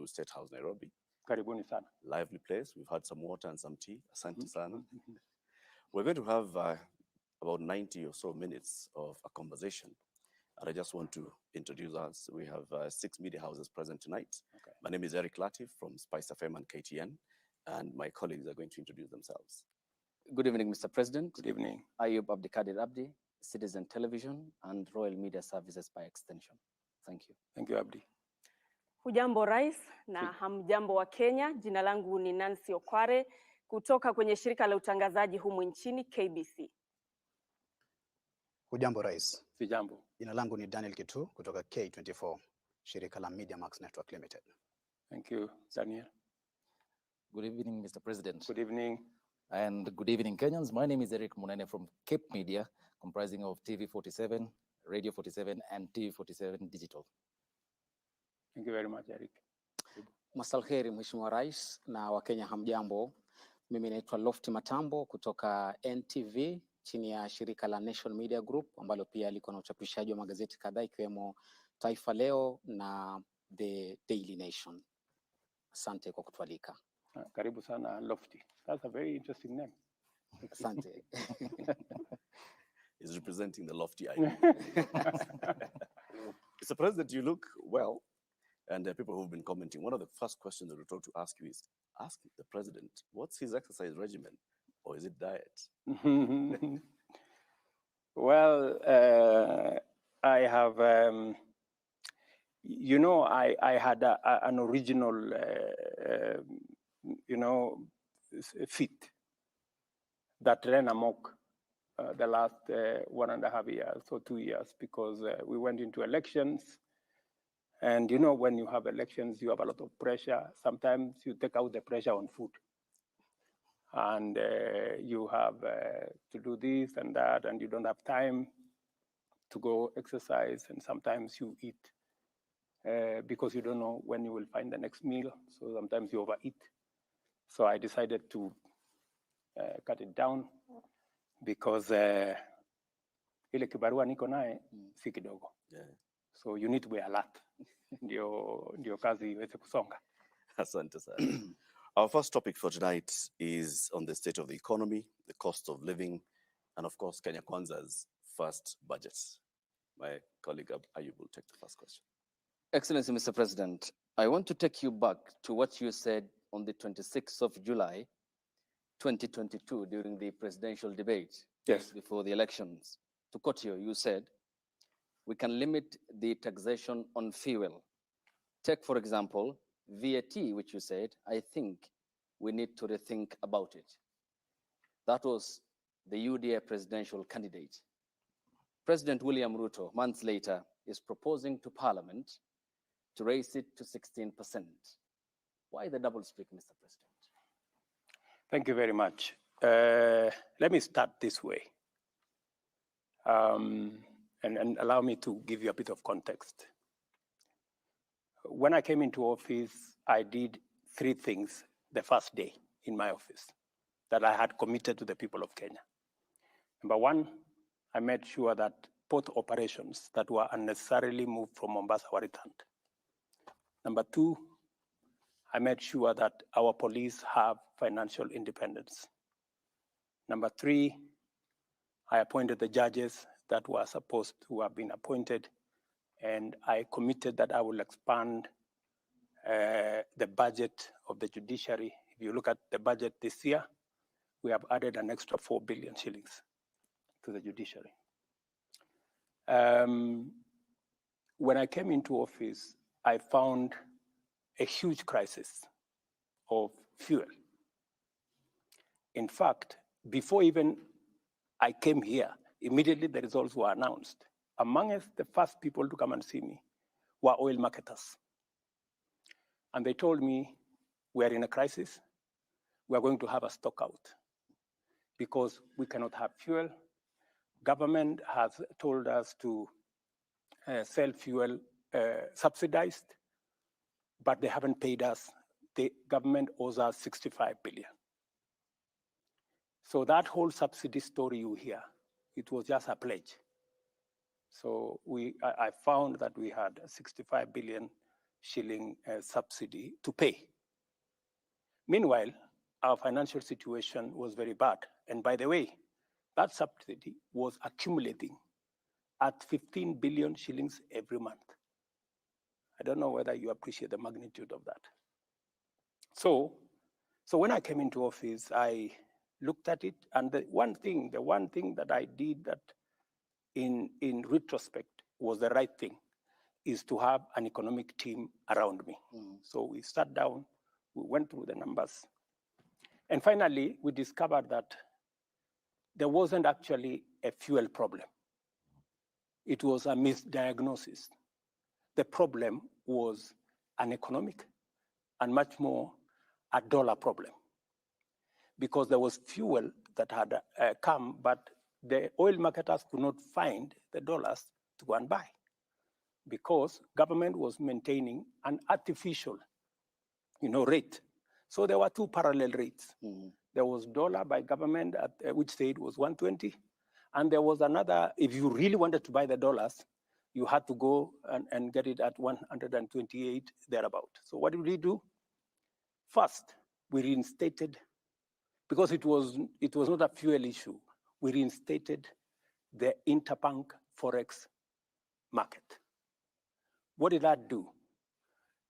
State House, Nairobi. Karibuni sana. Lively place. We've had some water and some tea. Asante sana. We're going to have about 90 or so minutes of a conversation. And I just want to introduce us. We have 6 media houses present tonight. Okay. My name is Eric Latif from Spice FM and KTN, and my colleagues are going to introduce themselves. Good evening, Mr. President. Good evening. Ayub Abdikadir Abdi, Citizen Television and Royal Media Services by extension. Thank you. Thank you, Abdi. Hujambo Rais na hamjambo wa Kenya. Jina langu ni Nancy Okware kutoka kwenye shirika la utangazaji humu nchini KBC. Hujambo Rais. Sijambo. Jina langu ni Daniel Kitu kutoka K24, shirika la Media Max Network Limited. Thank you, Daniel. Good evening, Mr. President. Good evening. And good evening, Kenyans. My name is Eric Munene from Cape Media, comprising of TV47, Radio 47, and TV47 Digital. Thank you very much, Eric. Masalheri Mheshimiwa Rais na Wakenya hamjambo. Mimi naitwa Lofty Matambo kutoka NTV chini ya shirika la Nation Media Group ambalo pia liko na uchapishaji wa magazeti kadhaa ikiwemo Taifa Leo na The Daily Nation. Asante kwa kutualika. Karibu sana Lofty. That's a very interesting name. Asante. He's representing the lofty idea. Mr. President, you look well. And people who've been commenting, one of the first questions that we're told to ask you is, ask the president, what's his exercise regimen? Or is it diet? Well, I have, I had an original, fit that ran amok the last 1.5 years or 2 years because we went into elections. And when you have elections, you have a lot of pressure. Sometimes you take out the pressure on food. And you have to do this and that, and you don't have time to go exercise. And sometimes you eat because you don't know when you will find the next meal. So sometimes you overeat. So I decided to cut it down because ile kibarua niko nae si kidogo. So you need to be alert. Ndio kazi iweze kusonga. Asante sana. Our first topic for tonight is on the state of the economy, the cost of living, and of course, Kenya Kwanza's first budget. My colleague Ayub will take the first question. Excellency, Mr. President, I want to take you back to what you said on the 26th of July, 2022, during the presidential debate. Yes. Before the elections. To quote you said, we can limit the taxation on fuel. Take, for example, VAT, which you said, I think we need to rethink about it. That was the UDA presidential candidate. President William Ruto, months later, is proposing to Parliament to raise it to 16%. Why the double speak, Mr. President? Thank you very much. Let me start this way. And allow me to give you a bit of context. When I came into office, I did 3 things the first day in my office that I had committed to the people of Kenya. Number 1, I made sure that both operations that were unnecessarily moved from Mombasa were returned. Number 2, I made sure that our police have financial independence. Number 3, I appointed the judges that were supposed to have been appointed, and I committed that I will expand the budget of the judiciary. If you look at the budget this year, we have added an extra 4 billion shillings to the judiciary. When I came into office, I found a huge crisis of fuel. In fact, before even I came here, immediately the results were announced. Amongst the first people to come and see me were oil marketers. And they told me, we are in a crisis. We are going to have a stock out because we cannot have fuel. Government has told us to sell fuel subsidized, but they haven't paid us. The government owes us 65 billion. So that whole subsidy story you hear, it was just a pledge. So I found that we had 65 billion shilling subsidy to pay. Meanwhile, our financial situation was very bad. And by the way, that subsidy was accumulating at 15 billion shillings every month. I don't know whether you appreciate the magnitude of that. So when I came into office, I looked at it, and the one thing that I did that in retrospect was the right thing, is to have an economic team around me. So we sat down, we went through the numbers, and finally we discovered that there wasn't actually a fuel problem. It was a misdiagnosis. The problem was an economic and much more a dollar problem, because there was fuel that had come, but the oil marketers could not find the dollars to go and buy, because government was maintaining an artificial, rate. So there were two parallel rates. There was dollar by government, which said was 120, and there was another, if you really wanted to buy the dollars, you had to go and get it at 128 thereabout. So what did we do? First, we reinstated, because it was not a fuel issue, we reinstated the interbank forex market. What did that do?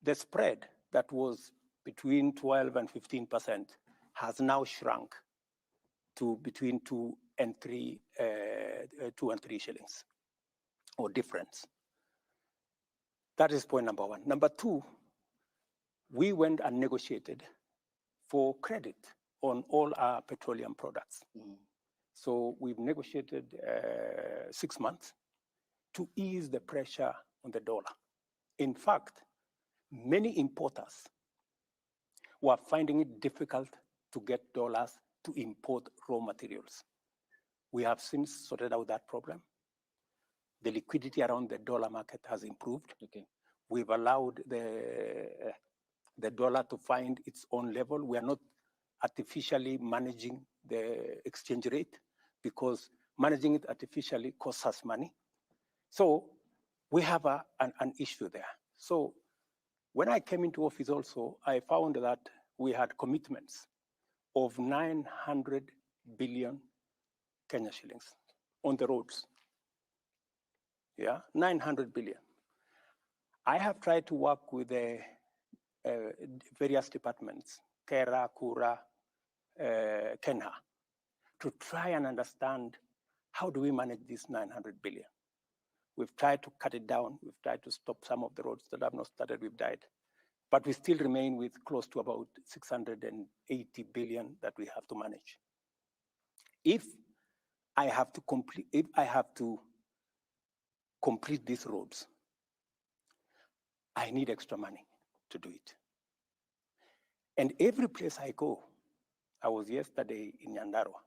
The spread that was between 12 and 15% has now shrunk to between 2 and 3 shillings, or difference. That is point number one. Number two, we went and negotiated for credit on all our petroleum products. So we've negotiated 6 months to ease the pressure on the dollar. In fact, many importers were finding it difficult to get dollars to import raw materials. We have since sorted out that problem. The liquidity around the dollar market has improved. Okay. We've allowed the dollar to find its own level. We are not artificially managing the exchange rate, because managing it artificially costs us money. So we have an issue there. So when I came into office also, I found that we had commitments of 900 billion Kenya shillings on the roads. Yeah, 900 billion. I have tried to work with the various departments, Kera, Kura, Kenha, to try and understand how do we manage this 900 billion. We've tried to cut it down. We've tried to stop some of the roads that have not started, we've died. But we still remain with close to about 680 billion that we have to manage. If I have to complete these roads, I need extra money to do it. And every place I go, I was yesterday in Nyandarua.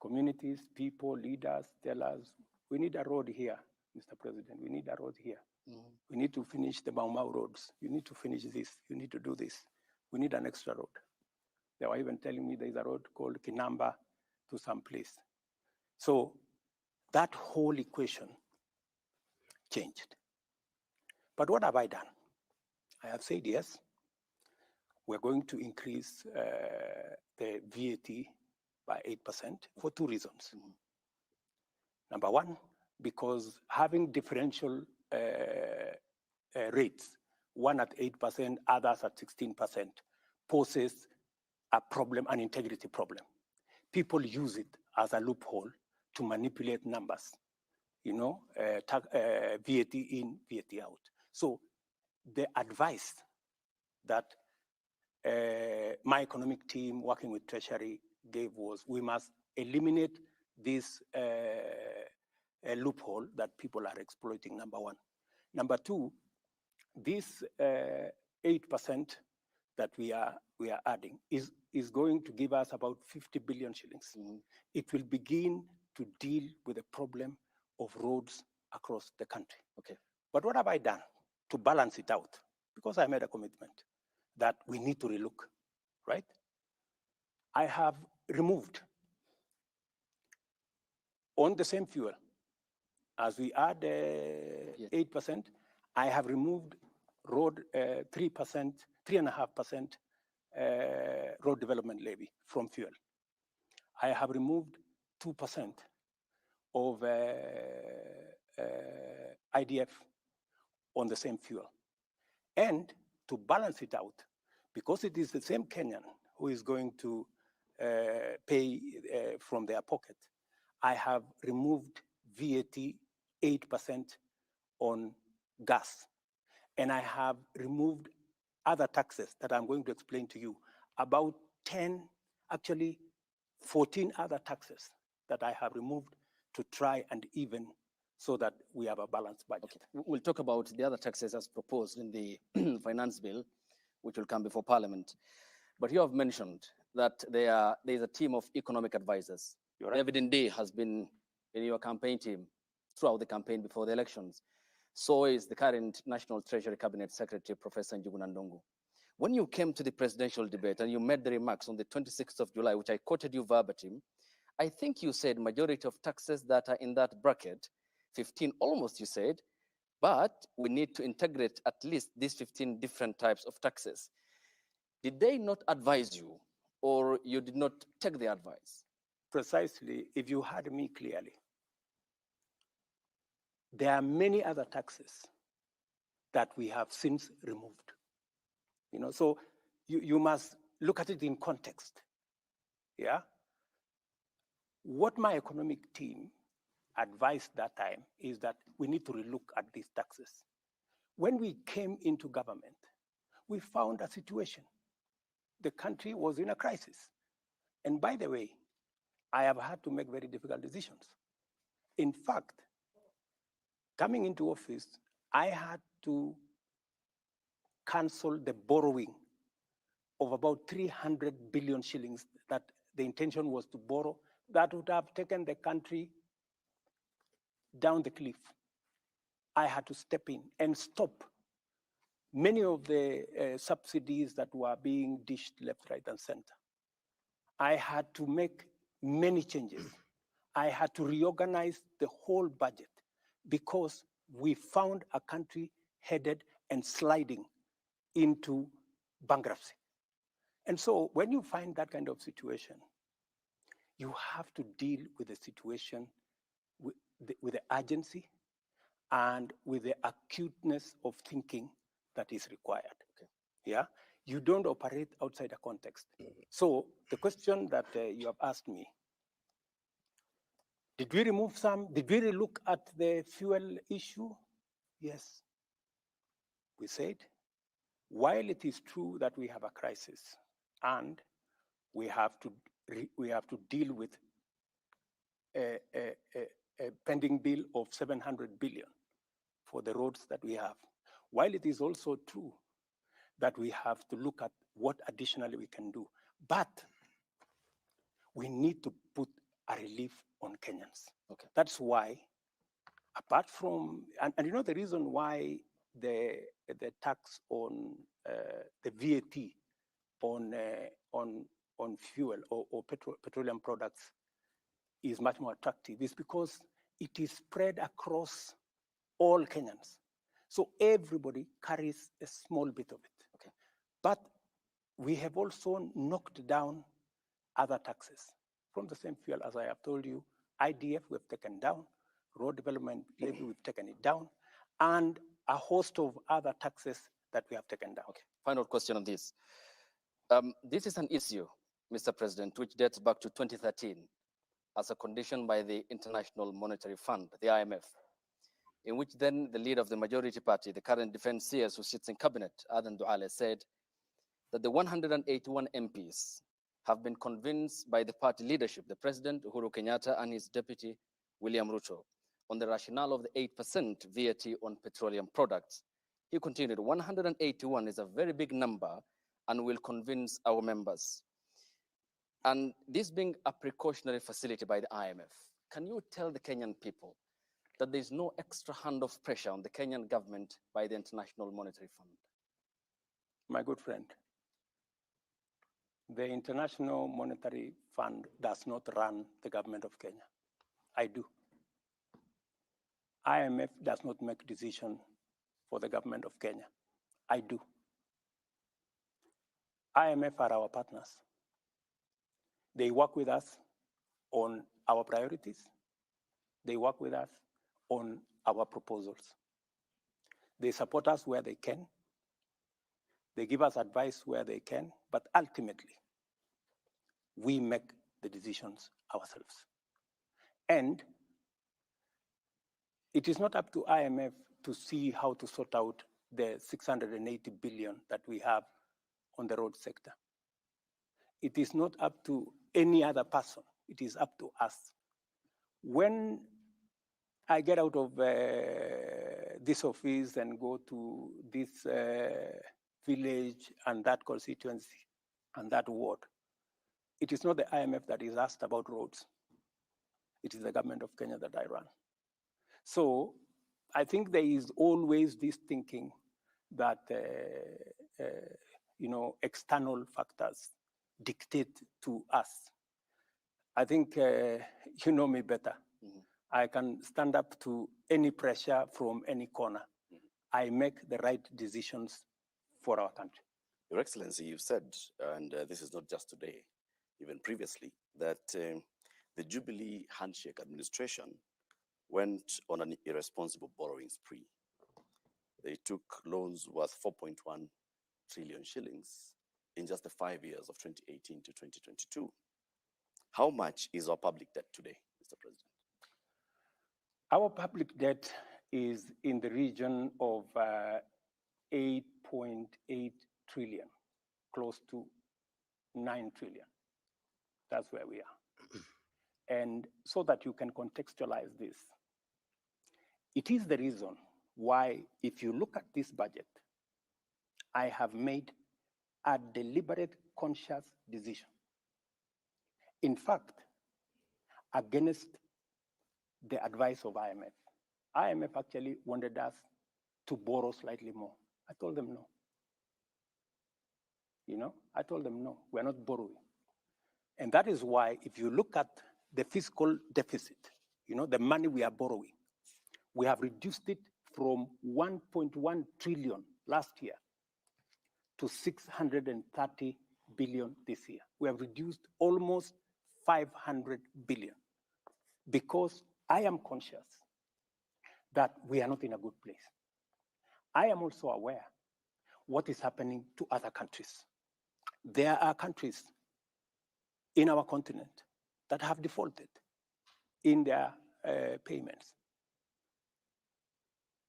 Communities, people, leaders tell us, we need a road here, Mr. President, we need a road here. We need to finish the Mau Mau roads. You need to finish this, you need to do this. We need an extra road. They were even telling me there's a road called Kinamba to some place. So that whole equation changed. But what have I done? I have said, yes, we're going to increase the VAT by 8% for two reasons. Number one, because having differential rates, one at 8%, others at 16%, poses a problem, an integrity problem. People use it as a loophole to manipulate numbers, VAT in, VAT out. So the advice that my economic team working with Treasury gave was, we must eliminate this loophole that people are exploiting, number one. Number two, this 8% that we are adding is going to give us about 50 billion shillings. It will begin to deal with the problem of roads across the country. Okay. But what have I done to balance it out? Because I made a commitment that we need to relook, right? I have removed on the same fuel, as we add 8%, I have removed road 3%, 3.5% road development levy from fuel. I have removed 2% of IDF on the same fuel. And to balance it out, because it is the same Kenyan who is going to pay from their pocket, I have removed VAT 8% on gas. And I have removed other taxes that I'm going to explain to you, about 10, actually 14 other taxes that I have removed to try and even so that we have a balanced budget. Okay. We'll talk about the other taxes as proposed in the finance bill, which will come before Parliament. But you have mentioned that there is a team of economic advisors. You're right. David Ndii has been in your campaign team throughout the campaign before the elections. So is the current National Treasury Cabinet Secretary, Professor Njuguna Ndung'u. When you came to the presidential debate and you made the remarks on the 26th of July, which I quoted you verbatim, I think you said majority of taxes that are in that bracket, 15 almost you said, but we need to integrate at least these 15 different types of taxes. Did they not advise you, or you did not take the advice? Precisely, if you heard me clearly, there are many other taxes that we have since removed. You know, so you must look at it in context. Yeah. What my economic team advised that time is that we need to relook at these taxes. When we came into government, we found a situation. The country was in a crisis. And by the way, I have had to make very difficult decisions. In fact, coming into office, I had to cancel the borrowing of about 300 billion shillings that the intention was to borrow that would have taken the country down the cliff. I had to step in and stop many of the subsidies that were being dished left, right, and center. I had to make many changes. I had to reorganize the whole budget because we found a country headed and sliding into bankruptcy. And so when you find that kind of situation, you have to deal with the situation with the urgency and with the acuteness of thinking that is required. Okay. Yeah, you don't operate outside a context. So the question that you have asked me, did we remove some? Did we look at the fuel issue? Yes. We said, while it is true that we have a crisis and we have to deal with a pending bill of 700 billion for the roads that we have, while it is also true that we have to look at what additionally we can do, but we need to put a relief on Kenyans. Okay. That's why, apart from, and you know the reason why the tax on the VAT on fuel or petroleum products is much more attractive is because it is spread across all Kenyans. So everybody carries a small bit of it. Okay. But we have also knocked down other taxes from the same fuel. As I have told you, IDF we have taken down, road development levy we've taken it down, and a host of other taxes that we have taken down. Okay. Final question on this. This is an issue, Mr. President, which dates back to 2013 as a condition by the International Monetary Fund, the IMF, in which then the leader of the majority party, the current defense CS who sits in cabinet, Adan Duale, said that the 181 MPs have been convinced by the party leadership, the President, Uhuru Kenyatta, and his deputy, William Ruto, on the rationale of the 8% VAT on petroleum products. He continued, 181 is a very big number and will convince our members. And this being a precautionary facility by the IMF, can you tell the Kenyan people that there's no extra hand of pressure on the Kenyan government by the International Monetary Fund? My good friend, the International Monetary Fund does not run the government of Kenya. I do. IMF does not make decisions for the government of Kenya. I do. IMF are our partners. They work with us on our priorities. They work with us on our proposals. They support us where they can. They give us advice where they can, but ultimately, we make the decisions ourselves. And it is not up to IMF to see how to sort out the 680 billion that we have on the road sector. It is not up to any other person. It is up to us. When I get out of this office and go to this village and that constituency and that ward, it is not the IMF that is asked about roads. It is the government of Kenya that I run. So I think there is always this thinking that external factors dictate to us. I think you know me better. Mm-hmm. I can stand up to any pressure from any corner. Mm-hmm. I make the right decisions for our country. Your Excellency, you've said, and this is not just today, even previously, that the Jubilee handshake administration went on an irresponsible borrowing spree. They took loans worth 4.1 trillion shillings in just the 5 years of 2018 to 2022. How much is our public debt today, Mr. President? Our public debt is in the region of 8.8 trillion, close to 9 trillion. That's where we are. And so that you can contextualize this, it is the reason why, if you look at this budget, I have made a deliberate, conscious decision. In fact, against the advice of IMF. IMF actually wanted us to borrow slightly more. I told them no. I told them no, we're not borrowing. And that is why, if you look at the fiscal deficit, the money we are borrowing, we have reduced it from 1.1 trillion last year to 630 billion this year. We have reduced almost 500 billion because I am conscious that we are not in a good place. I am also aware what is happening to other countries. There are countries in our continent that have defaulted in their payments.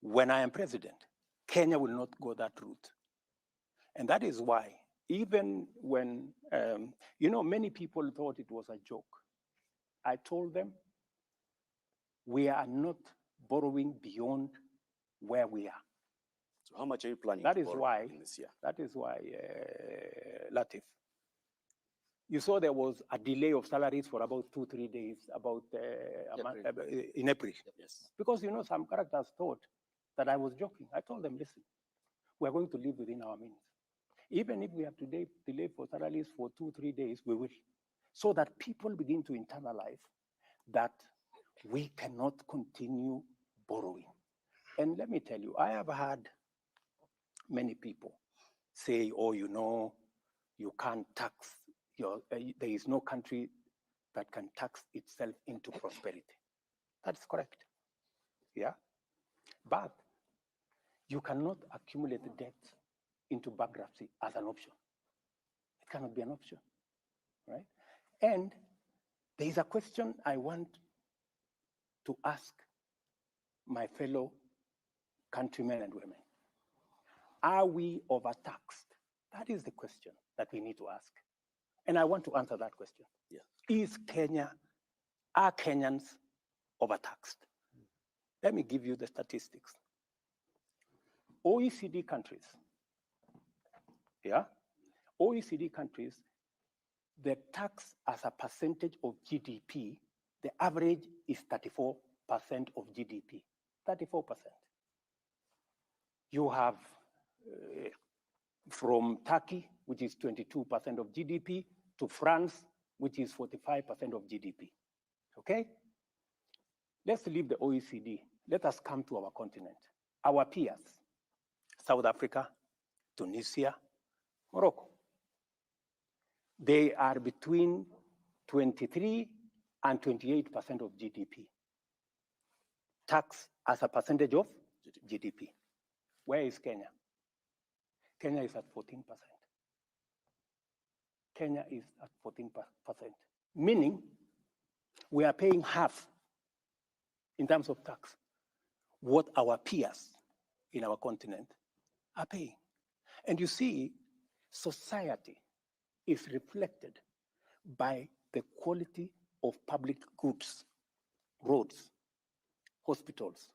When I am president, Kenya will not go that route. And that is why, even when, many people thought it was a joke, I told them, we are not borrowing beyond where we are. So how much are you planning to borrow in this year? That is why, Latif, you saw there was a delay of salaries for about 2-3 days, in April. Yes. Because, some characters thought that I was joking. I told them, listen, we're going to live within our means. Even if we have to delay for salaries for 2-3 days, we will. So that people begin to internalize that we cannot continue borrowing. And let me tell you, I have had many people say, oh, you can't tax there is no country that can tax itself into prosperity. That's correct. Yeah. But you cannot accumulate debt into bankruptcy as an option. It cannot be an option, right? And there is a question I want to ask my fellow countrymen and women. Are we overtaxed? That is the question that we need to ask. And I want to answer that question. Yeah. Are Kenyans overtaxed? Let me give you the statistics. OECD countries, OECD countries, the tax as a percentage of GDP, the average is 34% of GDP, 34%. You have from Turkey, which is 22% of GDP, to France, which is 45% of GDP, okay? Let's leave the OECD. Let us come to our continent. Our peers, South Africa, Tunisia, Morocco. They are between 23 and 28% of GDP. Tax as a percentage of GDP. Where is Kenya? Kenya is at 14%. Kenya is at 14%, meaning we are paying half in terms of tax what our peers in our continent are paying. And you see, society is reflected by the quality of public goods, roads, hospitals,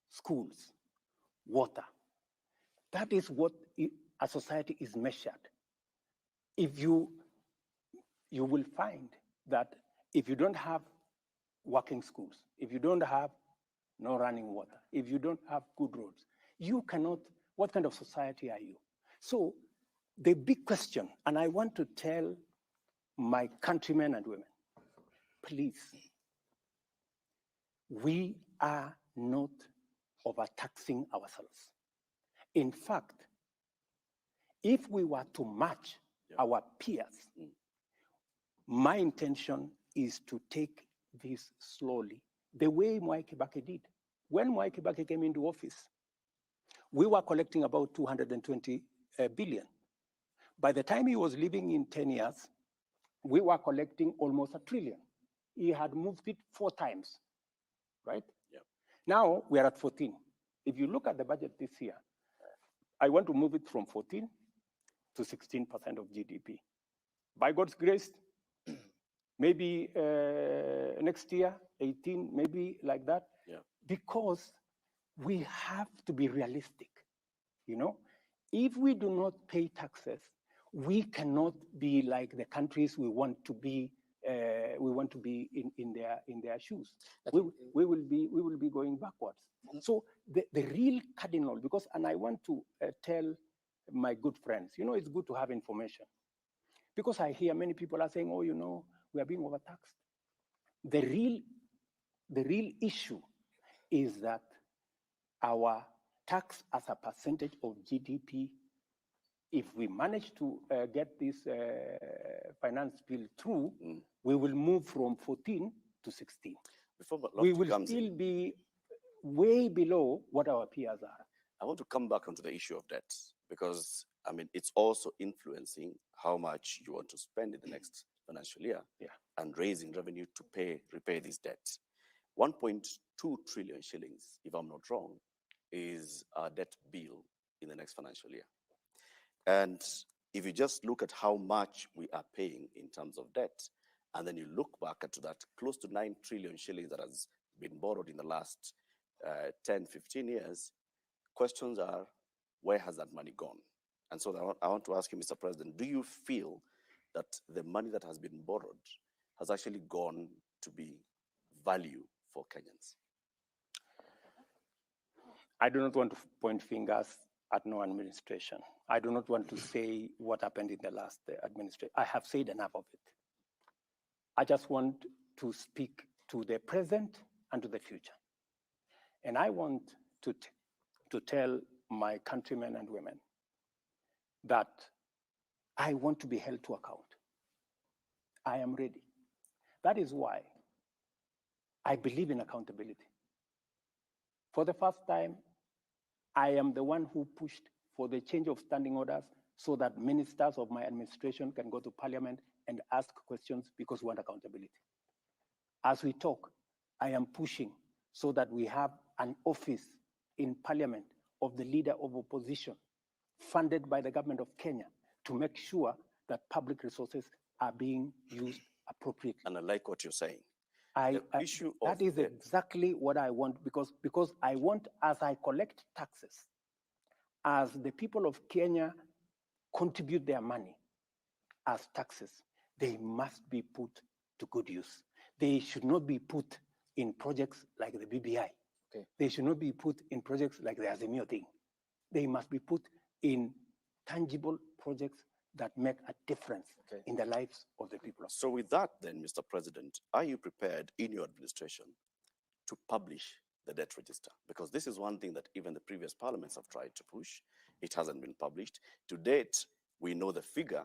schools, water. That is what a society is measured. If you will find that if you don't have working schools, if you don't have no running water, if you don't have good roads, you cannot, what kind of society are you? So the big question, and I want to tell my countrymen and women, please, we are not overtaxing ourselves. In fact, if we were to match our peers, my intention is to take this slowly, the way Mwai Kibaki did. When Mwai Kibaki came into office, we were collecting about 220 billion. By the time he was leaving in 10 years, we were collecting almost 1 trillion. He had moved it 4 times, right? Yep. Now we are at 14. If you look at the budget this year, I want to move it from 14 to 16% of GDP. By God's grace, maybe next year, 18, maybe like that, because we have to be realistic. You know, if we do not pay taxes, we cannot be like the countries we want to be. We want to be in their shoes. We will be going backwards. So the real cardinal, because, and I want to tell my good friends, you know, it's good to have information, because I hear many people are saying, oh, you know, we are being overtaxed. The real issue is that our tax as a percentage of GDP, if we manage to get this finance bill through, we will move from 14 to 16. We will still be way below what our peers are. I want to come back onto the issue of debt, because I mean, it's also influencing how much you want to spend in the next financial year, and raising revenue to repay these debts. 1.2 trillion shillings, if I'm not wrong, is our debt bill in the next financial year. And if you just look at how much we are paying in terms of debt, and then you look back at that close to 9 trillion shillings that has been borrowed in the last 10, 15 years, questions are, where has that money gone? And so I want to ask you, Mr. President, do you feel that the money that has been borrowed has actually gone to be value for Kenyans? I do not want to point fingers at no administration. I do not want to say what happened in the last administration. I have said enough of it. I just want to speak to the present and to the future. And I want to tell my countrymen and women that I want to be held to account. I am ready. That is why I believe in accountability. For the first time, I am the one who pushed for the change of standing orders so that ministers of my administration can go to parliament and ask questions, because we want accountability. As we talk, I am pushing so that we have an office in parliament of the leader of opposition, funded by the government of Kenya, to make sure that public resources are being used appropriately. And I like what you're saying. That is exactly what I want, because I want, as I collect taxes, as the people of Kenya contribute their money as taxes, they must be put to good use. They should not be put in projects like the BBI. Okay. They should not be put in projects like the Azimio thing. They must be put in tangible projects that make a difference in the lives of the people. So with that then, Mr. President, are you prepared in your administration to publish the debt register? Because this is one thing that even the previous parliaments have tried to push, It hasn't been published. To date, we know the figure,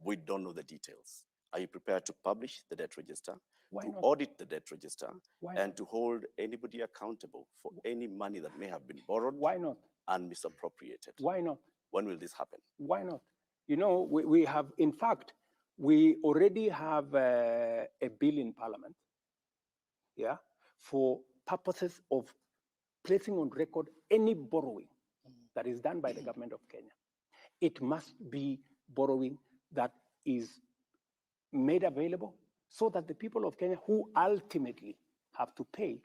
we don't know the details. Are you prepared to publish the debt register, Why to not? audit the debt register, Why and not? to hold anybody accountable for any money that may have been borrowed Why not? and misappropriated? Why not? When will this happen? Why not? You know, we have, in fact, we already have a bill in Parliament, yeah, for purposes of placing on record any borrowing that is done by the government of Kenya. It must be borrowing that is made available so that the people of Kenya who ultimately have to pay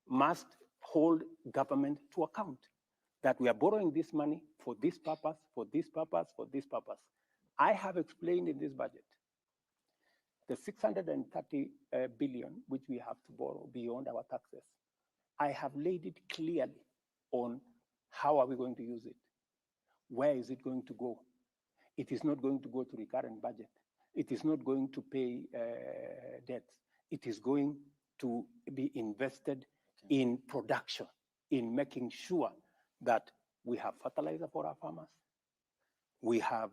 must hold government to account that we are borrowing this money for this purpose, for this purpose, for this purpose. I have explained in this budget the 630 billion which we have to borrow beyond our taxes. I have laid it clearly on how are we going to use it? Where is it going to go? It is not going to go to recurrent budget. It is not going to pay debts. It is going to be invested in production, in making sure that we have fertilizer for our farmers. We have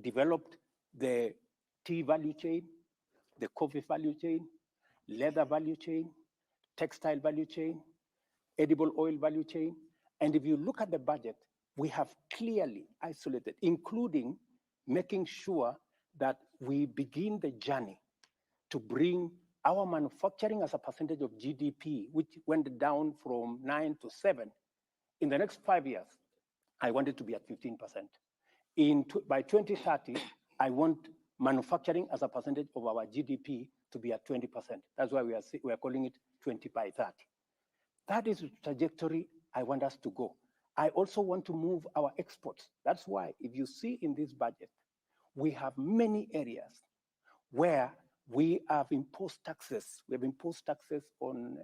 developed the tea value chain, the coffee value chain, leather value chain, textile value chain, edible oil value chain. And if you look at the budget, we have clearly isolated, including making sure that we begin the journey to bring our manufacturing as a percentage of GDP, which went down from 9 to 7. In the next 5 years, I want it to be at 15%. By 2030, I want manufacturing as a percentage of our GDP to be at 20%. That's why we are calling it 20 by 30. That is the trajectory I want us to go. I also want to move our exports. That's why if you see in this budget, we have many areas where we have imposed taxes. We have imposed taxes on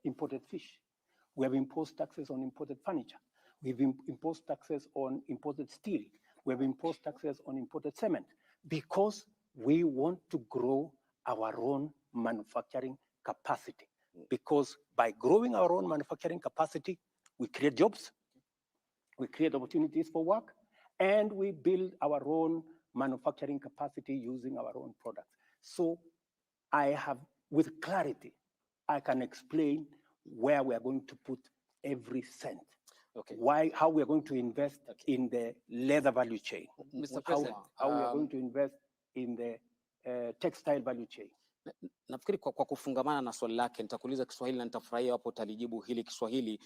imported fish. We have imposed taxes on imported furniture. We've imposed taxes on imported steel. We have imposed taxes on imported cement because we want to grow our own manufacturing capacity. Because by growing our own manufacturing capacity, we create jobs, we create opportunities for work, and we build our own manufacturing capacity using our own products. So I have, with clarity, I can explain where we are going to put every cent. Okay. How we are going to invest in the leather value chain. Mr. President, how we are going to invest in the textile value chain. Nafikiri kwa kufungamana na swali lake nitakuuliza Kiswahili na nitafurahia hapo utalijibu hili Kiswahili.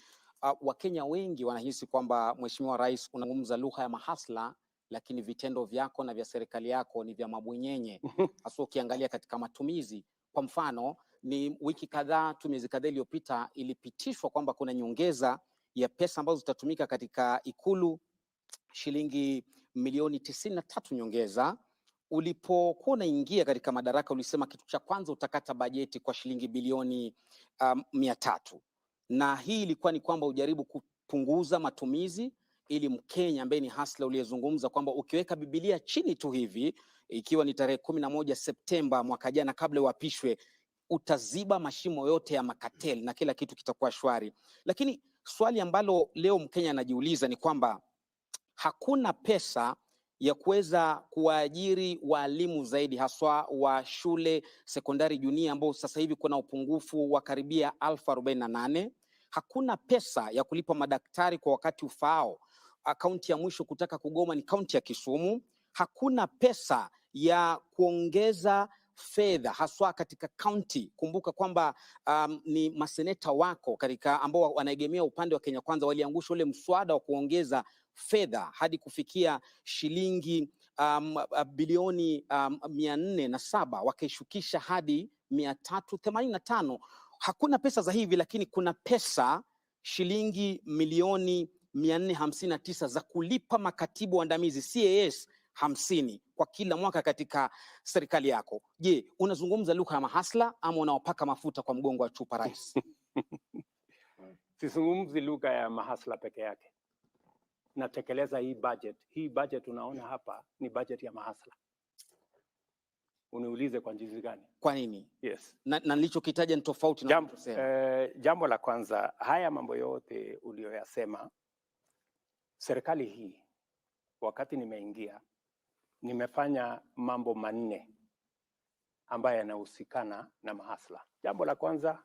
Wakenya wengi wanahisi kwamba Mheshimiwa Rais unazungumza lugha ya mahasla, lakini vitendo vyako na vya serikali yako ni vya mabwenyenye. Hasa ukiangalia katika matumizi. Kwa mfano, ni wiki kadhaa tu, miezi kadhaa iliyopita ilipitishwa kwamba kuna nyongeza ya pesa ambazo zitatumika katika Ikulu, shilingi milioni 93 nyongeza. Ulipokuwa unaingia katika madaraka ulisema kitu cha kwanza utakata bajeti kwa shilingi bilioni 300. Na hii ilikuwa ni kwamba ujaribu kupunguza matumizi ili Mkenya ambaye ni hasla uliyezungumza kwamba ukiweka Biblia chini tu hivi, ikiwa ni tarehe 11 Septemba mwaka jana kabla uapishwe, utaziba mashimo yote ya makateli na kila kitu kitakuwa shwari. Lakini swali ambalo leo Mkenya anajiuliza ni kwamba hakuna pesa ya kuweza kuwaajiri walimu zaidi, haswa wa shule sekondari junior ambao sasa hivi kuna upungufu wa karibia 1048. Hakuna pesa ya kulipa madaktari kwa wakati ufaao. Kaunti ya mwisho kutaka kugoma ni kaunti ya Kisumu. Hakuna pesa ya kuongeza fedha haswa katika kaunti. Kumbuka kwamba ni maseneta wako katika ambao wanaegemea upande wa Kenya Kwanza waliangusha ule mswada wa kuongeza fedha hadi kufikia shilingi bilioni 407, wakaishukisha hadi 385. Hakuna pesa za hivi, lakini kuna pesa shilingi milioni 459 za kulipa makatibu waandamizi CAS 50 kwa kila mwaka katika serikali yako. Je, unazungumza lugha ya mahasla ama unawapaka mafuta kwa mgongo wa chupa rais? Sizungumzi lugha ya mahasla peke yake. Natekeleza hii budget. Hii budget unaona hapa ni budget ya mahasla. Uniulize kwa jinsi gani? Kwa nini? Yes. Na nilichokitaja ni tofauti na unachosema. Jambo la kwanza, haya mambo yote uliyoyasema, serikali hii wakati nimeingia nimefanya mambo manne ambayo yanahusikana na mahasla. Jambo la kwanza,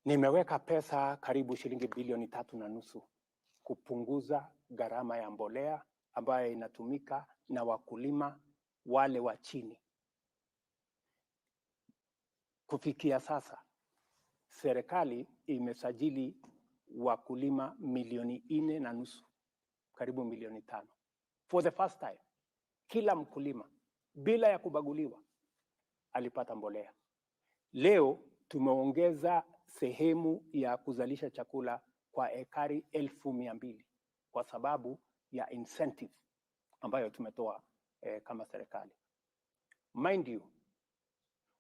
nimeweka pesa karibu shilingi bilioni 3.5 kupunguza gharama ya mbolea ambayo inatumika na wakulima wale wa chini. Kufikia sasa, serikali imesajili wakulima 4.5 karibu 5 for the first time. Kila mkulima bila ya kubaguliwa alipata mbolea. Leo tumeongeza sehemu ya kuzalisha chakula kwa ekari 1,200 kwa sababu ya incentive ambayo tumetoa kama serikali. Mind you,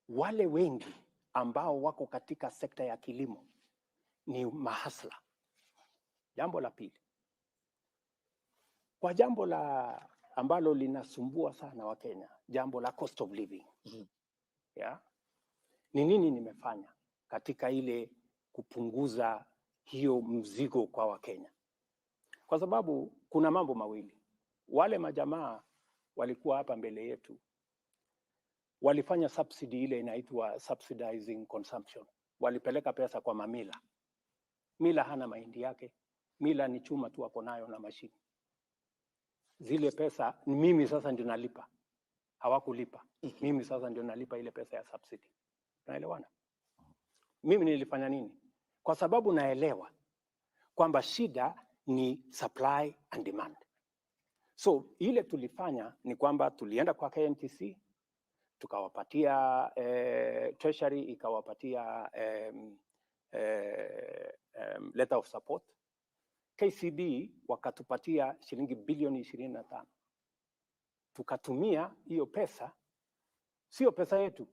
wale wengi ambao wako katika sekta ya kilimo ni mahasla. Jambo la pili, kwa jambo la ambalo linasumbua sana Wakenya, jambo la cost of living. Yeah. Ni nini nimefanya katika ile kupunguza hiyo mzigo kwa Wakenya? Kwa sababu kuna mambo mawili. Wale majamaa walikuwa hapa mbele yetu walifanya subsidy ile inaitwa subsidizing consumption. Walipeleka pesa kwa mamila. Mila hana mahindi yake. Mila ni chuma tu hapo nayo na mashini. Zile pesa mimi sasa ndio nalipa. Hawakulipa. Mimi sasa ndio nalipa ile pesa ya subsidy. Unaelewana? Mimi nilifanya nini? Kwa sababu naelewa kwamba shida ni supply and demand. So ile tulifanya ni kwamba tulienda kwa KNTC, tukawapatia treasury ikawapatia letter of support. KCB wakatupatia shilingi bilioni 25. Tukatumia hiyo pesa, sio pesa yetu,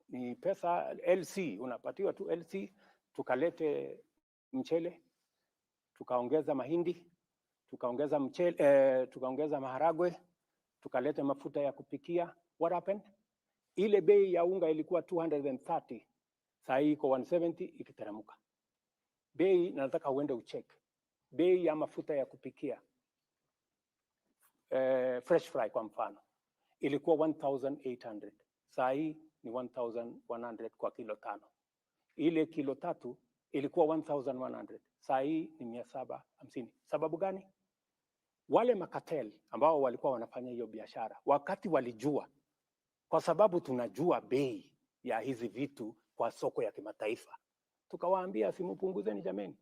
ni pesa LC, unapatiwa tu LC. Tukalete mchele, tukaongeza mahindi, tukaongeza mchele, tukaongeza maharagwe, tukalete mafuta ya kupikia. What happened? Ile bei ya unga ilikuwa 230, sasa iko 170 ikiteremka. Bei, nataka uende ucheck. Bei ya mafuta ya kupikia fresh fry kwa mfano ilikuwa 1,800, sasa hii ni 1,100 kwa kilo 5. Ile kilo 3 ilikuwa 1,100, sasa hii ni 750. Sababu gani? Wale makatel ambao walikuwa wanafanya hiyo biashara, wakati walijua, kwa sababu tunajua bei ya hizi vitu kwa soko ya kimataifa, tukawaambia simupunguzeni jameni.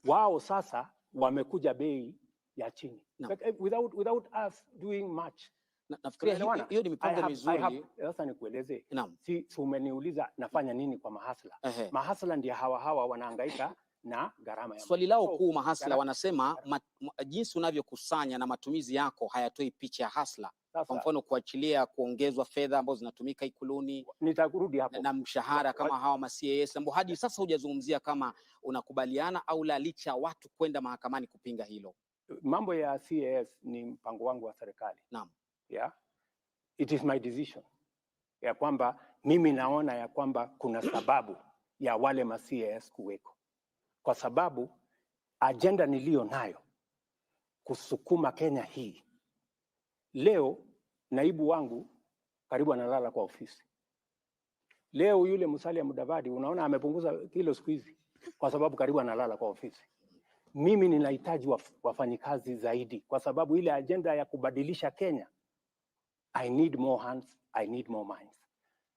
Wao sasa wamekuja bei ya chini. No. Without us doing much. Nafikiria hiyo ni mipango mizuri. Sasa nikueleze. Si umeniuliza nafanya nini kwa mahasla. Mahasla ndio hawa wanahangaika na gharama ya swali lao kuu mahasla wanasema jinsi unavyokusanya na matumizi yako hayatoi picha ya hasla. Kwa mfano kuachilia kuongezwa fedha ambazo zinatumika Ikuluni, nitakurudi hapo, na mshahara kama hawa ma-CAS ambao hadi sasa hujazungumzia kama unakubaliana au la, licha watu kwenda mahakamani kupinga hilo. Mambo ya CAS ni mpango wangu wa serikali. Naam. Yeah. It is my decision. Ya kwamba mimi naona ya kwamba kuna sababu ya wale ma-CAS kuweko. Kwa sababu agenda niliyo nayo kusukuma Kenya hii. Leo naibu wangu karibu analala kwa ofisi. Leo yule Musalia Mudavadi unaona amepunguza kilo siku hizi kwa sababu karibu analala kwa ofisi. Mimi ninahitaji wafanyikazi zaidi kwa sababu ile agenda ya kubadilisha Kenya, I need more hands, I need more minds.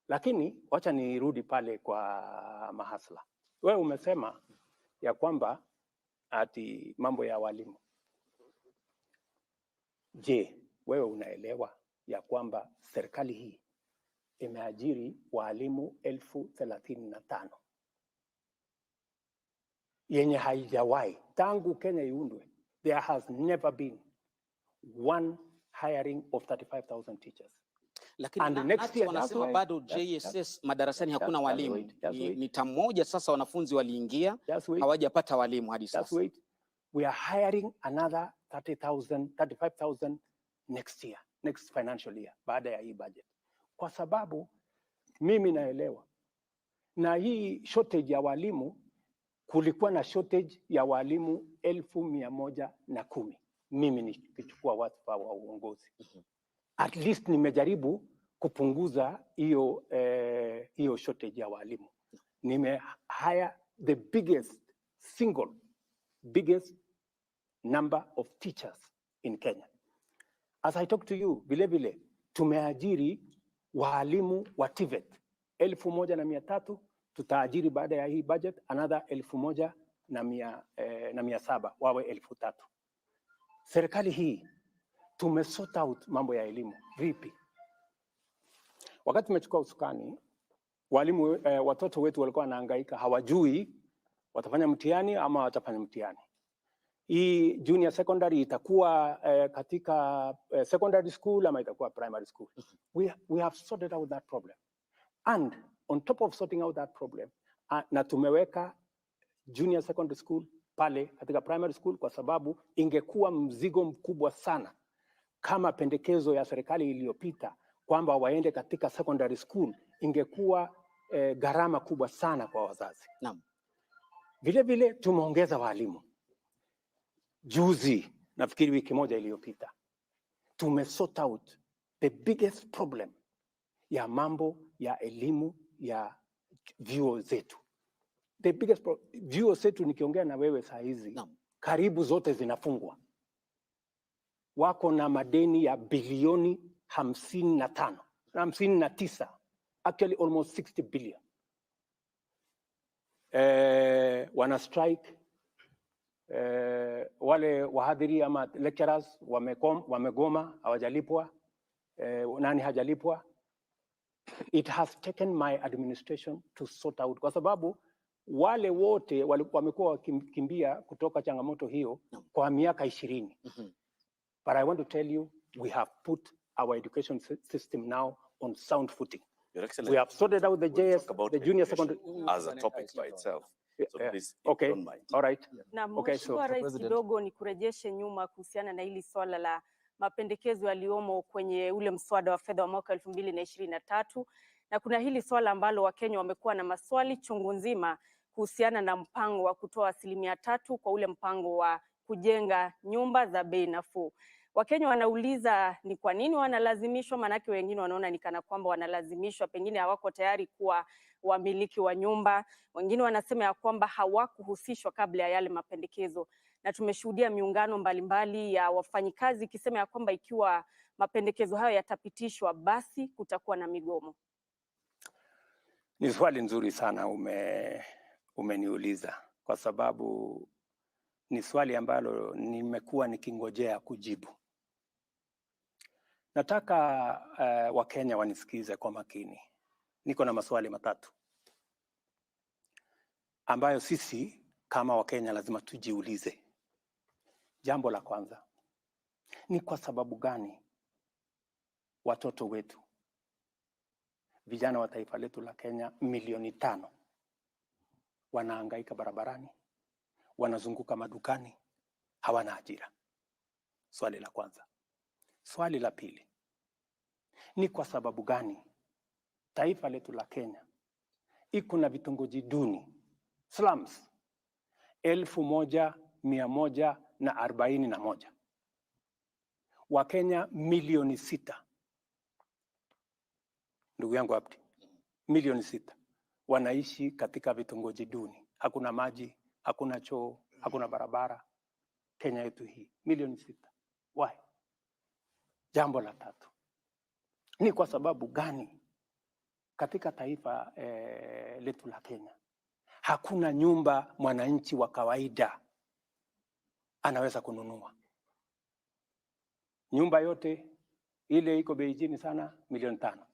Lakini wacha nirudi pale kwa mahasla. Wewe umesema ya kwamba ati mambo ya walimu. Je, wewe unaelewa ya kwamba serikali hii imeajiri walimu 35,000 yenye haijawahi tangu Kenya iundwe? There has never been one hiring of 35,000 teachers. Lakini next year wanasema bado JSS madarasani hakuna walimu. Ni tamoja sasa wanafunzi waliingia hawajapata walimu hadi sasa. We are hiring another 35,000 next year. next financial year baada ya hii budget, kwa sababu mimi naelewa na hii shortage ya walimu, kulikuwa na shortage ya walimu 1,110. Mimi nikichukua wadhifa wa uongozi, at least nimejaribu kupunguza hiyo shortage ya walimu. Hire the biggest number of teachers in Kenya. As I talk to you, vile tumeajiri walimu wa TVET 1,300, tutaajiri baada ya hii budget another 1,700 wawe 3,000. Serikali hii tumesort out mambo ya elimu vipi? Wakati tumechukua usukani, walimu watoto wetu walikuwa wanahangaika, hawajui watafanya mtihani ama watafanya mtihani. Hii junior secondary itakuwa katika secondary school ama itakuwa primary school. We have sorted out that problem. And on top of sorting out that problem, na tumeweka junior secondary school pale katika primary school, kwa sababu ingekuwa mzigo mkubwa sana kama pendekezo ya serikali iliyopita kwamba waende katika secondary school, ingekuwa gharama kubwa sana kwa wazazi. Naam. Vile tumeongeza walimu. Juzi, nafikiri wiki moja iliyopita, tumesort out the biggest problem ya mambo ya elimu ya vyuo zetu. The biggest vyuo zetu, nikiongea na wewe saa hizi, karibu zote zinafungwa. Wako na madeni ya bilioni 59, actually almost 60 billion. Wana strike, wale wahadhiri ama lecturers wamegoma, hawajalipwa. Nani hajalipwa? It has taken my administration to sort out, kwa sababu wale wote wamekuwa wakimbia kutoka changamoto hiyo kwa miaka 20. But I want to tell you, we have put our education system now on sound footing. We have sorted out the JS, the junior secondary as a topic by itself. So please, okay, don't mind. all right. Na Okay, so Mheshimiwa Rais, kidogo ni kurejeshe nyuma kuhusiana na hili swala la mapendekezo yaliyomo kwenye ule mswada wa fedha wa mwaka 2023, na kuna hili swala ambalo Wakenya wamekuwa na maswali chungu nzima kuhusiana na mpango wa kutoa 3% kwa ule mpango wa kujenga nyumba za bei nafuu. Wakenya wanauliza ni kwa nini wanalazimishwa, manake wengine wanaona ni kana kwamba wanalazimishwa, pengine hawako tayari kuwa wamiliki wa nyumba. Wengine wanasema ya kwamba hawakuhusishwa kabla ya yale mapendekezo, na tumeshuhudia miungano mbalimbali ya wafanyikazi ikisema ya kwamba ikiwa mapendekezo hayo yatapitishwa, basi kutakuwa na migomo. Ni swali nzuri sana umeniuliza, kwa sababu ni swali ambalo nimekuwa nikingojea kujibu. Nataka Wakenya wanisikize kwa makini. Niko na maswali matatu ambayo sisi kama Wakenya lazima tujiulize. Jambo la kwanza, ni kwa sababu gani watoto wetu, vijana wa taifa letu la Kenya milioni 5 wanahangaika barabarani, wanazunguka madukani, hawana ajira? Swali la kwanza. Swali la pili, ni kwa sababu gani taifa letu la Kenya iko na vitongoji duni, slums, 1141, Wakenya milioni 6, ndugu yangu Abdi, milioni 6 wanaishi katika vitongoji duni, hakuna maji, hakuna choo, hakuna barabara. Kenya yetu hii milioni 6. Why? Jambo la tatu, ni kwa sababu gani katika taifa letu la Kenya hakuna nyumba mwananchi wa kawaida anaweza kununua? Nyumba yote ile iko bei chini sana, milioni 5.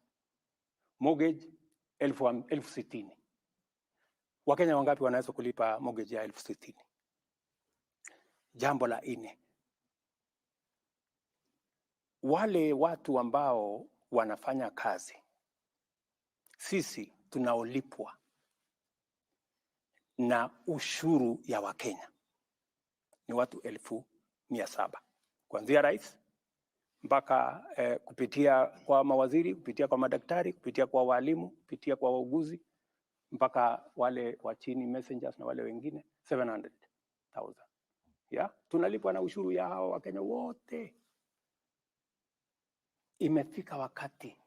Mortgage 60,000. Wakenya wangapi wanaweza kulipa mortgage ya 60,000? Jambo la 4, wale watu ambao wanafanya kazi, sisi tunaolipwa na ushuru ya Wakenya ni watu 700,000, kuanzia rais, mpaka kupitia kwa mawaziri, kupitia kwa madaktari, kupitia kwa walimu, kupitia kwa wauguzi, mpaka wale wa chini messengers na wale wengine 700,000. Ya, tunalipwa na ushuru ya hao Wakenya wote. Imefika wakati,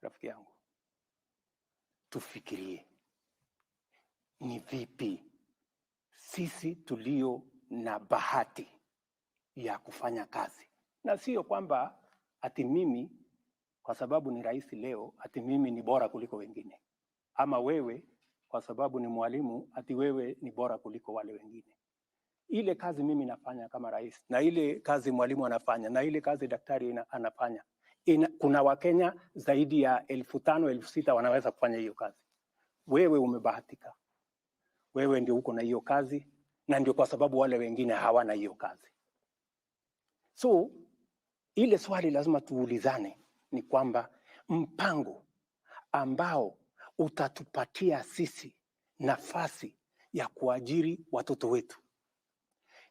rafiki yangu, tufikirie ni vipi sisi tulio na bahati ya kufanya kazi, na sio kwamba ati mimi kwa sababu ni rais leo ati mimi ni bora kuliko wengine, ama wewe kwa sababu ni mwalimu ati wewe ni bora kuliko wale wengine. Ile kazi mimi nafanya kama rais, na ile kazi mwalimu anafanya, na ile kazi daktari anafanya, kuna Wakenya zaidi ya 5,000, 6,000 wanaweza kufanya hiyo kazi. Wewe umebahatika, wewe ndio uko na hiyo kazi, na ndio kwa sababu wale wengine hawana hiyo kazi. So ile swali lazima tuulizane ni kwamba mpango ambao utatupatia sisi nafasi ya kuajiri watoto wetu,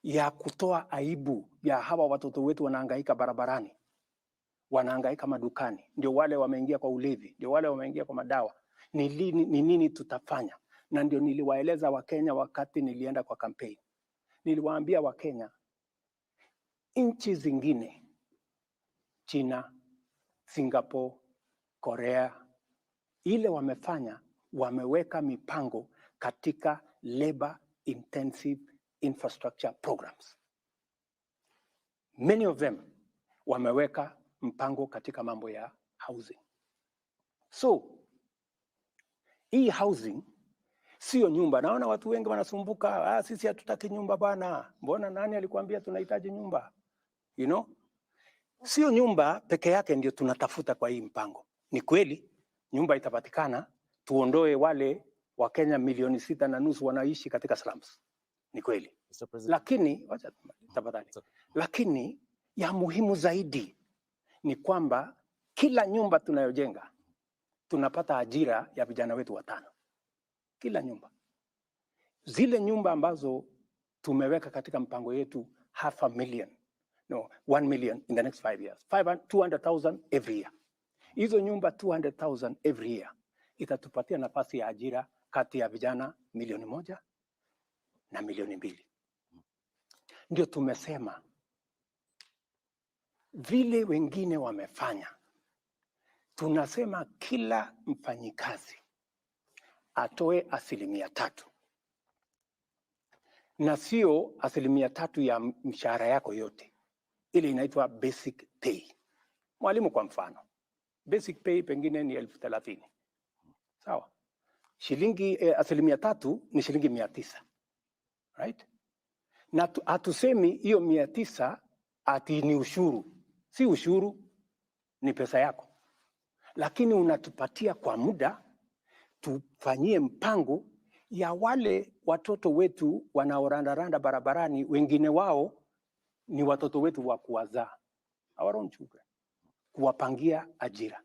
ya kutoa aibu ya hawa watoto wetu wanahangaika barabarani, wanahangaika madukani, ndio wale wameingia kwa ulevi, ndio wale wameingia kwa madawa, ni nini tutafanya? Na ndio niliwaeleza Wakenya wakati nilienda kwa campaign. Niliwaambia Wakenya, nchi zingine, China, Singapore, Korea, ile wamefanya, wameweka mipango katika labor intensive infrastructure programs. Many of them wameweka mpango katika mambo ya housing. So hii housing sio nyumba. Naona watu wengi wanasumbuka, sisi hatutaki nyumba bana. Mbona nani alikuambia tunahitaji nyumba? You know? Sio nyumba peke yake ndio tunatafuta kwa hii mpango. Ni kweli nyumba itapatikana, tuondoe wale Wakenya 6.5 wanaishi katika slums. Ni kweli. Lakini wacha tafadhali. Lakini ya muhimu zaidi ni kwamba kila nyumba tunayojenga tunapata ajira ya vijana wetu 5. Kila nyumba. Zile nyumba ambazo tumeweka katika mpango yetu 1 million in the next 5 years. 200,000 every year. Hizo nyumba 200,000 every year itatupatia nafasi ya ajira kati ya vijana 1,000,000 na 2,000,000. Ndio tumesema vile wengine wamefanya, tunasema kila mfanyikazi atoe 3%, na sio 3% ya mshahara yako yote. Ile inaitwa basic pay. Mwalimu kwa mfano, basic pay pengine ni 30,000. Sawa? Shilingi 3% ni shilingi 900. Right? Na hatusemi hiyo 900 ati ni ushuru. Si ushuru, ni pesa yako. Lakini unatupatia kwa muda tufanyie mpango ya wale watoto wetu wanaorandaranda barabarani, wengine wao ni watoto wetu wa kuwazaa. Our own children. Kuwapangia ajira.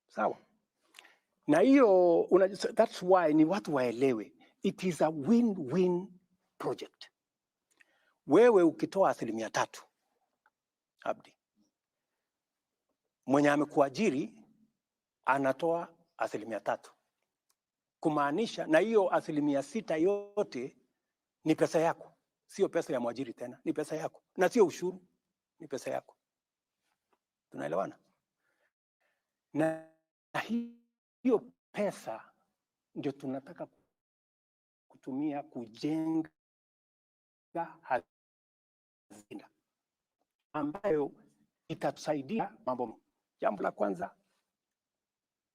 Sawa? Na hiyo that's why ni watu waelewe, it is a win-win project. Wewe ukitoa 3%, Abdi, mwenye amekuajiri anatoa 3%. Kumaanisha na hiyo 6% yote ni pesa yako. Sio pesa ya mwajiri tena, ni pesa yako. Na sio ushuru, ni pesa yako. Tunaelewana? Na hiyo pesa ndio tunataka kutumia kujenga hazina ambayo itatusaidia mambo. Jambo la kwanza,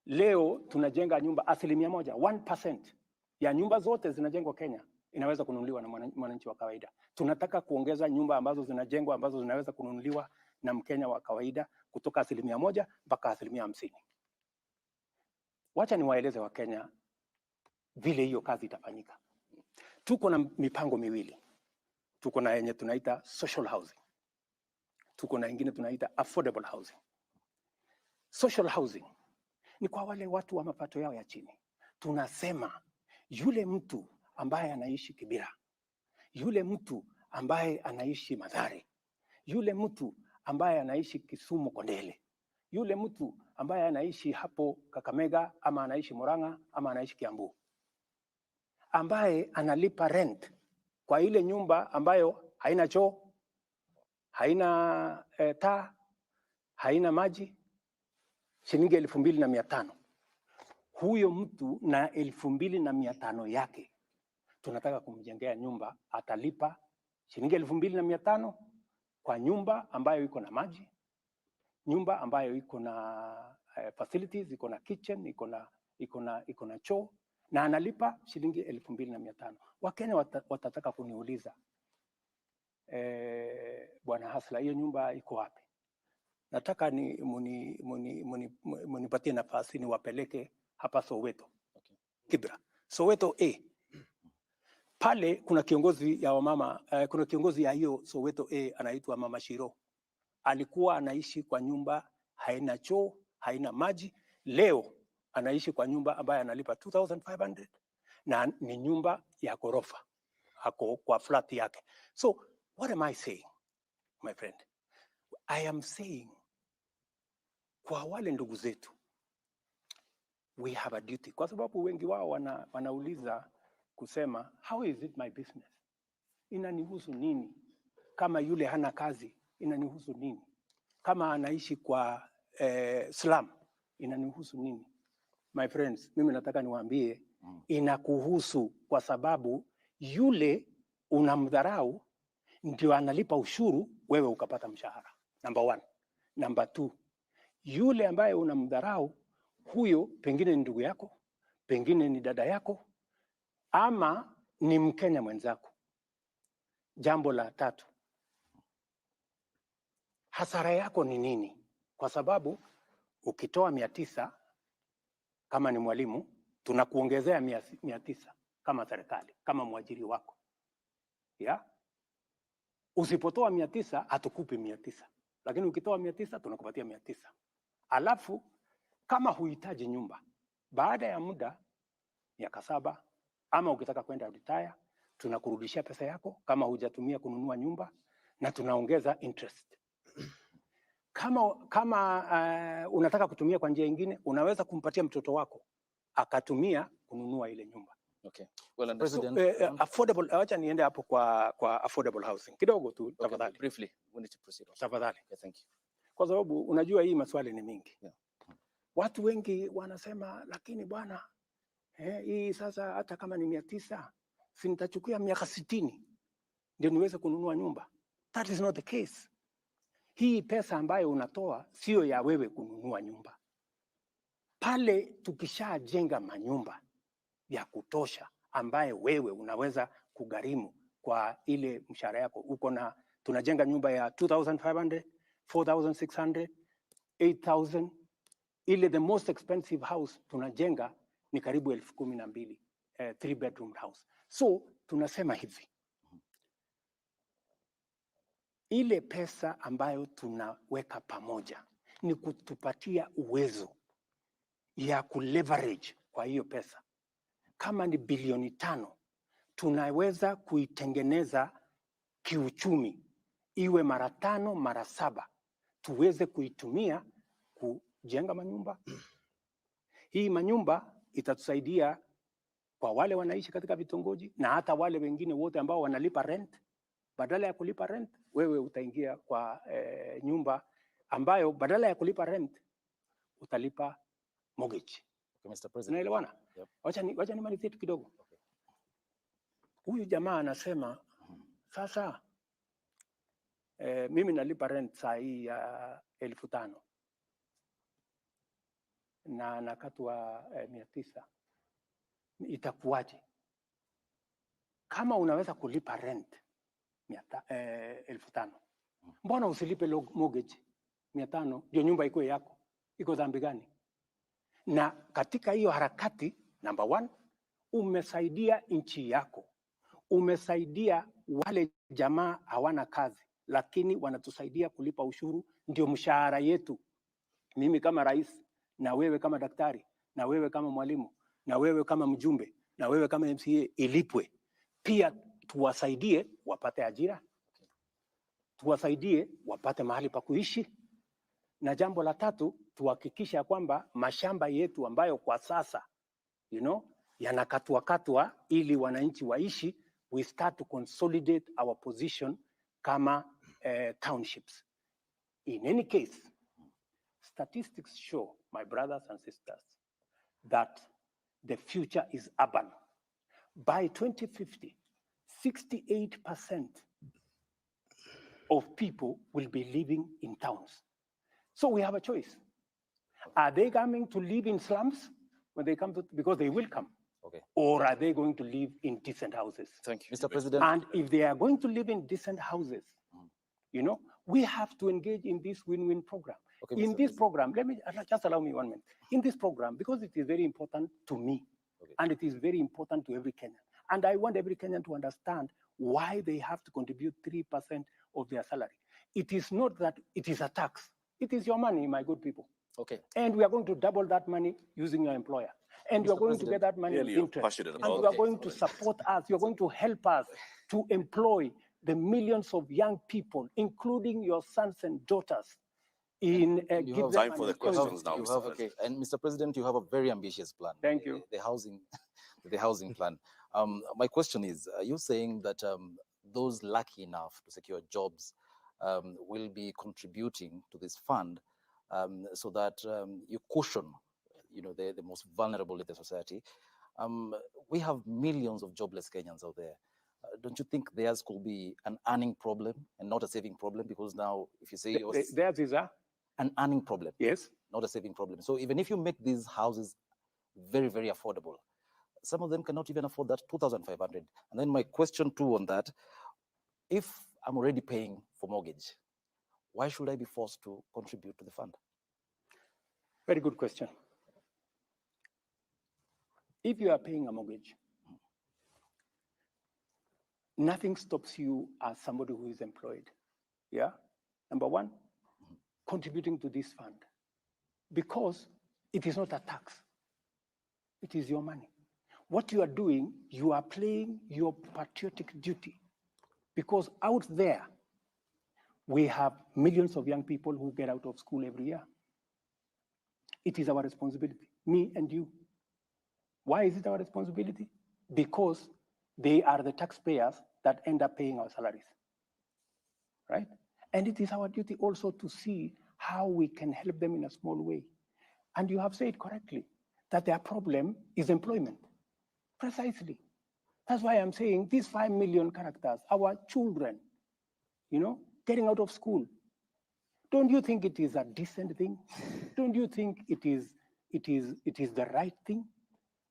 leo tunajenga nyumba 1%, 1% ya nyumba zote zinajengwa Kenya inaweza kununuliwa na mwananchi wa kawaida. Tunataka kuongeza nyumba ambazo zinajengwa ambazo zinaweza kununuliwa na Mkenya wa kawaida kutoka 1% mpaka 50%. Wacha niwaeleze wa Kenya vile hiyo kazi itafanyika. Tuko na mipango miwili. Tuko na yenye tunaita social housing. Tuko na ingine tunaita affordable housing. Social housing ni kwa wale watu wa mapato yao ya chini. Tunasema yule mtu ambaye anaishi Kibera, yule mtu ambaye anaishi Mathare, yule mtu ambaye anaishi Kisumu Kondele, yule mtu ambaye anaishi hapo Kakamega ama anaishi Murang'a ama anaishi Kiambu, ambaye analipa rent kwa ile nyumba ambayo haina choo, haina taa, haina maji, shilingi 2,500. Huyo mtu na 2,500 yake tunataka kumjengea nyumba, atalipa shilingi 2,500 kwa nyumba ambayo iko na maji, nyumba ambayo iko na facilities, iko na kitchen, iko na choo, na analipa shilingi 2,500. Wakenya watataka kuniuliza, Bwana Hasla, hiyo nyumba iko wapi? Nataka munipatie nafasi niwapeleke hapa Soweto. Okay. Kibra. Soweto A. Pale kuna kiongozi ya wamama, kuna kiongozi ya hiyo Soweto A anaitwa Mama Shiro. Alikuwa anaishi kwa nyumba haina choo, haina maji. Leo anaishi kwa nyumba ambayo analipa 2,500 na ni nyumba ya ghorofa. Hako kwa flat yake. So what am I saying, my friend? I am saying kwa wale ndugu zetu, we have a duty. Kwa sababu wengi wao wanauliza kusema, how is it my business? Inanihusu nini? Kama yule hana kazi, inanihusu nini? Kama anaishi kwa slum, inanihusu nini? My friends, mimi nataka niwaambie, inakuhusu kwa sababu yule unamdharau ndio analipa ushuru, wewe ukapata mshahara. Number 1. Number 2, yule ambaye unamdharau, huyo pengine ni ndugu yako, pengine ni dada yako, ama ni Mkenya mwenzako. Jambo la 3, hasara yako ni nini? Kwa sababu ukitoa 900 kama ni mwalimu, tunakuongezea 900 kama serikali, kama mwajiri wako. Ya? Usipotoa 900 hatukupi 900. Lakini ukitoa 900 tunakupatia 900. Alafu kama huhitaji nyumba, baada ya muda miaka 7 ama ukitaka kwenda retire, tunakurudishia pesa yako kama hujatumia kununua nyumba, na tunaongeza interest. Kama unataka kutumia kwa njia nyingine, unaweza kumpatia mtoto wako akatumia kununua ile nyumba. Okay. Well, President, Affordable, acha niende hapo kwa affordable housing kidogo tu tafadhali. Okay, briefly, we need to proceed. Tafadhali. Okay, thank you. Kwa sababu unajua hii maswali ni mingi. Yeah. Watu wengi wanasema, lakini bwana, hii sasa hata kama ni 900, si nitachukua miaka 60 ndio niweze kununua nyumba. That is not the case. Hii pesa ambayo unatoa sio ya wewe kununua nyumba. Pale tukishajenga manyumba ya kutosha ambaye wewe unaweza kugharimu kwa ile mshahara yako, tunajenga nyumba ya 2,500, 4,600, 8,000. Ile the most expensive house tunajenga ni karibu 12,000, 3 bedroom house. So tunasema hivi, ile pesa ambayo tunaweka pamoja ni kutupatia uwezo ya kuleverage kwa hiyo pesa. Kama ni bilioni 5, tunaweza kuitengeneza kiuchumi iwe mara 5, mara 7, tuweze kuitumia kujenga manyumba. Hii manyumba itatusaidia kwa wale wanaishi katika vitongoji na hata wale wengine wote ambao wanalipa rent. Badala ya kulipa rent, wewe utaingia kwa nyumba ambayo badala ya kulipa rent utalipa mortgage. Okay, Mr. President. Unaelewana? Yep. Wacha nimalizie tu kidogo. Okay. Huyu jamaa anasema sasa mimi nalipa rent saa hii ya 5,000 na nakatwa 900. Itakuwaje? Kama unaweza kulipa rent 5,000, mbona usilipe mortgage 500 ndio nyumba iko yako? Iko dhambi gani? Na katika hiyo harakati, number 1, umesaidia nchi yako. Umesaidia wale jamaa hawana kazi, lakini wanatusaidia kulipa ushuru, ndio mshahara yetu. Mimi kama rais, na wewe kama daktari, na wewe kama mwalimu, na wewe kama mjumbe, na wewe kama MCA ilipwe. Pia tuwasaidie wapate ajira. tuwasaidie wapate mahali pa kuishi, na jambo la tatu tuhakikisha kwamba mashamba yetu ambayo kwa sasa yanakatwa ili wananchi waishi, we start to consolidate our position kama townships. In any case, statistics show, my brothers and sisters, that the future is urban. By 2050, 68% of people will be living in towns. So we have a choice. Are they coming to live in slums when they come to, because they will come? Okay. Or are they going to live in decent houses? Thank you, Mr. President. And if they are going to live in decent houses, we have to engage in this win-win program. Okay, in this program, just allow me 1 minute. In this program, because it is very important to me, and it is very important to every Kenyan, and I want every Kenyan to understand why they have to contribute 3% of their salary. It is not that it is a tax. It is your money, my good people. Okay. And we are going to double that money using your employer. And you are going to get that money in interest. And you are going to support us. You are going to help us to employ the millions of young people, including your sons and daughters. Time for the questions now. Okay. And Mr. President, you have a very ambitious plan. Thank you. The housing plan. My question is, are you saying that those lucky enough to secure jobs will be contributing to this fund so that you cushion, the most vulnerable in the society? We have millions of jobless Kenyans out there. Don't you think theirs could be an earning problem and not a saving problem? Because now, if you say theirs is an earning problem, yes, not a saving problem. So even if you make these houses very, very affordable, some of them cannot even afford that 2,500. And then my question too on that, if I'm already paying for mortgage, why should I be forced to contribute to the fund? Very good question. If you are paying a mortgage, nothing stops you as somebody who is employed. Yeah? Number one, contributing to this fund, because it is not a tax. It is your money. What you are doing, you are playing your patriotic duty, because out there, we have millions of young people who get out of school every year. It is our responsibility, me and you. Why is it our responsibility? Because they are the taxpayers that end up paying our salaries, right? And it is our duty also to see how we can help them in a small way. And you have said correctly that their problem is employment. Precisely. That's why I'm saying these 5 million characters, our children, getting out of school. Don't you think it is a decent thing? Don't you think it is the right thing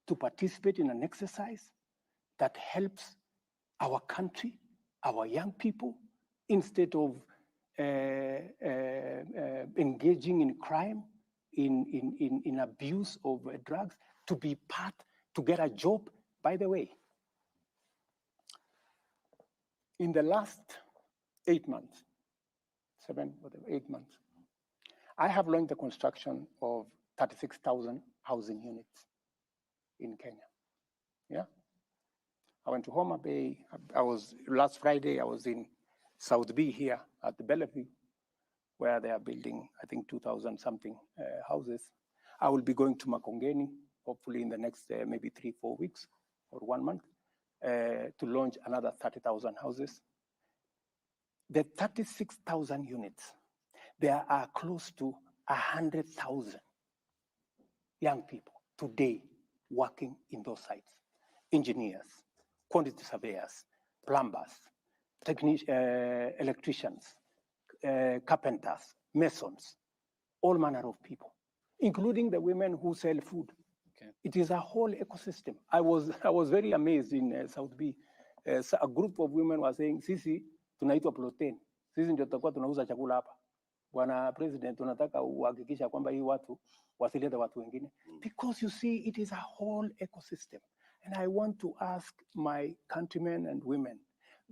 to participate in an exercise that helps our country, our young people, instead of engaging in crime, in abuse of drugs, to be part, to get a job? By the way, in the last 8 months, 8 months, I have launched the construction of 36,000 housing units in Kenya. Yeah. I went to Homa Bay. Last Friday, I was in South B here at the Bellevue, where they are building, I think, 2,000 something houses. I will be going to Makongeni, hopefully in the next maybe 3-4 weeks or 1 month, to launch another 30,000 houses. The 36,000 units, there are close to 100,000 young people today working in those sites. Engineers, quantity surveyors, plumbers, electricians, carpenters, masons, all manner of people, including the women who sell food. Okay. It is a whole ecosystem. I was very amazed in South B. A group of women were saying, sisi tunaitwa protein. Sisi ndio tutakuwa tunauza chakula hapa. Bwana President, tunataka uhakikisha kwamba hii watu wasilete watu wengine. Because you see, it is a whole ecosystem. And I want to ask my countrymen and women,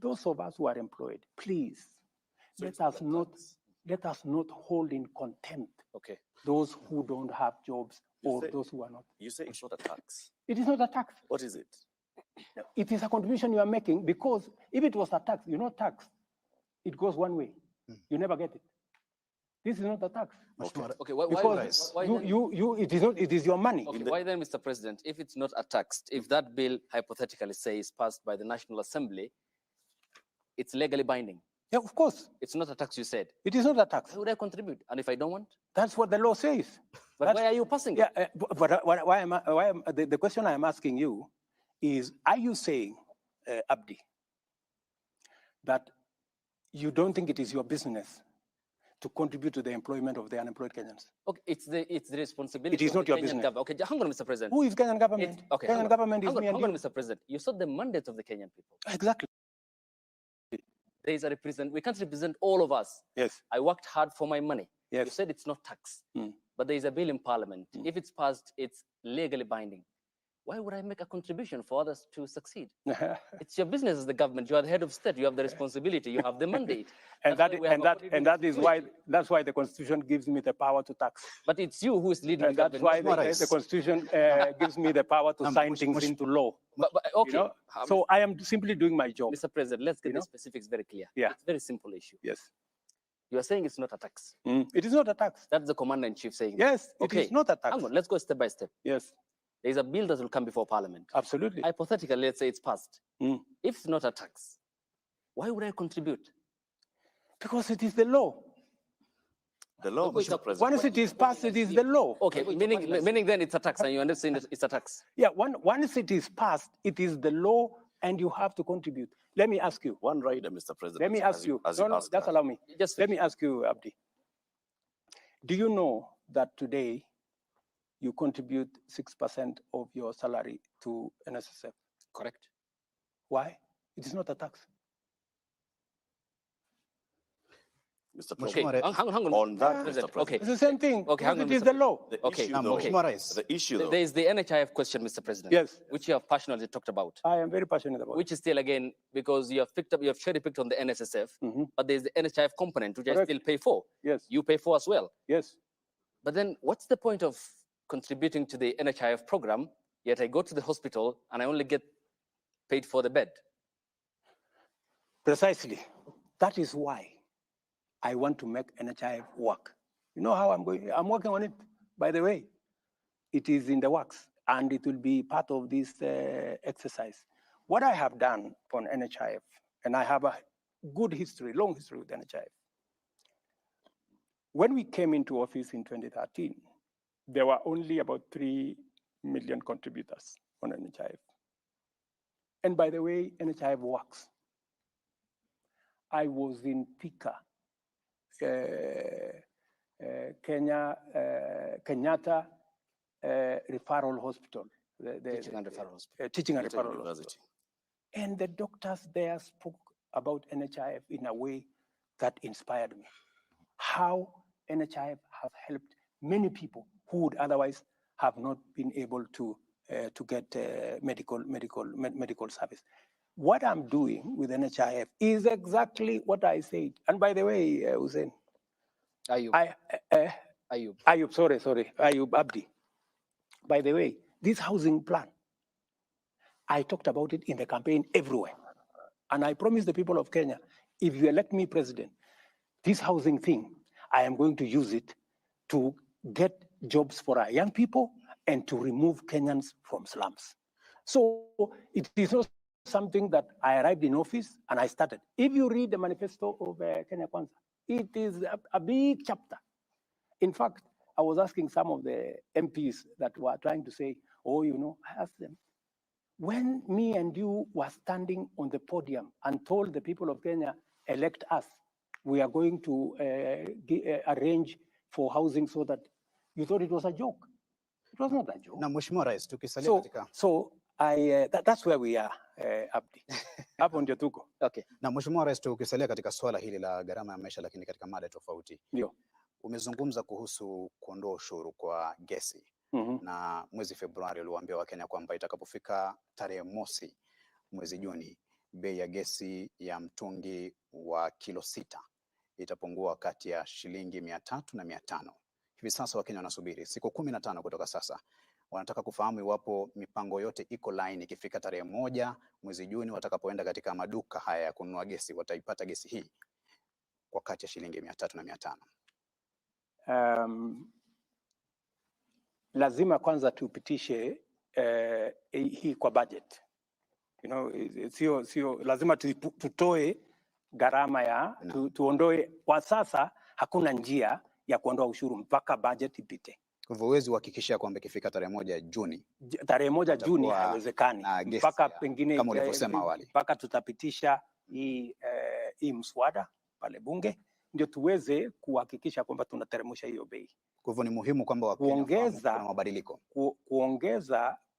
those of us who are employed, please, let us not hold in contempt those who don't have jobs or those who are not. You say it's not a tax. It is not a tax. What is it? It is a contribution you are making, because if it was a tax, tax, it goes one way. You never get it. This is not a tax. Okay, why Because then? it is your money. Okay, why then, Mr. President, if it's not a tax, if that bill hypothetically says passed by the National Assembly, it's legally binding? Yeah, of course. It's not a tax, you said. It is not a tax. Why would I contribute? And if I don't want? That's what the law says. But why are you passing it? Yeah, the question I'm asking you is, are you saying, Abdi, that you don't think it is your business to contribute to the employment of the unemployed Kenyans? Okay, it's the responsibility. It is of not the your Kenyan business. government. Okay, hang on, Mr. President. Who is Kenyan government? Okay, Kenyan government is me and hang on, you. Mr. President. You saw the mandate of the Kenyan people. Exactly. There is a represent. We can't represent all of us. Yes. I worked hard for my money. Yes. You said it's not tax, Mm. but there is a bill in Parliament. If it's passed, it's legally binding. Why would I make a contribution for others to succeed? It's your business as the government. You are the head of state. You have the responsibility. You have the mandate. That's why the Constitution gives me the power to tax. But it's you who is leading And the that's government. why the Constitution gives me the power to sign things into law. But okay. You know? So I am simply doing my job. Mr. President, let's get You the know? specifics very clear. Yeah. It's a very simple issue. Yes. You are saying it's not a tax. It is not a tax. That's the commander-in-chief saying. Yes, Okay. it is not a tax. Hang on, let's go step by step. Yes, There is a bill that will come before Parliament. absolutely. Hypothetically, let's say it's passed. Mm. If it's not a tax, why would I contribute? Because it is the law. The law, Wait, Mr. President. Once it is passed, it is the law. Okay, meaning then it's a tax, and you understand it's a tax. Yeah, once it is passed, it is the law, and you have to contribute. Let me ask you. One rider, Mr. President. Let me ask you. as No, asked just that. allow me. Just Let me ask you, Abdi. Do you know that today you contribute 6% of your salary to NSSF? correct. Why? It is not a tax. Mr. Okay, President. hang on. On that, Yeah. Mr. President, President. okay. It's the same thing. Okay, hang because on, it is Mr. the law. The Okay, issue, now, though, okay. the issue, though, There is the NHIF question, Mr. President. Yes. Which you have passionately talked about. I am very passionate about it. Which is still, again, because you have cherry picked on the NSSF, Mhm. but there's the NHIF component, which I Correct. still pay for. Yes, You pay for as well. yes. But then what's the point of contributing to the NHIF program, yet I go to the hospital and I only get paid for the bed? Precisely. That is why I want to make NHIF work. You know how I'm going? I'm working on it, by the way. It is in the works, and it will be part of this exercise. What I have done on NHIF, and I have a good history, long history with NHIF. When we came into office in 2013, there were only about 3 million contributors on NHIF. And by the way, NHIF works. I was in Thika, Kenyatta Referral Hospital. Teaching and referral hospital. Teaching and Kenyatta referral University. hospital. And the doctors there spoke about NHIF in a way that inspired me. How NHIF have helped many people who would otherwise have not been able to get medical service. What I'm doing with NHIF is exactly what I said. And by the way, Hussein, Ayub, Ayub Abdi. By the way, this housing plan, I talked about it in the campaign everywhere. And I promised the people of Kenya, if you elect me president, this housing thing, I am going to use it to get jobs for our young people and to remove Kenyans from slums. So it is not something that I arrived in office and I started. If you read the manifesto of Kenya Kwanza, it is a big chapter. In fact, I was asking some of the MPs that were trying to say, oh, you know, I asked them, when me and you were standing on the podium and told the people of Kenya, elect us, we are going to arrange for housing so that you thought it was a joke. It was not a joke. Na Mheshimiwa Rais, tukisalia katika That's where we are, Abdi. Hapo ndio tuko. Okay. Na Mheshimiwa Rais, tukisalia katika swala hili la gharama ya maisha, lakini katika mada tofauti. Ndio. Umezungumza kuhusu kuondoa ushuru kwa gesi. Na mwezi Februari uliwaambia Wakenya kwamba itakapofika tarehe 1 mwezi Juni, bei ya gesi ya mtungi wa kilo 6 itapungua kati ya shilingi 300 na 500. Hivi sasa Wakenya wanasubiri siku 15 kutoka sasa. Wanataka kufahamu iwapo mipango yote iko line, ikifika tarehe 1 mwezi Juni watakapoenda katika maduka haya ya kununua gesi, wataipata gesi hii. kwa kati ya shilingi 300 na 500? Lazima kwanza tupitishe hii kwa budget. You know, sio lazima tutoe gharama ya tuondoe. Kwa sasa hakuna njia ya kuondoa ushuru mpaka budget ipite. Kwa hivyo huwezi kuhakikisha kwamba ikifika tarehe 1 Juni. Tarehe 1 Juni haiwezekani. Mpaka pengine kama ulivyosema awali. Mpaka tutapitisha hii mswada pale bunge ndio tuweze kuhakikisha kwamba tunateremsha hiyo bei. Kwa hivyo ni muhimu kwamba Wakenya kuna mabadiliko.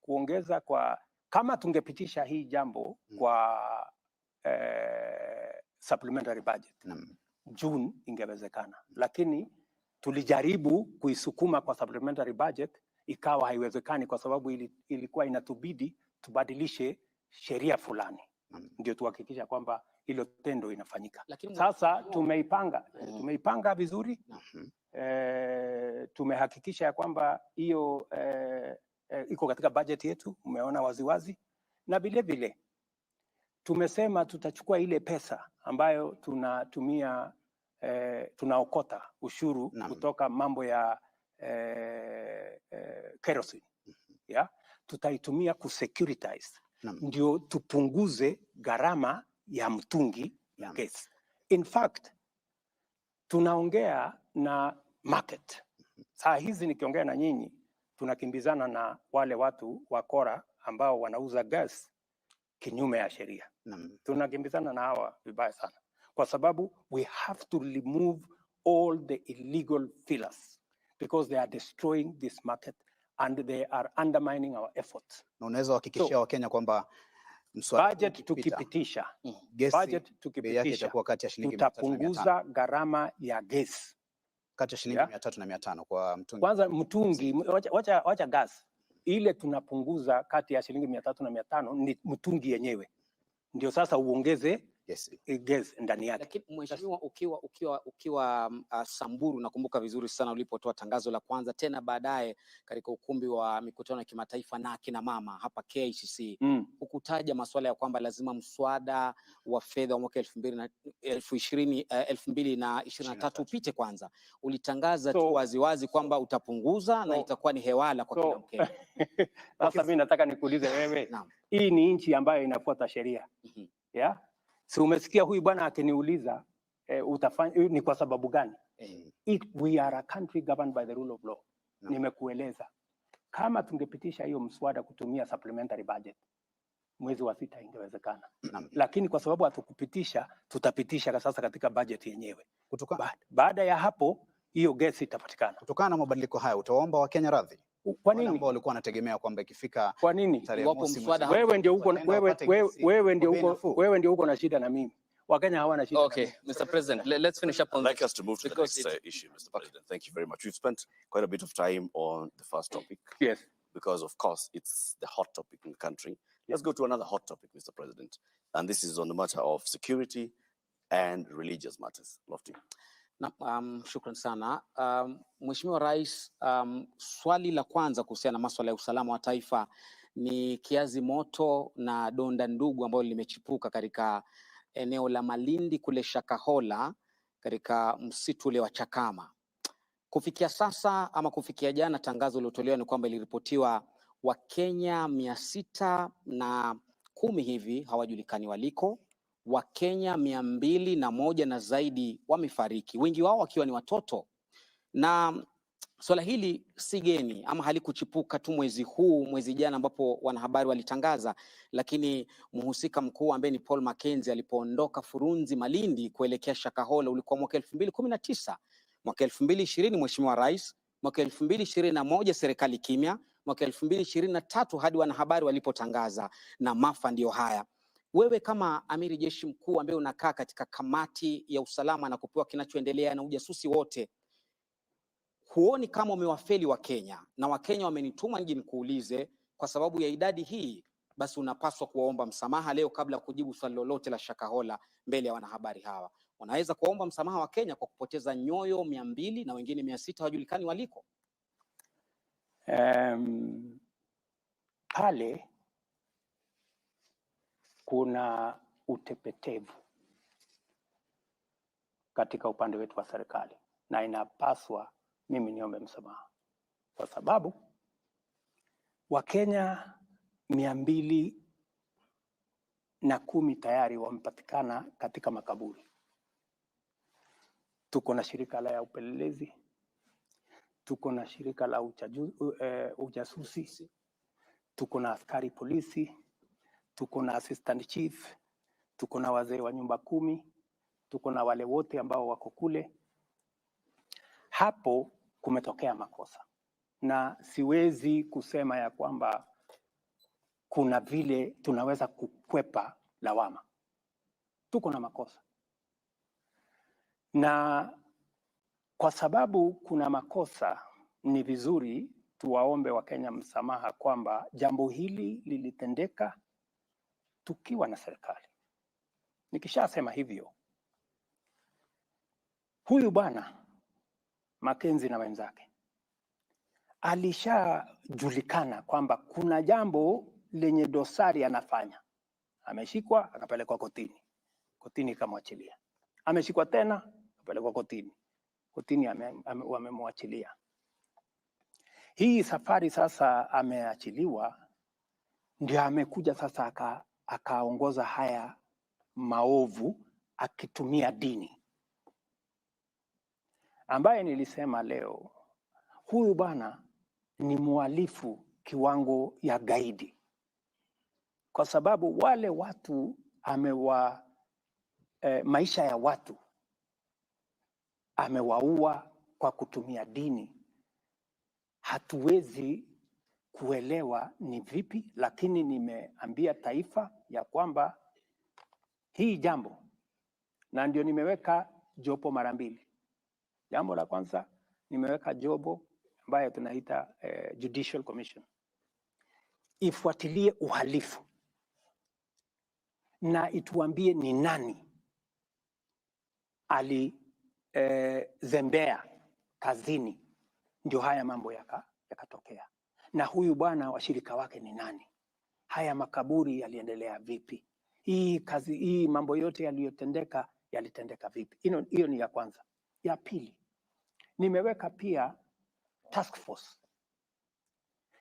Kuongeza kwa kama tungepitisha hii jambo kwa supplementary budget June ingewezekana, lakini tulijaribu kuisukuma kwa supplementary budget ikawa haiwezekani kwa sababu ilikuwa inatubidi tubadilishe sheria fulani ndio tuhakikisha kwamba hilo tendo inafanyika. Sasa tumeipanga vizuri. Tumehakikisha ya kwamba hiyo iko katika budget yetu, umeona waziwazi, na vile vile tumesema tutachukua ile pesa ambayo tunatumia tunaokota ushuru kutoka mambo ya kerosene, tutaitumia kusecuritize ndio tupunguze gharama ya mtungi ya gesi. In fact, tunaongea na market. Saa hizi nikiongea na nyinyi, tunakimbizana na wale watu wakora ambao wanauza gas kinyume ya sheria. Tunakimbizana na hawa vibaya sana. Kwa sababu we have to remove all the illegal fillers because they are destroying this market and they are undermining our efforts. Na unaweza kuhakikishia Wakenya kwamba budget tukipitisha, tutapunguza gharama ya gesi kati ya shilingi 300 na 500 kwa mtungi. Kwanza mtungi, wacha gas. Ile tunapunguza kati ya shilingi 300 na 500 ni mtungi yenyewe. Ndio sasa uongeze gesi ndani yake. Lakini mheshimiwa, ukiwa Samburu, nakumbuka vizuri sana ulipotoa tangazo la kwanza, tena baadaye katika ukumbi wa mikutano ya kimataifa na akina mama hapa KICC, ukutaja masuala ya kwamba lazima mswada wa fedha wa mwaka 2023 upite kwanza. Ulitangaza tu waziwazi kwamba utapunguza na itakuwa ni hewala kwa kila Mkenya. Sasa mimi nataka nikuulize wewe, hii ni nchi ambayo inafuata sheria. So umesikia huyu bwana akiniuliza utafanya ni kwa sababu gani? We are a country governed by the rule of law. Nimekueleza. Kama tungepitisha hiyo mswada kutumia supplementary budget, mwezi wa 6 ingewezekana. Lakini kwa sababu hatukupitisha, tutapitisha sasa katika budget yenyewe. Baada ya hapo hiyo gesi itapatikana. Kutokana na mabadiliko haya utaomba Wakenya radhi? Kwa nini? Ambao walikuwa wanategemea kwamba ikifika kwa nini? Wewe ndio uko na shida na mimi. Wakenya hawana shida. Okay, Mr. President, let's finish up on I'd like us to move to the next issue, Mr. President. Thank you very much. We've spent quite a bit of time on the first topic. Yes. Because of course it's the hot topic in the country. Let's go to another hot topic, Mr. President. And this is on the matter of security and religious matters. Lofty. Na, shukran sana. Mheshimiwa Rais, swali la kwanza kuhusiana na masuala ya usalama wa taifa ni kiazi moto na donda ndugu ambalo limechipuka katika eneo la Malindi kule Shakahola katika msitu ule wa Chakama. Kufikia sasa ama kufikia jana, tangazo lilotolewa ni kwamba iliripotiwa Wakenya 610 hivi hawajulikani waliko. Wakenya 201 na zaidi wamefariki, wengi wao wakiwa ni watoto. Na swala hili si geni ama halikuchipuka tu mwezi jana ambapo wanahabari walitangaza, lakini mhusika mkuu ambaye ni Paul Mackenzie alipoondoka Furunzi Malindi kuelekea Shakahola ulikuwa mwaka 2019, mwaka 2020 Mheshimiwa Rais, mwaka 2021 serikali kimya, mwaka 2023 hadi wanahabari walipotangaza, na maafa ndio haya. Wewe kama amiri jeshi mkuu ambaye unakaa katika kamati ya usalama na kupewa kinachoendelea na ujasusi wote, huoni kama umewafeli Wakenya? Na Wakenya wamenituma nje nikuulize, kwa sababu ya idadi hii, basi unapaswa kuwaomba msamaha leo kabla ya kujibu swali lolote la Shakahola mbele ya wanahabari hawa. Unaweza kuomba msamaha Wakenya kwa kupoteza nyoyo 200 na wengine 600 hawajulikani waliko? Pale kuna utepetevu katika upande wetu wa serikali, na inapaswa mimi niombe msamaha kwa sababu Wakenya 210 tayari wamepatikana katika makaburi. Tuko na shirika la upelelezi, tuko na shirika la ujasusi, tuko na askari polisi, tuko na assistant chief, tuko na wazee wa nyumba 10, tuko na wale wote ambao wako kule. Hapo kumetokea makosa, na siwezi kusema ya kwamba kuna vile tunaweza kukwepa lawama. Tuko na makosa, na kwa sababu kuna makosa, ni vizuri tuwaombe Wakenya msamaha kwamba jambo hili lilitendeka tukiwa na serikali. Nikishasema hivyo, huyu bwana Mackenzie na wenzake alishajulikana kwamba kuna jambo lenye dosari anafanya. Ameshikwa akapelekwa kotini, kotini ikamwachilia. Ameshikwa tena akapelekwa kotini, kotini wamemwachilia. Hii safari sasa ameachiliwa, ndio amekuja sasa akaongoza haya maovu akitumia dini, ambaye nilisema leo huyu bwana ni mhalifu kiwango ya gaidi, kwa sababu wale watu maisha ya watu amewaua kwa kutumia dini. Hatuwezi kuelewa ni vipi, lakini nimeambia taifa ya kwamba hii jambo, na ndio nimeweka jopo mara mbili. Jambo la kwanza nimeweka jopo ambayo tunaita Judicial Commission, ifuatilie uhalifu na ituambie ni nani alizembea kazini ndio haya mambo yakatokea, na huyu bwana washirika wake ni nani, haya makaburi yaliendelea vipi, hii mambo yote yaliyotendeka yalitendeka vipi. Hiyo ni ya kwanza. Ya pili, nimeweka pia task force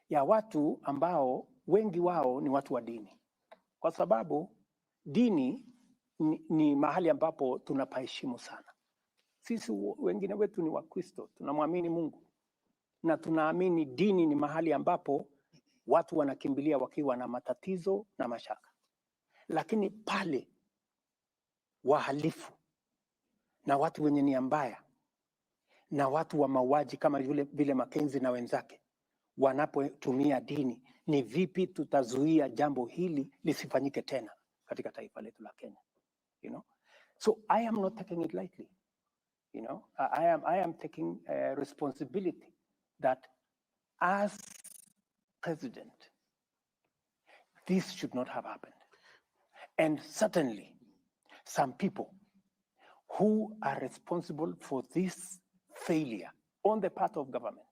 ya watu ambao wengi wao ni watu wa dini, kwa sababu dini ni mahali ambapo tunapaheshimu sana. Sisi wengine wetu ni Wakristo, tunamwamini Mungu, na tunaamini dini ni mahali ambapo watu wanakimbilia wakiwa na matatizo na mashaka. Lakini pale wahalifu na watu wenye nia mbaya na watu wa mauaji kama vile Mackenzie na wenzake wanapotumia dini, ni vipi tutazuia jambo hili lisifanyike tena katika taifa letu la Kenya? So I am not taking it lightly. I am taking responsibility that as president, this should not have happened. And certainly some people who are responsible for this failure on the part of government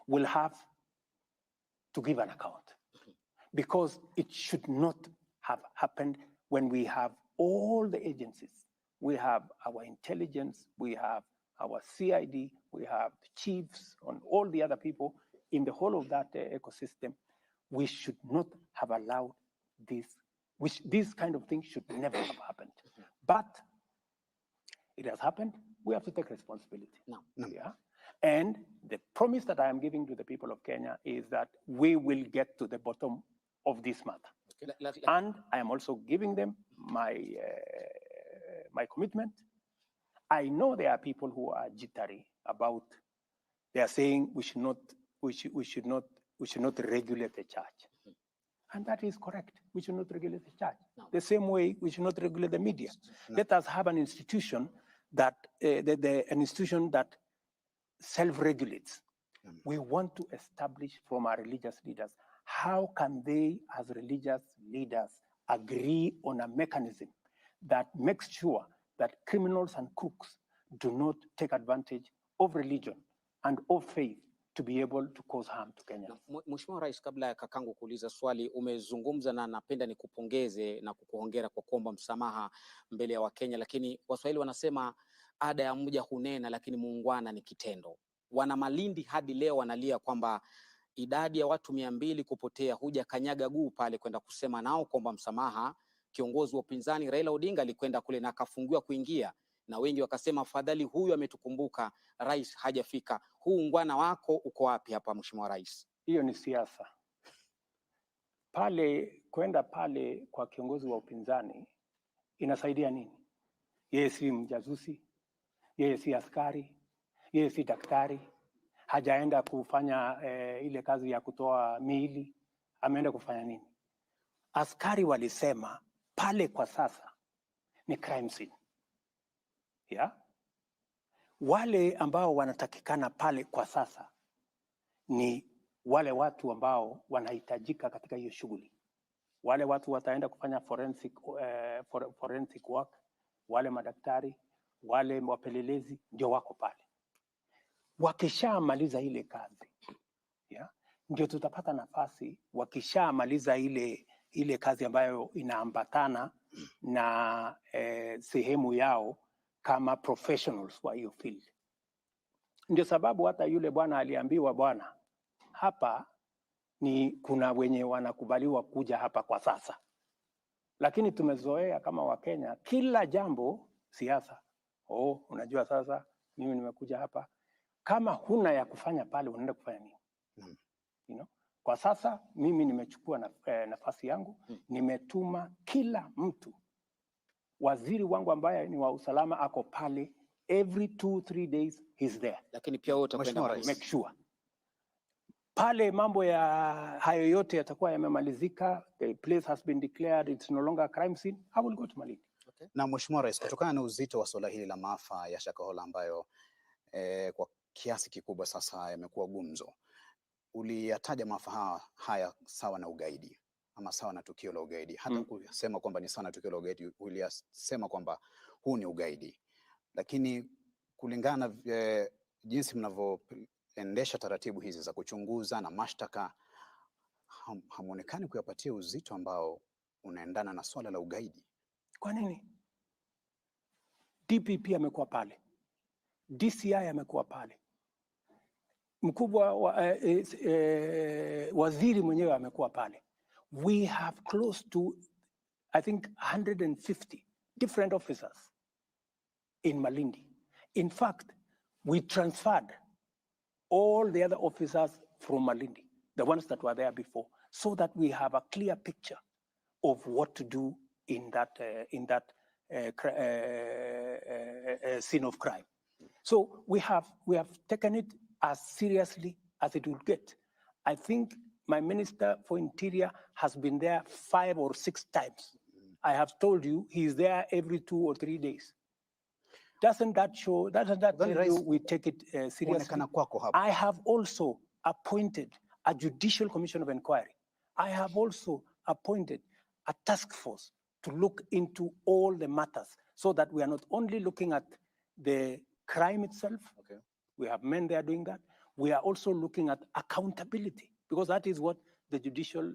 will have to give an account, because it should not have happened when we have all the agencies. We have our intelligence, we have our CID, we have chiefs and all the other people in the whole of that ecosystem. We should not have allowed this kind of thing should never have happened. But it has happened. We have to take responsibility. No. Yeah. And the promise that I am giving to the people of Kenya is that we will get to the bottom of this matter. Okay. And I am also giving them my commitment. I know there are people who are jittery about. They are saying we should not regulate the church, and that is correct. We should not regulate the church. No. The same way we should not regulate the media. No. Let us have an institution that an institution that self-regulates. We want to establish from our religious leaders, how can they as religious leaders agree on a mechanism that makes sure that criminals and crooks do not take advantage of religion and of faith to be able to cause harm to Kenya. Mheshimiwa Rais, kabla ya kakangu kuuliza swali, umezungumza na napenda nikupongeze na kukuhongera kwa kuomba msamaha mbele ya Wakenya, lakini Waswahili wanasema ada ya mja hunena, lakini muungwana ni kitendo. Wana Malindi hadi leo wanalia kwamba idadi ya watu 200 kupotea, huja kanyaga guu pale kwenda kusema nao kuomba msamaha. Kiongozi wa upinzani Raila Odinga alikwenda kule na akafungiwa kuingia, na wengi wakasema afadhali huyu ametukumbuka, rais hajafika. Huu ungwana wako uko wapi hapa, Mheshimiwa Rais? Hiyo ni siasa. Pale kwenda pale kwa kiongozi wa upinzani inasaidia nini? Yeye si mjasusi, yeye si askari, yeye si daktari, hajaenda kufanya ile kazi ya kutoa miili. Ameenda kufanya nini? Askari walisema pale kwa sasa ni crime scene. Yeah? Wale ambao wanatakikana pale kwa sasa ni wale watu ambao wanahitajika katika hiyo shughuli. Wale watu wataenda kufanya forensic work, wale madaktari, wale wapelelezi ndio wako pale. Wakishamaliza ile kazi, yeah, ndio tutapata nafasi, wakishamaliza ile kazi ambayo inaambatana na sehemu yao kama professionals wa hiyo field. Ndio sababu hata yule bwana aliambiwa, bwana, hapa ni kuna wenye wanakubaliwa kuja hapa kwa sasa. Lakini tumezoea kama Wakenya kila jambo siasa. Unajua sasa mimi nimekuja hapa. Kama huna ya kufanya pale unaenda kufanya nini? You know? Kwa sasa mimi nimechukua nafasi yangu, nimetuma kila mtu. Waziri wangu ambaye ni wa usalama ako pale, every 2-3 days he's there. Lakini pia wewe utakwenda make sure pale mambo ya hayo yote yatakuwa yamemalizika, the place has been declared it's no longer a crime scene, I will go to Malindi. Okay. Na Mheshimiwa Rais, kutokana na uzito wa swala hili la maafa ya Shakahola ambayo kwa kiasi kikubwa sasa yamekuwa gumzo, uliyataja maafa haya sawa na ugaidi ama sawa na tukio la ugaidi. Hata kusema kwamba ni sawa na tukio la ugaidi, uliyasema kwamba huu ni ugaidi. Lakini kulingana na jinsi mnavyoendesha taratibu hizi za kuchunguza na mashtaka, hamuonekani kuyapatia uzito ambao unaendana na swala la ugaidi. Kwa nini? DPP amekuwa pale, DCI amekuwa pale, mkubwa waziri mwenyewe amekuwa pale. We have close to, I think, 150 different officers in Malindi. In fact, we transferred all the other officers from Malindi, the ones that were there before, so that we have a clear picture of what to do in that scene of crime. So we have taken it as seriously as it would get. I think my Minister for Interior has been there 5 or 6 times. I have told you he's there every 2 or 3 days. Doesn't that tell you we take it seriously? I have also appointed a judicial commission of inquiry. I have also appointed a task force to look into all the matters, so that we are not only looking at the crime itself. Okay. We have men there doing that. We are also looking at accountability, because that is what the Judicial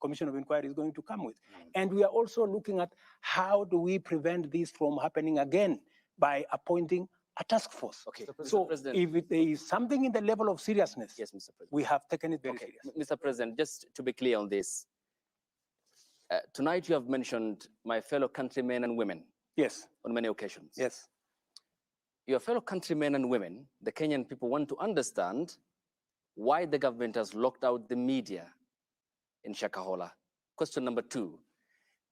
Commission of Inquiry is going to come with. And we are also looking at how do we prevent this from happening again by appointing a task force. Okay. So if there is something in the level of seriousness, yes, Mr. President, we have taken it very seriously. Mr. President, just to be clear on this, tonight you have mentioned my fellow countrymen and women. Yes. On many occasions. Yes. Your fellow countrymen and women, the Kenyan people, want to understand why the government has locked out the media in Shakahola. Question number 2,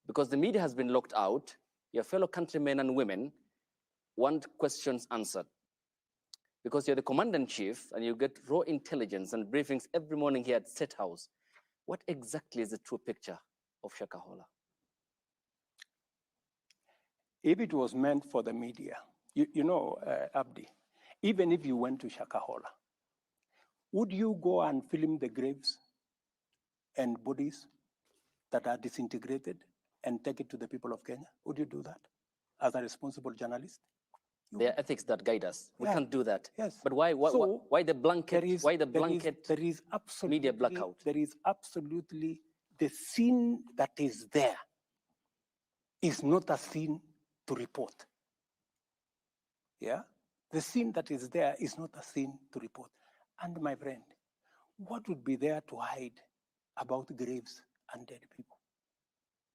because the media has been locked out, your fellow countrymen and women want questions answered. Because you're the commander-in-chief and you get raw intelligence and briefings every morning here at State House. What exactly is the true picture of Shakahola? If it was meant for the media, you know, Abdi, even if you went to Shakahola, would you go and film the graves and bodies that are disintegrated and take it to the people of Kenya? Would you do that as a responsible journalist? There are ethics that guide us. We Yeah. can't do that. Yes. But why So the blanket? Why the blanket there is absolutely, media blackout? There is absolutely the scene that is there is not a scene to report. Yeah? The scene that is there is not a scene to report. And my friend, what would be there to hide about graves and dead people?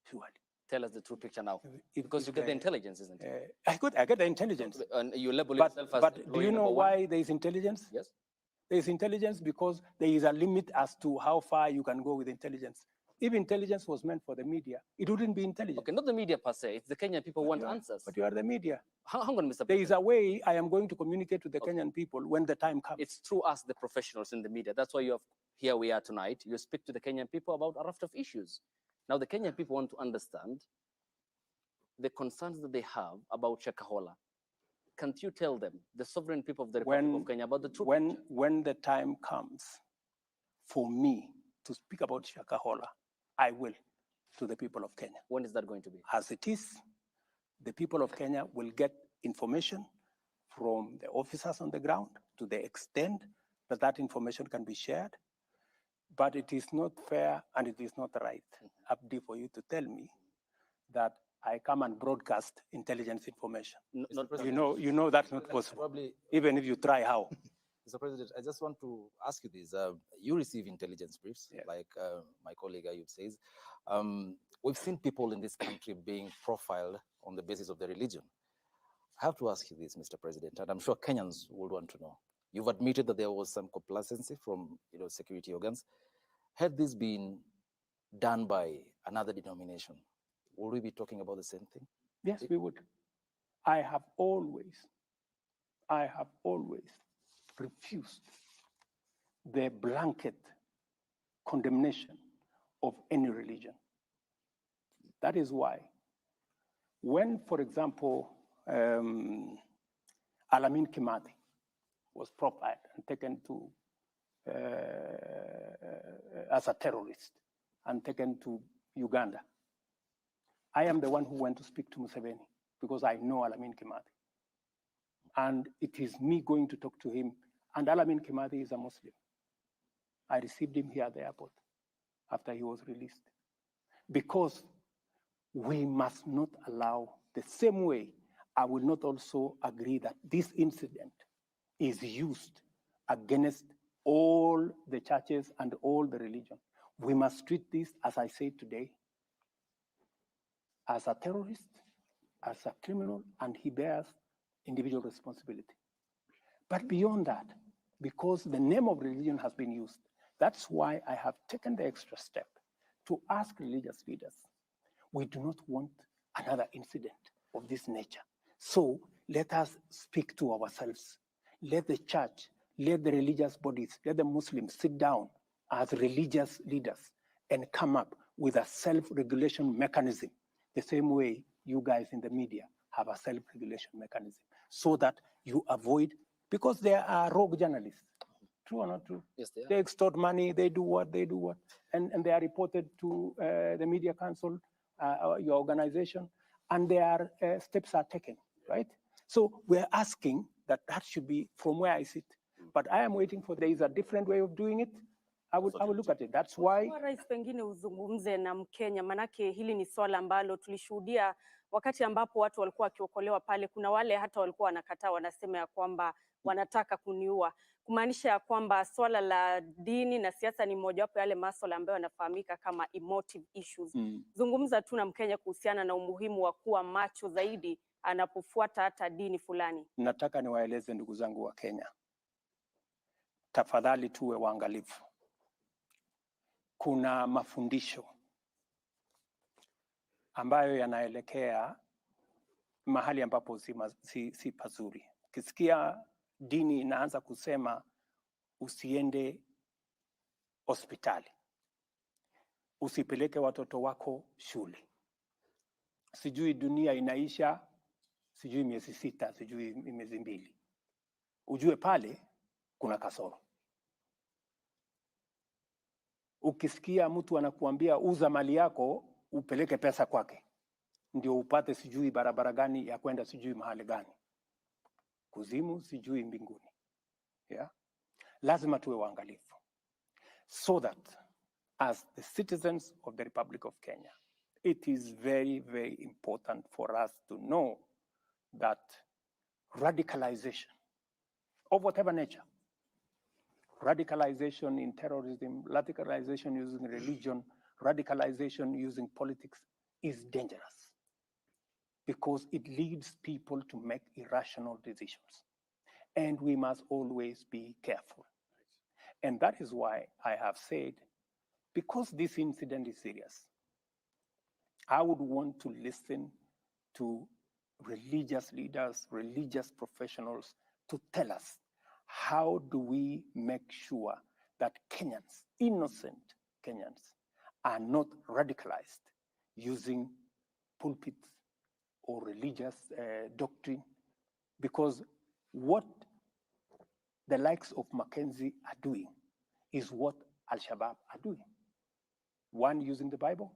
Surely. Tell us the true picture now. If- Because if, you get the intelligence, isn't it? I get the intelligence. And you label But, yourself as but do employee you know number one? why there is intelligence? Yes. There is intelligence because there is a limit as to how far you can go with intelligence. If intelligence was meant for the media, it wouldn't be intelligent. Okay, not the media per se. It's the Kenyan people want answers. But you are the media. Hang on, Mr. There is President. a way I am going to communicate to the Kenyan people when the time comes. It's through us, the professionals in the media. That's why here we are tonight. You speak to the Kenyan people about a raft of issues. Now, the Kenyan people want to understand the concerns that they have about Shakahola. Can't you tell them, the sovereign people of the Republic of Kenya, about the truth? When the time comes for me to speak about Shakahola, I will to the people of Kenya. When is that going to be? As it is, the people of Kenya will get information from the officers on the ground to the extent that that information can be shared. But it is not fair and it is not right, Abdi, for you to tell me that I come and broadcast intelligence information. You know that's not possible. Probably, even if you try how. Mr. President, I just want to ask you this. You receive intelligence briefs, Yeah. like my colleague Ayub says. We've seen people in this country being profiled on the basis of their religion. I have to ask you this, Mr. President, and I'm sure Kenyans would want to know. You've admitted that there was some complacency from security organs. Had this been done by another denomination, would we be talking about the same thing? Yes, we would. I have always refused the blanket condemnation of any religion. That is why when, for example, Alamin Kimathi was profiled and taken to as a terrorist and taken to Uganda, I am the one who went to speak to Museveni because I know Alamin Kimathi. And it is me going to talk to him. And Alamin Kimathi is a Muslim. I received him here at the airport after he was released. Because we must not allow, the same way I will not also agree that this incident is used against all the churches and all the religion. We must treat this, as I said today, as a terrorist, as a criminal, and he bears individual responsibility. But beyond that, because the name of religion has been used, that's why I have taken the extra step to ask religious leaders. We do not want another incident of this nature. So let us speak to ourselves. Let the church, let the religious bodies, let the Muslims sit down as religious leaders and come up with a self-regulation mechanism, the same way you guys in the media have a self-regulation mechanism, so that you avoid, because there are rogue journalists, true or not true? Yes, they are. They extort money, they do what, and they are reported to the Media Council, your organization, and their steps are taken, right? So we're asking that should be from where I sit. But I am waiting for, there is a different way of doing it. I will look at it. That's why. Rais, pengine uzungumze na Mkenya, manake hili ni swala ambalo tulishuhudia wakati ambapo watu walikuwa wakiokolewa pale. Kuna wale hata walikuwa wanakataa, wanasema ya kwamba wanataka kuniua, kumaanisha ya kwamba swala la dini na siasa ni mojawapo yale masuala ambayo yanafahamika kama emotive issues. Zungumza tu na Mkenya kuhusiana na umuhimu wa kuwa macho zaidi anapofuata hata dini fulani. Nataka niwaeleze ndugu zangu wa Kenya, tafadhali tuwe waangalifu. Kuna mafundisho ambayo yanaelekea mahali ambapo si pazuri. Ukisikia dini inaanza kusema usiende hospitali, usipeleke watoto wako shule, sijui dunia inaisha, sijui miezi 6, sijui miezi 2, ujue pale kuna kasoro. Ukisikia mtu anakuambia uza mali yako upeleke pesa kwake ndio upate sijui barabara gani ya kwenda sijui mahali gani, kuzimu sijui mbinguni. Yeah? Lazima tuwe waangalifu so that as the citizens of the Republic of Kenya, it is very, very important for us to know that radicalization of whatever nature, radicalization in terrorism, radicalization using religion, radicalization using politics is dangerous because it leads people to make irrational decisions. And we must always be careful. And that is why I have said, because this incident is serious, I would want to listen to religious leaders, religious professionals to tell us how do we make sure that Kenyans, innocent Kenyans, are not radicalized using pulpits or religious doctrine, because what the likes of Mackenzie are doing is what Al-Shabaab are doing. One using the Bible,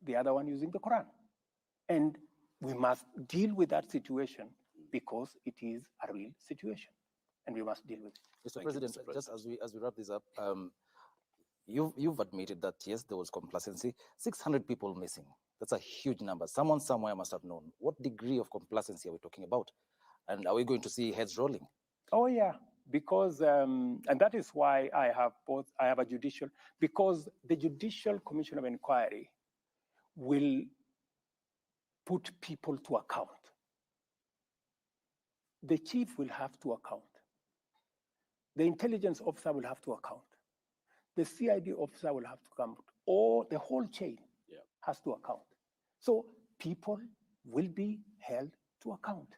the other one using the Quran. And we must deal with that situation because it is a real situation and we must deal with it. Mr. President, just as we wrap this up, you've admitted that yes, there was complacency. 600 people missing. That's a huge number. Someone somewhere must have known. What degree of complacency are we talking about? And are we going to see heads rolling? Oh yeah, because and that is why I have a judicial, because the Judicial Commission of Inquiry will put people to account. The chief will have to account. The intelligence officer will have to account. The CID officer will have to account, or the whole chain has to account. So people will be held to account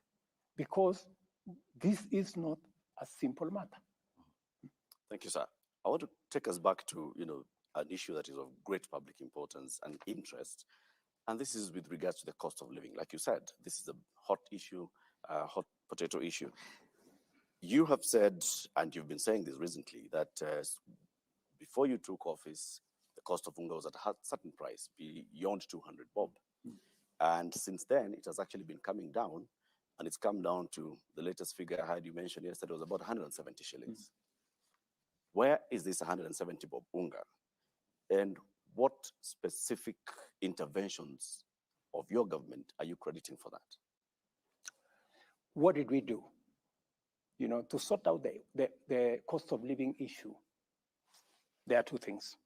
because this is not a simple matter. Thank you, sir. I want to take us back to, an issue that is of great public importance and interest, and this is with regards to the cost of living. Like you said, this is a hot issue, a hot potato issue. You have said, and you've been saying this recently, that before you took office, the cost of unga was at a certain price, beyond 200 bob. And since then, it has actually been coming down, and it's come down to the latest figure I heard you mention yesterday was about 170 shillings. Where is this 170 bob unga? And what specific interventions of your government are you crediting for that? What did we do? To sort out the cost of living issue, there are two things.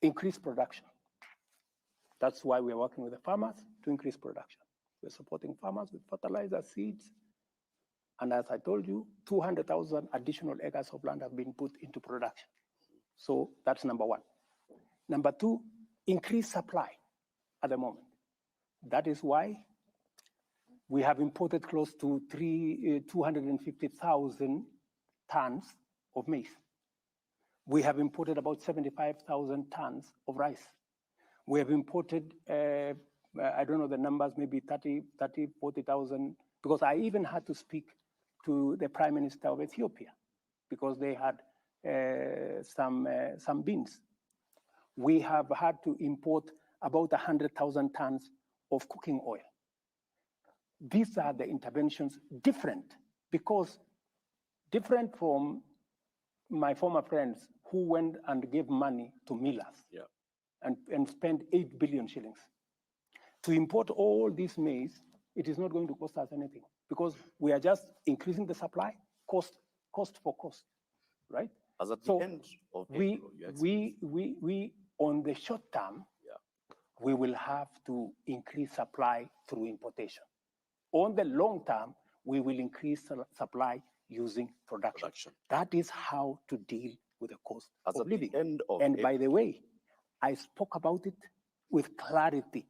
Increase production. That's why we're working with the farmers to increase production. We're supporting farmers with fertilizer, seeds. And as I told you, 200,000 additional acres of land have been put into production. So that's number one. Number two, increase supply at the moment. That is why we have imported close to 250,000 tons of maize. We have imported about 75,000 tons of rice. We have imported, I don't know the numbers, maybe 40,000, because I even had to speak to the Prime Minister of Ethiopia because they had some beans. We have had to import about 100,000 tons of cooking oil. These are the interventions different from my former friends who went and gave money to millers and spent 8 billion shillings. To import all this maize, it is not going to cost us anything because we are just increasing the supply, cost for cost, right? As at the end of April, we on the short term, we will have to increase supply through importation. On the long term, we will increase supply using production. That is how to deal with the cost of living. And by the way, I spoke about it with clarity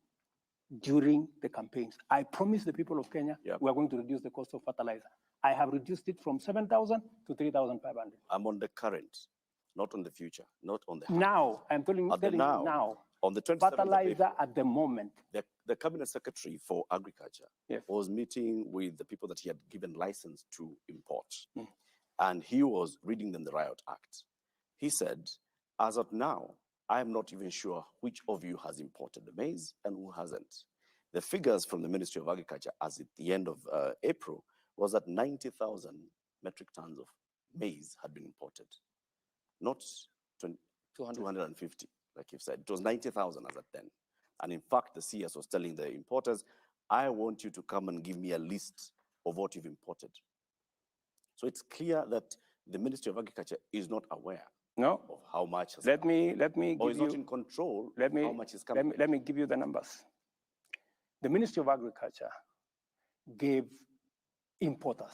during the campaigns. I promised the people of Kenya we are going to reduce the cost of fertilizer. I have reduced it from 7,000 to 3,500. I'm on the current, not on the future, not on the now. I'm telling you now. On the 27th fertilizer at the moment. The cabinet secretary for agriculture was meeting with the people that he had given license to import. And he was reading them the Riot Act. He said, as of now, I'm not even sure which of you has imported the maize and who hasn't. The figures from the Ministry of Agriculture as at the end of April was that 90,000 metric tons of maize had been imported, not 250, like you've said. It was 90,000 as at then. And in fact, the CS was telling the importers, I want you to come and give me a list of what you've imported. So it's clear that the Ministry of Agriculture is not aware of how much has let come. me Or give is you, not in control let me, of how much is coming. let me give you the numbers. The Ministry of Agriculture gave importers.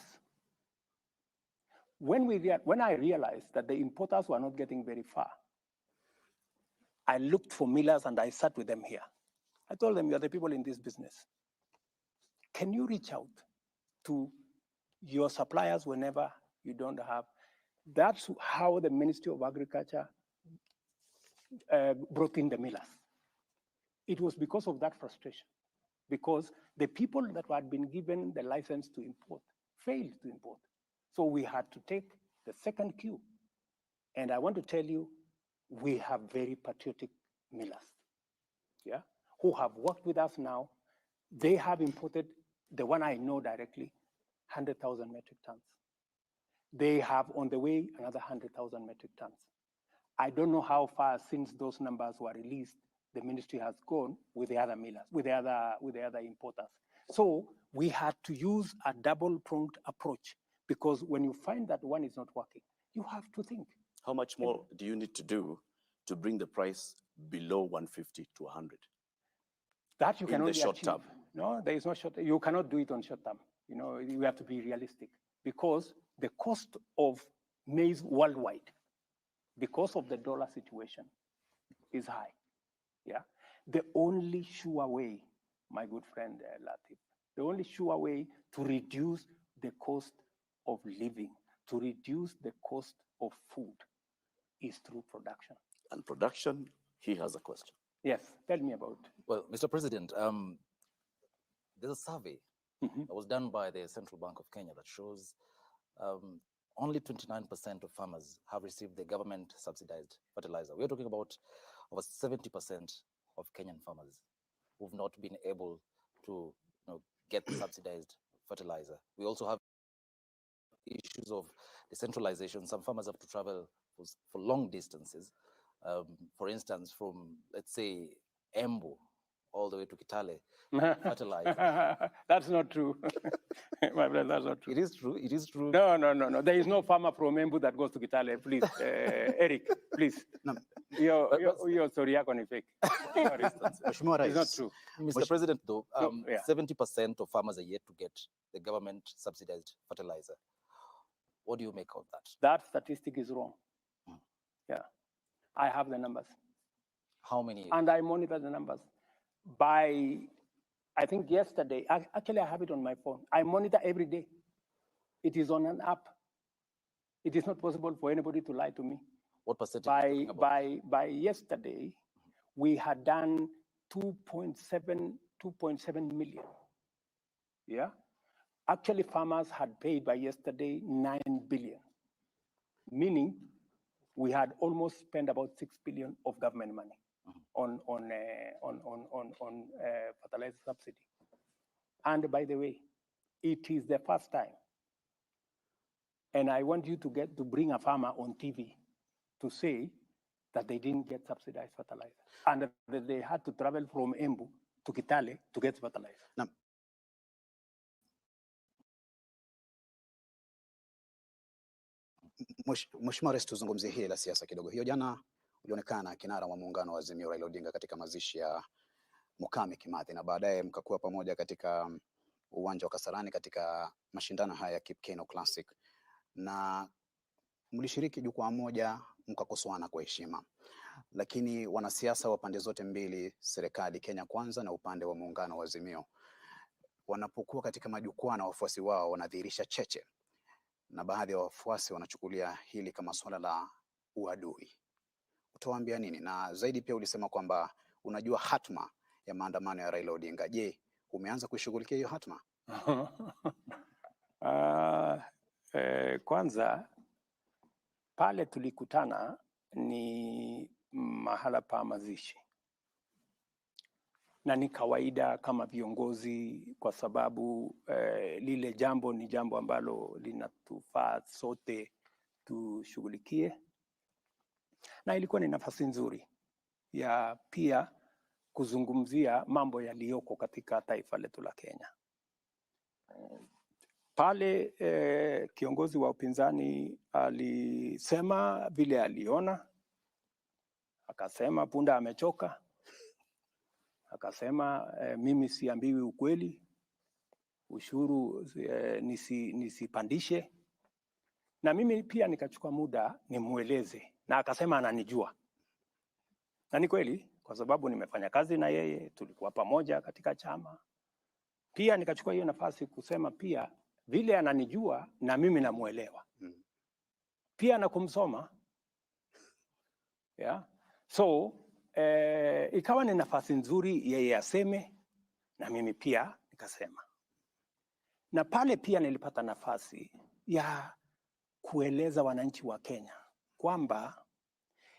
When I realized that the importers were not getting very far, I looked for millers and I sat with them here. I told them, you are the people in this business. Can you reach out to your suppliers whenever you don't have? That's how the Ministry of Agriculture brought in the millers. It was because of that frustration, because the people that had been given the license to import failed to import. So we had to take the second queue. And I want to tell you, we have very patriotic millers, yeah, who have worked with us now. They have imported, the one I know directly, 100,000 metric tons. They have on the way another 100,000 metric tons. I don't know how far since those numbers were released, the ministry has gone with the other millers, with the other importers. So we had to use a double-pronged approach, because when you find that one is not working, you have to think. How much more do you need to do to bring the price below 150 to 100? That you can only in the short achieve. term. No, there is no short. You cannot do it on short term. You know, you have to be realistic, because the cost of maize worldwide, because of the dollar situation, is high. Yeah, the only sure way, my good friend Latif, the only sure way to reduce the cost of living, to reduce the cost of food, is through production. And production, he has a question. Yes, tell me about. Well, Mr. President, there's a survey that was done by the Central Bank of Kenya that shows only 29% of farmers have received the government subsidized fertilizer. We're talking about over 70% of Kenyan farmers who've not been able to get subsidized fertilizer. We also have issues of decentralization. Some farmers have to travel for long distances. For instance, from, let's say, Embu all the way to Kitale, fertilizer. That's not true. My brother, that's not true. It is true. It is true. No. There is no farmer from Embu that goes to Kitale. Please, Eric, please. No. Your story is fake. Mheshimiwa Rais, It's not true. Mr. President, though, yeah. 70% of farmers are yet to get the government subsidized fertilizer. What do you make of that? That statistic is wrong. Yeah, I have the numbers. How many? And I monitor the numbers. By, I think yesterday, actually I have it on my phone. I monitor every day. It is on an app. It is not possible for anybody to lie to me. What percentage? By yesterday, we had done 2.7 million. Yeah. Actually, farmers had paid by yesterday 9 billion, meaning we had almost spent about 6 billion of government money on fertilizer subsidy. And by the way, it is the first time. And I want you to bring a farmer on TV to say that they didn't get subsidized fertilizer, and that they had to travel from Embu to Kitale to get fertilizer. Now, Mheshimiwa Rais, tuzungumzie hili la siasa kidogo. Hiyo jana ulionekana kinara wa muungano wa Azimio Raila Odinga katika mazishi ya Mukami Kimathi, na baadaye mkakuwa pamoja katika uwanja wa Kasarani katika mashindano haya ya Kipkeno Classic, na mlishiriki jukwaa moja mkakosoana kwa heshima. Lakini wanasiasa wa pande zote mbili, serikali Kenya Kwanza na upande wa muungano wa Azimio, wanapokuwa katika majukwaa na wafuasi wao wanadhihirisha cheche, na baadhi ya wafuasi wanachukulia hili kama swala la uadui. Utawaambia nini? Na zaidi pia ulisema kwamba unajua hatma ya maandamano ya Raila Odinga. Je, umeanza kuishughulikia hiyo hatma? Kwanza pale tulikutana ni mahala pa mazishi, na ni kawaida kama viongozi, kwa sababu lile jambo ni jambo ambalo linatufaa sote tushughulikie, na ilikuwa ni nafasi nzuri ya pia kuzungumzia mambo yaliyoko katika taifa letu la Kenya. Pale kiongozi wa upinzani alisema vile aliona, akasema punda amechoka, akasema mimi siambiwi ukweli, ushuru nisipandishe, na mimi pia nikachukua muda nimueleze, na akasema ananijua, na ni kweli kwa sababu nimefanya kazi na yeye, tulikuwa pamoja katika chama. Pia nikachukua hiyo nafasi kusema pia vile ananijua na mimi namuelewa. Pia na kumsoma. Yeah. So ikawa ni nafasi nzuri yeye aseme na mimi pia nikasema. Na pale pia nilipata nafasi ya kueleza wananchi wa Kenya kwamba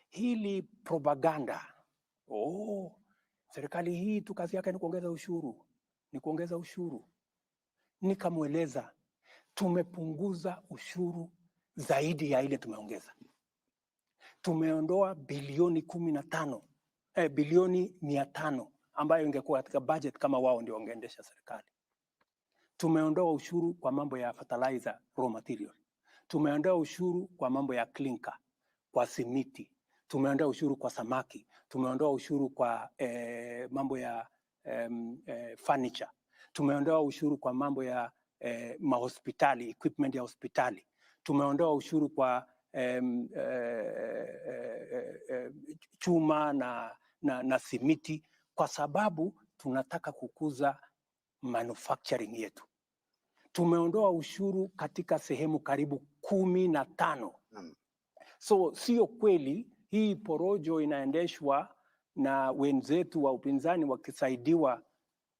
hili propaganda, serikali hii tu kazi yake ni kuongeza ushuru, ni kuongeza ushuru. Nikamweleza tumepunguza ushuru zaidi ya ile tumeongeza. Tumeondoa bilioni 15, bilioni 500 ambayo ingekuwa katika budget kama wao ndio wangeendesha serikali. Tumeondoa ushuru kwa mambo ya fertilizer, raw material. Tumeondoa ushuru kwa mambo ya clinker, kwa simiti. Tumeondoa ushuru kwa samaki. Tumeondoa ushuru kwa mambo ya furniture. Tumeondoa ushuru kwa mambo ya mahospitali, equipment ya hospitali. Tumeondoa ushuru kwa chuma na simiti, kwa sababu tunataka kukuza manufacturing yetu. Tumeondoa ushuru katika sehemu karibu 15. So sio kweli hii porojo inaendeshwa na wenzetu wa upinzani wakisaidiwa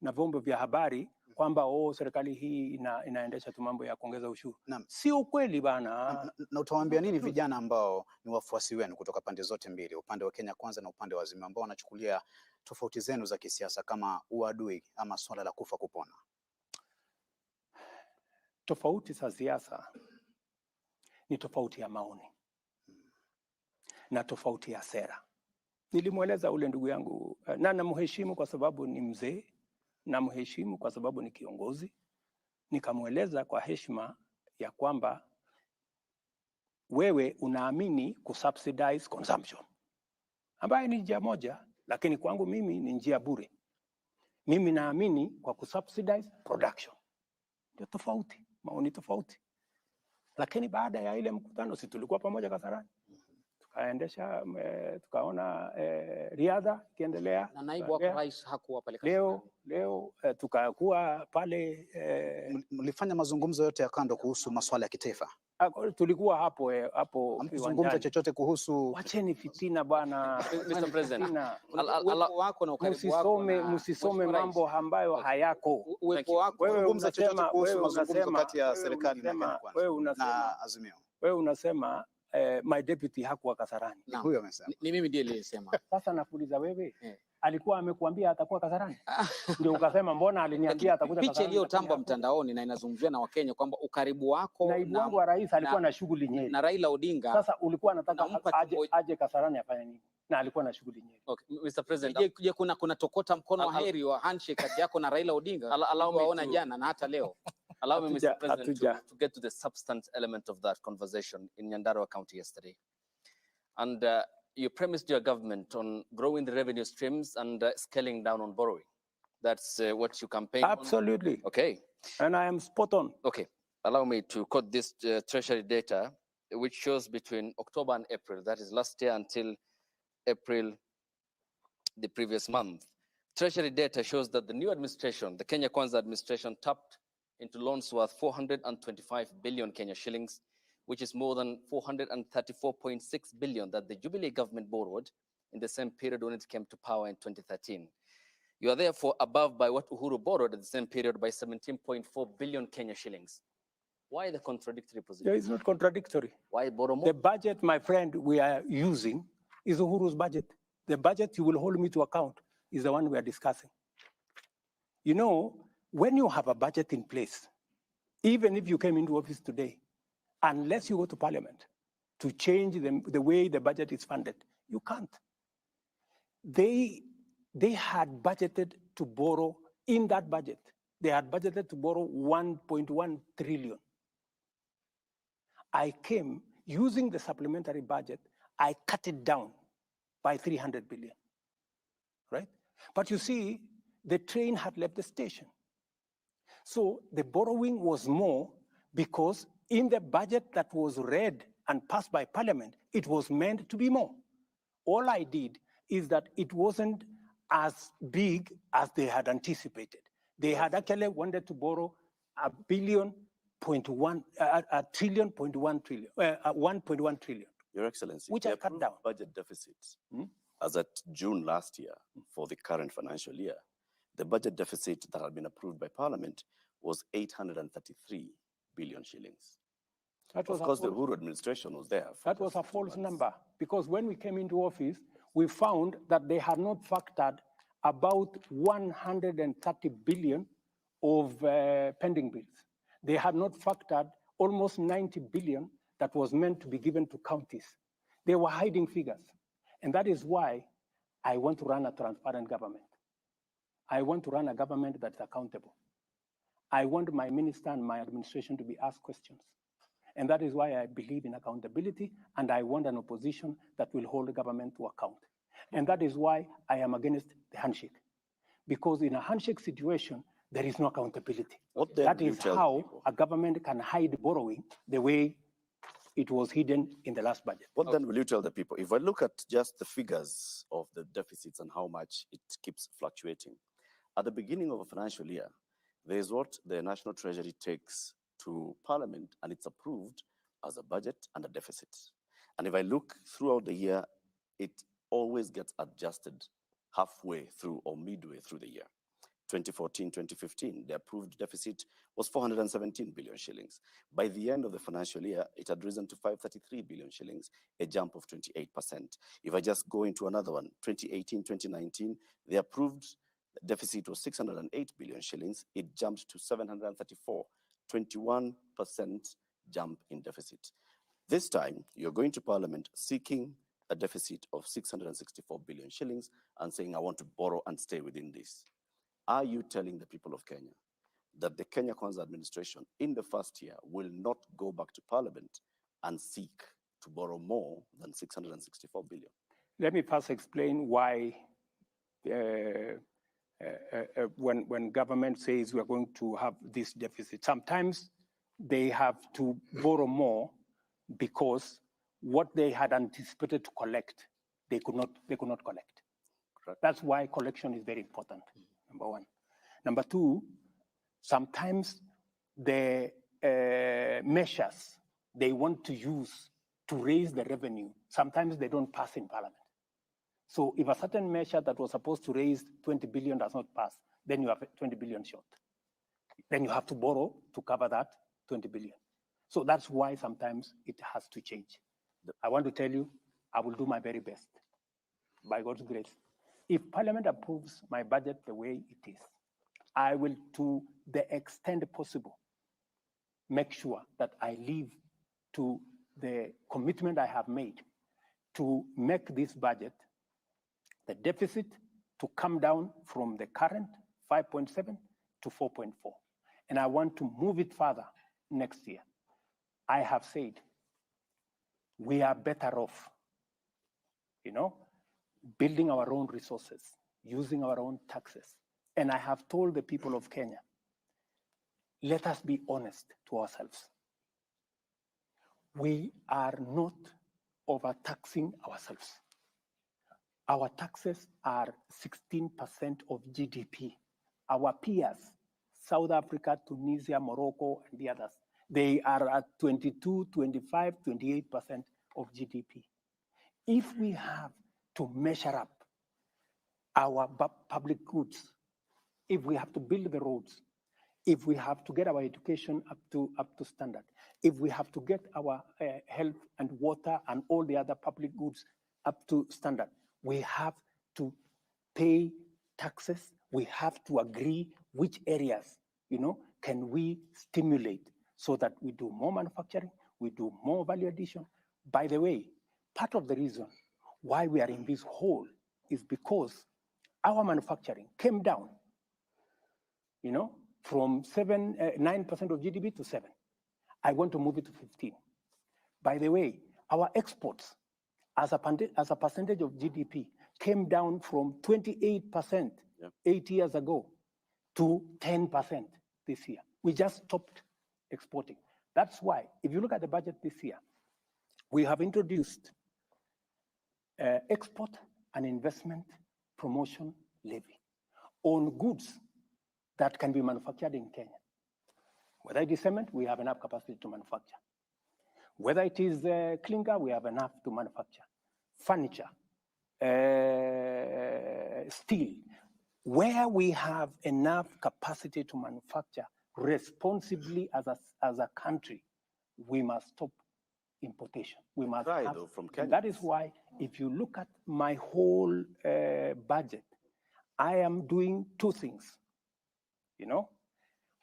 na vyombo vya habari kwamba serikali hii inaendesha tu mambo ya kuongeza ushuru. Sio kweli bana. Na utawaambia nini vijana ambao ni wafuasi wenu kutoka pande zote mbili, upande wa Kenya Kwanza na upande wa Azimio, ambao wanachukulia tofauti zenu za kisiasa kama uadui ama swala la kufa kupona? Tofauti za siasa ni tofauti ya maoni na tofauti ya sera. Nilimweleza ule ndugu yangu, na namheshimu kwa sababu ni mzee, namheshimu kwa sababu ni kiongozi. Nikamweleza kwa heshima ya kwamba wewe unaamini kusubsidize consumption, ambayo ni njia moja, lakini kwangu mimi ni njia bure. Mimi naamini kwa kusubsidize production. Ndio tofauti, maoni tofauti. Lakini baada ya ile mkutano, si tulikuwa pamoja Kasarani, tukaendesha, tukaona riadha ikiendelea. Na naibu wa rais hakuwa pale Kasarani. Leo tukakuwa pale. Mlifanya mazungumzo yote ya kando kuhusu masuala ya kitaifa? Tulikuwa hapo mzungumza chochote kuhusu? Wacheni fitina bwana. Mr. President, wako na ukaribu wako, msisome mambo ambayo hayako. Uwepo wako, wewe unasema kuhusu mazungumzo kati ya serikali na Kenya Kwanza na Azimio. Wewe unasema my deputy hakuwa Kasarani. Huyo amesema. Ni mimi ndiye niliyesema. Sasa nakuuliza wewe, alikuwa amekuambia atakuwa Kasarani? Ndio ukasema mbona aliniambia atakuja Kasarani? Picha iliyotambwa mtandaoni na inazungumziwa na Wakenya kwamba ukaribu wako, naibu wangu wa rais alikuwa na shughuli nyingi na Raila Odinga. Sasa ulikuwa unataka aje Kasarani afanye nini? Na alikuwa na shughuli nyingi. Okay, Mr. President. Je, kuna tokota mkono wa heri wa handshake kati yako na Raila Odinga? Waona jana na hata leo. Allow me, Mr. President, to get to the substance element of that conversation in Nyandarua County yesterday. And you premised your government on growing the revenue streams and scaling down on borrowing. That's what you campaigned on. Absolutely. Okay. And I am spot on. Okay. Allow me to quote this treasury data, which shows between October and April, that is last year until April the previous month. Treasury data shows that the new administration, the Kenya Kwanza administration, tapped into loans worth 425 billion Kenya shillings, which is more than 434.6 billion that the Jubilee government borrowed in the same period when it came to power in 2013. You are therefore above by what Uhuru borrowed at the same period by 17.4 billion Kenya shillings. Why the contradictory position? It's not contradictory. Why borrow more? The budget, my friend, we are using is Uhuru's budget. The budget you will hold me to account is the one we are discussing. You know, when you have a budget in place, even if you came into office today, unless you go to parliament to change the way the budget is funded, you can't. They had budgeted to borrow in that budget. They had budgeted to borrow 1.1 trillion. I came using the supplementary budget, I cut it down by 300 billion, right? But you see, the train had left the station. So the borrowing was more because in the budget that was read and passed by parliament, it was meant to be more. All I did is that it wasn't as big as they had anticipated. They had actually wanted to borrow a trillion, 1.1 trillion. Your Excellency, which the I cut approved down. budget deficits as at June last year for the current financial year, the budget deficit that had been approved by Parliament was 833 billion shillings. That was Of course, the Ruto administration was there. That was a false number, because when we came into office, we found that they had not factored about 130 billion of pending bills. They had not factored almost 90 billion that was meant to be given to counties. They were hiding figures. And that is why I want to run a transparent government. I want to run a government that's accountable. I want my minister and my administration to be asked questions. And that is why I believe in accountability, and I want an opposition that will hold the government to account. And that is why I am against the handshake. Because in a handshake situation, there is no accountability. That is how a government can hide borrowing the way it was hidden in the last budget. What then will you tell the people? If I look at just the figures of the deficits and how much it keeps fluctuating, at the beginning of a financial year, there is what the National Treasury takes to Parliament, and it's approved as a budget and a deficit. And if I look throughout the year, it always gets adjusted halfway through or midway through the year. 2014, 2015, the approved deficit was 417 billion shillings. By the end of the financial year, it had risen to 533 billion shillings, a jump of 28%. If I just go into another one, 2018, 2019, the approved deficit was 608 billion shillings. It jumped to 734, 21% jump in deficit. This time, you're going to Parliament seeking a deficit of 664 billion shillings and saying, I want to borrow and stay within this. Are you telling the people of Kenya that the Kenya Kwanza administration in the first year will not go back to Parliament and seek to borrow more than 664 billion? Let me first explain why when government says we're going to have this deficit, sometimes they have to borrow more because what they had anticipated to collect, they could not collect. Correct. That's why collection is very important, number one. Number two, sometimes the measures they want to use to raise the revenue, sometimes they don't pass in Parliament. So if a certain measure that was supposed to raise 20 billion does not pass, then you have 20 billion short. Then you have to borrow to cover that 20 billion. So that's why sometimes it has to change. I want to tell you, I will do my very best, by God's grace. If Parliament approves my budget the way it is, I will, to the extent possible, make sure that I live to the commitment I have made to make this budget, the deficit, to come down from the current 5.7 to 4.4. And I want to move it further next year. I have said we are better off, building our own resources, using our own taxes. And I have told the people of Kenya, let us be honest to ourselves. We are not overtaxing ourselves. Our taxes are 16% of GDP. Our peers, South Africa, Tunisia, Morocco, and the others, they are at 22, 25, 28% of GDP. If we have to measure up our public goods, if we have to build the roads, if we have to get our education up to standard, if we have to get our health and water and all the other public goods up to standard, we have to pay taxes we have to agree which areas, can we stimulate so that we do more manufacturing, we do more value addition. By the way, part of the reason why we are in this hole is because our manufacturing came down, from 9% of GDP to 7. I want to move it to 15. By the way, our exports as a percentage of GDP came down from 28% 8 years ago to 10% this year. We just stopped exporting. That's why, if you look at the budget this year, we have introduced export and investment promotion levy on goods that can be manufactured in Kenya. Whether it is cement, we have enough capacity to manufacture. Whether it is clinker, we have enough to manufacture. Furniture, steel. Where we have enough capacity to manufacture responsibly as a country, we must stop importation. We must have, from Kenya. that is why, if you look at my whole budget, I am doing two things.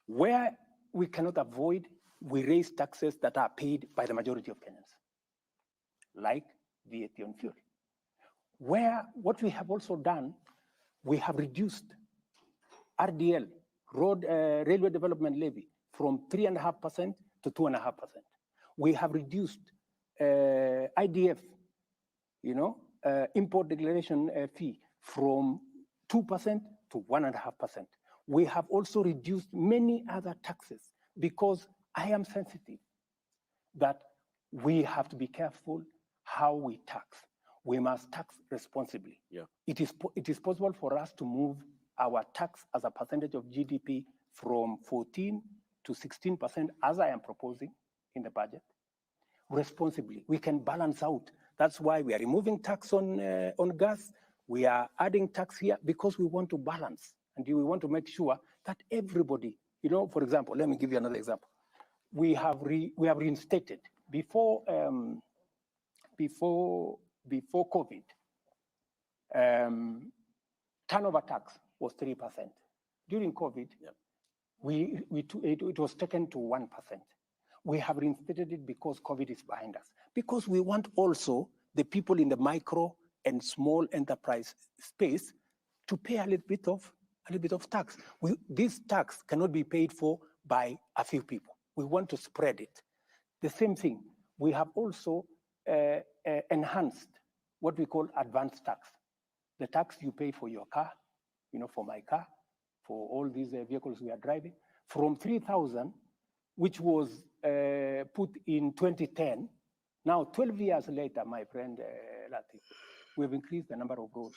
Where we cannot avoid, we raise taxes that are paid by the majority of Kenyans, like VAT on fuel. Where what we have also done, we have reduced RDL, Railway Development Levy, from 3.5% to 2.5%. We have reduced IDF, import declaration fee, from 2% to 1.5%. We have also reduced many other taxes because I am sensitive that we have to be careful how we tax. We must tax responsibly. Yeah. It is possible for us to move our tax as a percentage of GDP from 14 to 16%, as I am proposing in the budget, responsibly. We can balance out. That's why we are removing tax on gas. We are adding tax here because we want to balance. And we want to make sure that everybody, for example, let me give you another example. We have reinstated before COVID. Turnover tax was 3%. During COVID, it was taken to 1%. We have reinstated it because COVID is behind us. Because we want also the people in the micro and small enterprise space to pay a little bit of tax. This tax cannot be paid for by a few people. We want to spread it. The same thing, we have also enhanced what we call advanced tax. The tax you pay for your car, for my car, for all these vehicles we are driving, from 3,000, which was put in 2010. Now, 12 years later, my friend Lati, we have increased the number of roads.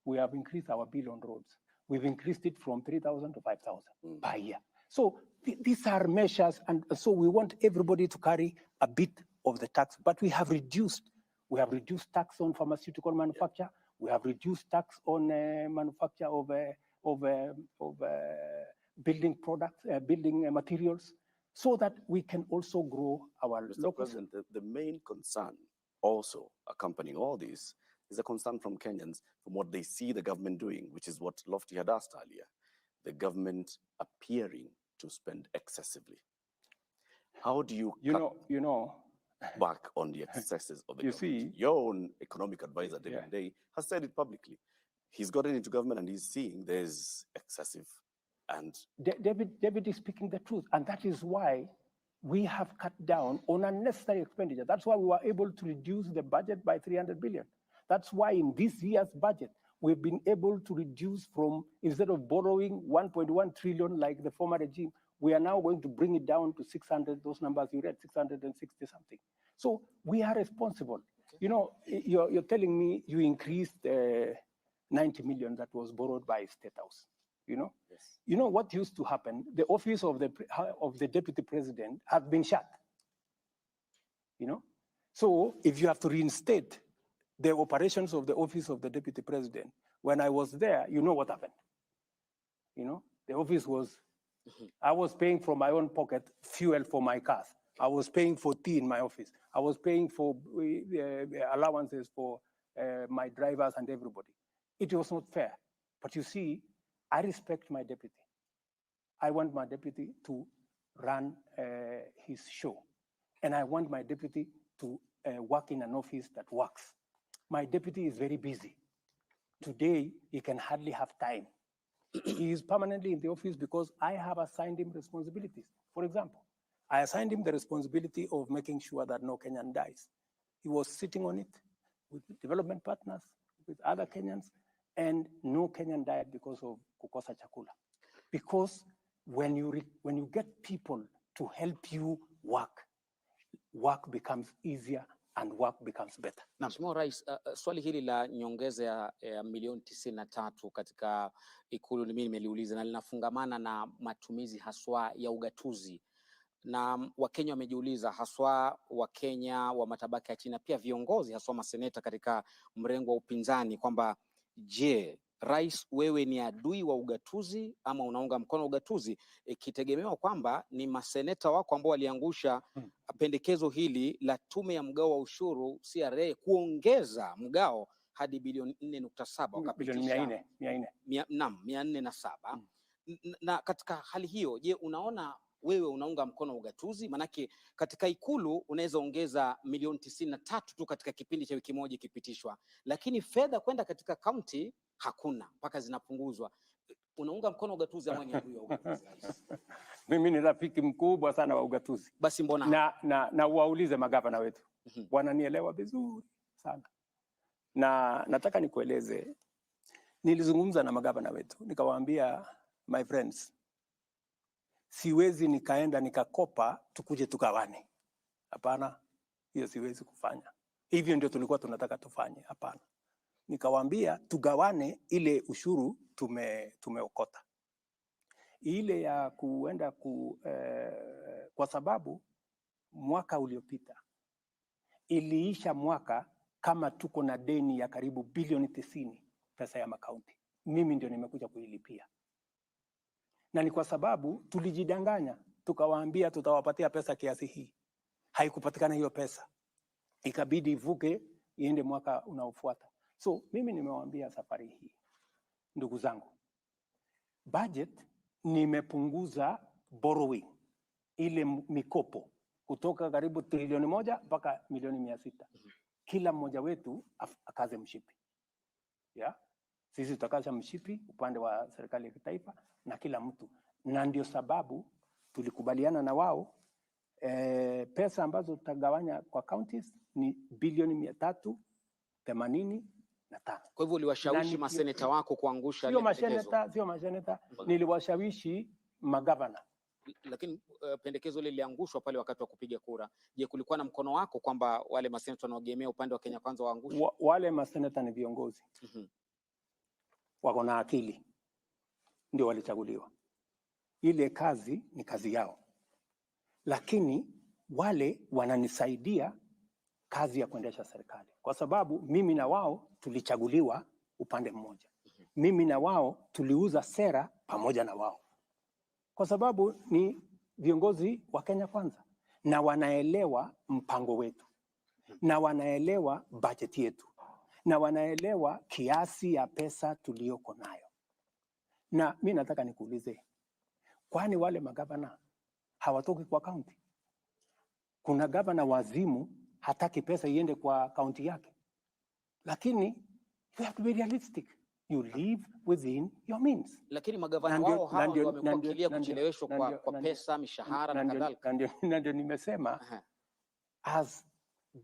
We have increased our bill on roads. We've increased it from 3,000 to 5,000 per year. So these are measures, and so we want everybody to carry a bit of the tax, but we have reduced tax on pharmaceutical manufacture. We have reduced tax on manufacture of building products, building materials, so that we can also grow our Mr. President, the main concern also accompanying all this is a concern from Kenyans from what they see the government doing, which is what Lofty had asked earlier, the government appearing to spend excessively. How do you back on the excesses of the government? Your own economic advisor, David Day, has said it publicly. He's gotten into government and he's seeing there's excessive. And David is speaking the truth, and that is why we have cut down on unnecessary expenditure. That's why we were able to reduce the budget by 300 billion. That's why in this year's budget, we've been able to reduce from, instead of borrowing 1.1 trillion like the former regime, we are now going to bring it down to 600, those numbers you read, 660 something. So we are responsible. Okay. You're telling me you increased 90 million that was borrowed by State House. Yes. You know what used to happen? The office of the deputy president has been shut. So if you have to reinstate the operations of the office of the deputy president, when I was there, you know what happened. The office was, I was paying from my own pocket fuel for my cars. I was paying for tea in my office. I was paying for allowances for my drivers and everybody. It was not fair. But you see, I respect my deputy. I want my deputy to run his show. And I want my deputy to work in an office that works. My deputy is very busy. Today, he can hardly have time. He is permanently in the office because I have assigned him responsibilities. For example, I assigned him the responsibility of making sure that no Kenyan dies. He was sitting on it with development partners, with other Kenyans, and no Kenyan died because of kukosa chakula. Because when you get people to help you work becomes easier and work becomes better. Mheshimiwa Rais, swali hili la nyongeza ya milioni 93 katika Ikulu mimi nimeliuliza na linafungamana na matumizi haswa ya ugatuzi. Na Wakenya wamejiuliza, haswa Wakenya wa matabaka ya chini, pia viongozi haswa maseneta katika mrengo wa upinzani, kwamba je, Rais, wewe ni adui wa ugatuzi ama unaunga mkono ugatuzi, ikitegemewa kwamba ni maseneta wako ambao waliangusha pendekezo hili la tume ya mgao wa ushuru CRA kuongeza mgao hadi bilioni 4.7 wakapitisha 407. Na katika hali hiyo, je, unaona wewe unaunga mkono ugatuzi? Manake katika Ikulu unaweza ongeza milioni 93 tu katika kipindi cha wiki moja ikipitishwa, lakini fedha kwenda katika kaunti hakuna, mpaka zinapunguzwa. Unaunga mkono ugatuzi ama ni adui wa ugatuzi, Rais? Mimi ni rafiki mkubwa sana wa ugatuzi. Basi mbona na waulize magavana wetu. Wananielewa vizuri sana. Na nataka nikueleze, nilizungumza na magavana wetu nikawaambia, my friends, siwezi nikaenda nikakopa tukuje tugawane. Hapana, hiyo siwezi kufanya. Hivyo ndio tulikuwa tunataka tufanye. Hapana. Nikawaambia tugawane ile ushuru tumeokota. Ile ya kuenda kwa sababu mwaka uliopita iliisha mwaka kama tuko na deni ya karibu bilioni 90 pesa ya makaunti. Mimi ndio nimekuja kuilipia. Na ni kwa sababu tulijidanganya, tukawaambia tutawapatia pesa kiasi hii. Haikupatikana hiyo pesa. Ikabidi ivuke iende mwaka unaofuata. So mimi nimewaambia safari hii, ndugu zangu, budget nimepunguza borrowing, ile mikopo kutoka karibu trilioni 1 mpaka milioni 600. Kila mmoja wetu akaze mshipi. Yeah? Sisi tutakaza mshipi upande wa serikali ya kitaifa na kila mtu. Na ndio sababu tulikubaliana na wao pesa ambazo tutagawanya kwa counties ni bilioni 385. Kwa hivyo uliwashawishi maseneta wako kuangusha sio maseneta, niliwashawishi magavana. Lakini pendekezo ile liliangushwa pale wakati wa kupiga kura. Je, kulikuwa na mkono wako kwamba wale maseneta wanaogemea upande wa Kenya Kwanza waangushe? Wale maseneta ni viongozi. Wako na akili. Ndio walichaguliwa. Ile kazi ni kazi yao. Lakini wale wananisaidia kazi ya kuendesha serikali. Kwa sababu mimi na wao tulichaguliwa upande mmoja. Mimi na wao tuliuza sera pamoja na wao. Kwa sababu ni viongozi wa Kenya Kwanza na wanaelewa mpango wetu. Na wanaelewa budget yetu. Na wanaelewa kiasi ya pesa tuliyoko nayo. Na mimi nataka nikuulize, kwani wale magavana hawatoki kwa kaunti? Kuna gavana wazimu hataki pesa iende kwa kaunti yake. Lakini you have to be realistic. You live within your means. Lakini magavana wao hao ndio wamekuwa kilia kucheleweshwa kwa pesa, mishahara na kadhalika. Na ndio nimesema, as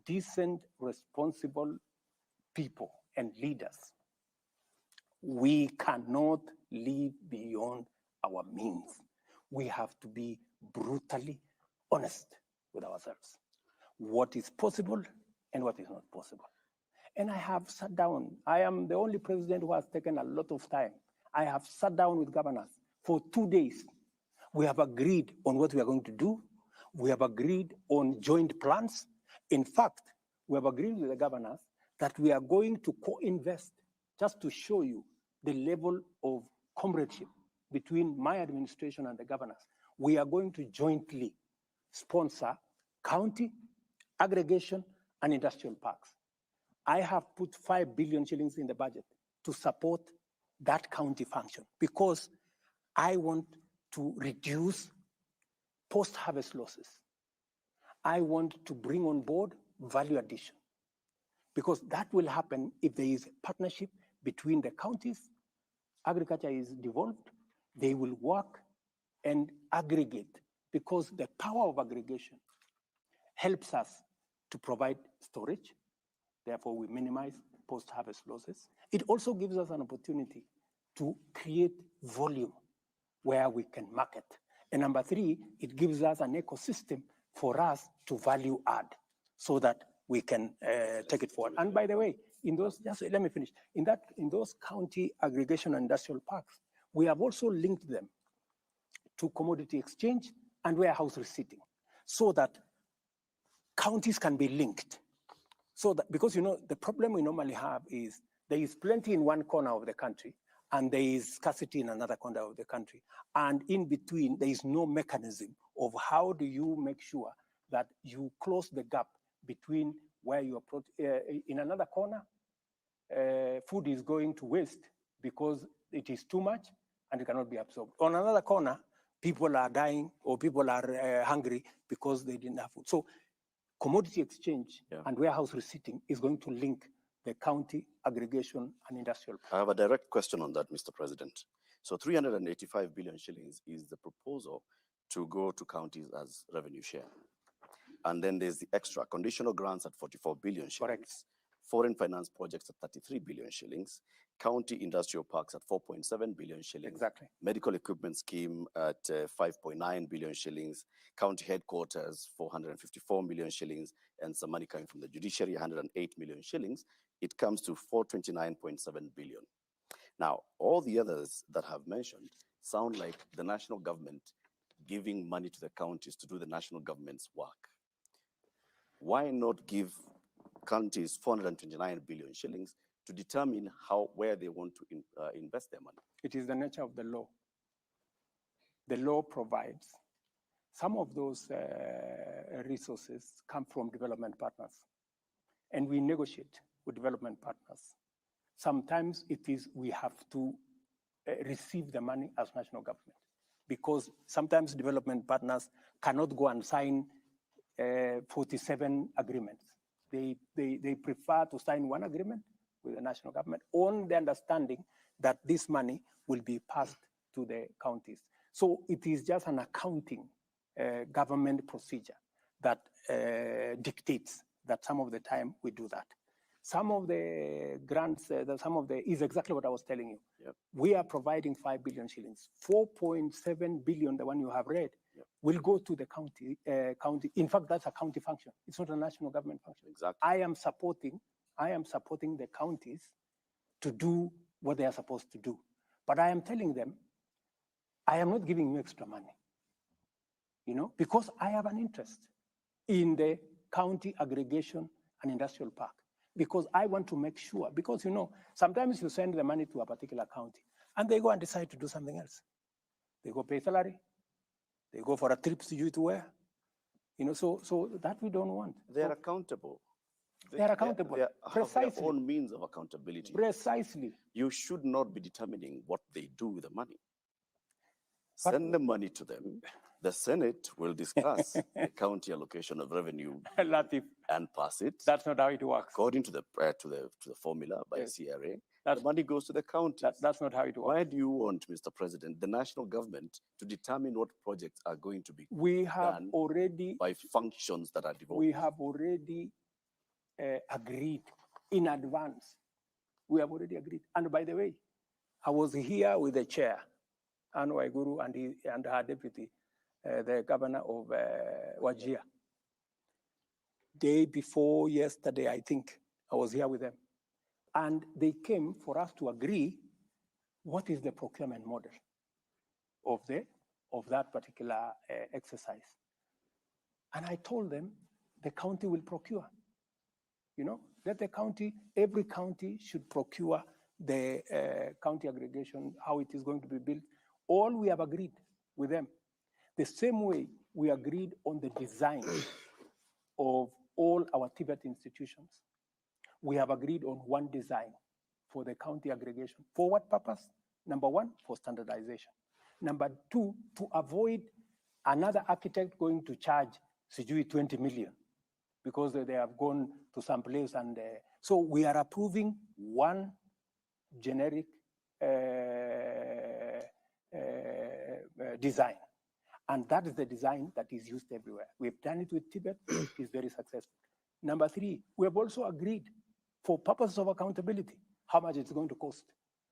decent, responsible people and leaders, we cannot live beyond our means. We have to be brutally honest with ourselves. What is possible and what is not possible. And I have sat down. I am the only president who has taken a lot of time. I have sat down with governors for 2 days. We have agreed on what we are going to do. We have agreed on joint plans. In fact, we have agreed with the governors that we are going to co-invest, just to show you the level of comradeship between my administration and the governors. We are going to jointly sponsor county, aggregation, and industrial parks. I have put 5 billion shillings in the budget to support that county function because I want to reduce post-harvest losses. I want to bring on board value addition because that will happen if there is a partnership between the counties. Agriculture is devolved, they will work and aggregate because the power of aggregation helps us to provide storage. Therefore, we minimize post-harvest losses. It also gives us an opportunity to create volume where we can market. And number three, it gives us an ecosystem for us to value add so that we can take it forward. And by the way, in those, just let me finish. In those county aggregation and industrial parks, we have also linked them to commodity exchange and warehouse receipting so that counties can be linked. So that, because the problem we normally have is there is plenty in one corner of the country and there is scarcity in another corner of the country. And in between, there is no mechanism of how do you make sure that you close the gap between where you are, in another corner, food is going to waste because it is too much and it cannot be absorbed. On another corner, people are dying or people are hungry because they didn't have food. So commodity exchange and warehouse receipting is going to link the county aggregation and industrial. I have a direct question on that, Mr. President. So 385 billion shillings is the proposal to go to counties as revenue share. And then there's the extra conditional grants at 44 billion shillings. Correct. Foreign finance projects at 33 billion shillings, county industrial parks at 4.7 billion shillings, Exactly. medical equipment scheme at 5.9 billion shillings, county headquarters 454 million shillings, and some money coming from the judiciary 108 million shillings. It comes to 429.7 billion. Now, all the others that have mentioned sound like the national government giving money to the counties to do the national government's work. Why not give counties 429 billion shillings to determine where they want to invest their money? It is the nature of the law. The law provides some of those resources come from development partners, and we negotiate with development partners. Sometimes it is we have to receive the money as national government because sometimes development partners cannot go and sign 47 agreements. They prefer to sign one agreement with the national government on the understanding that this money will be passed to the counties. So it is just an accounting government procedure that dictates that some of the time we do that. Some of the grants, is exactly what I was telling you. Yep. We are providing 5 billion shillings. 4.7 billion, the one you have read, will go to the county. In fact, that's a county function. It's not a national government function. Exactly. I am supporting the counties to do what they are supposed to do. But I am telling them, I am not giving you extra money, because I have an interest in the county aggregation and industrial park. Because I want to make sure, because sometimes you send the money to a particular county and they go and decide to do something else. They go pay salary, they go for a trip to where, so that we don't want. They are accountable. They are accountable. They Precisely. have their own means of accountability. Precisely. You should not be determining what they do with the money. But send the money to them. The Senate will discuss the county allocation of revenue Latif, and pass it that's not how it works. according to the formula by Yes. CRA. That's- The money goes to the county. That's not how it works. Why do you want, Mr. President, the national government to determine what projects are going to be We have done already by functions that are devolved? we have already agreed in advance. We have already agreed. And by the way, I was here with the chair, Anne Waiguru, and her deputy, the governor of Wajir. Day before yesterday, I think, I was here with them. And they came for us to agree what is the procurement model of that particular exercise. And I told them the county will procure. Let the county, every county should procure the county aggregation, how it is going to be built. All we have agreed with them. The same way we agreed on the design of all our Tibet institutions. We have agreed on one design for the county aggregation. For what purpose? Number one, for standardization. Number two, to avoid another architect going to charge sijui 20 million because they have gone to some place. And so we are approving one generic design. And that is the design that is used everywhere. We've done it with Tibet, it's very successful. Number three, we have also agreed for purposes of accountability, how much it's going to cost.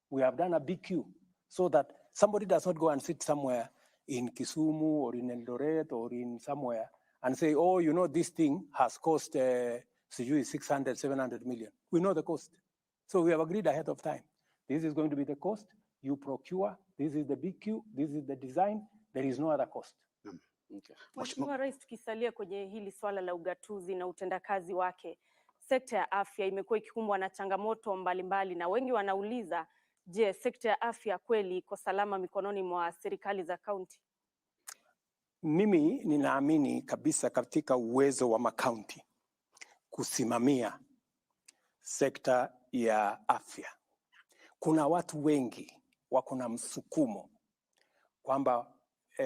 We have done a BQ so that somebody does not go and sit somewhere in Kisumu or in Eldoret or in somewhere and say, oh, you know, this thing has cost 600, 700 million. We know the cost. So we have agreed ahead of time. This is going to be the cost. You procure, this is the BQ, this is the design, there is no other cost. Okay. Mheshimiwa Rais, tukisalia kwenye hili swala la ugatuzi na utendakazi wake, sekta ya afya imekuwa ikikumbwa na changamoto mbalimbali na wengi wanauliza, je, sekta ya afya kweli iko salama mikononi mwa serikali za kaunti? Mimi ninaamini kabisa katika uwezo wa makaunti kusimamia sekta ya afya. Kuna watu wengi wako na msukumo kwamba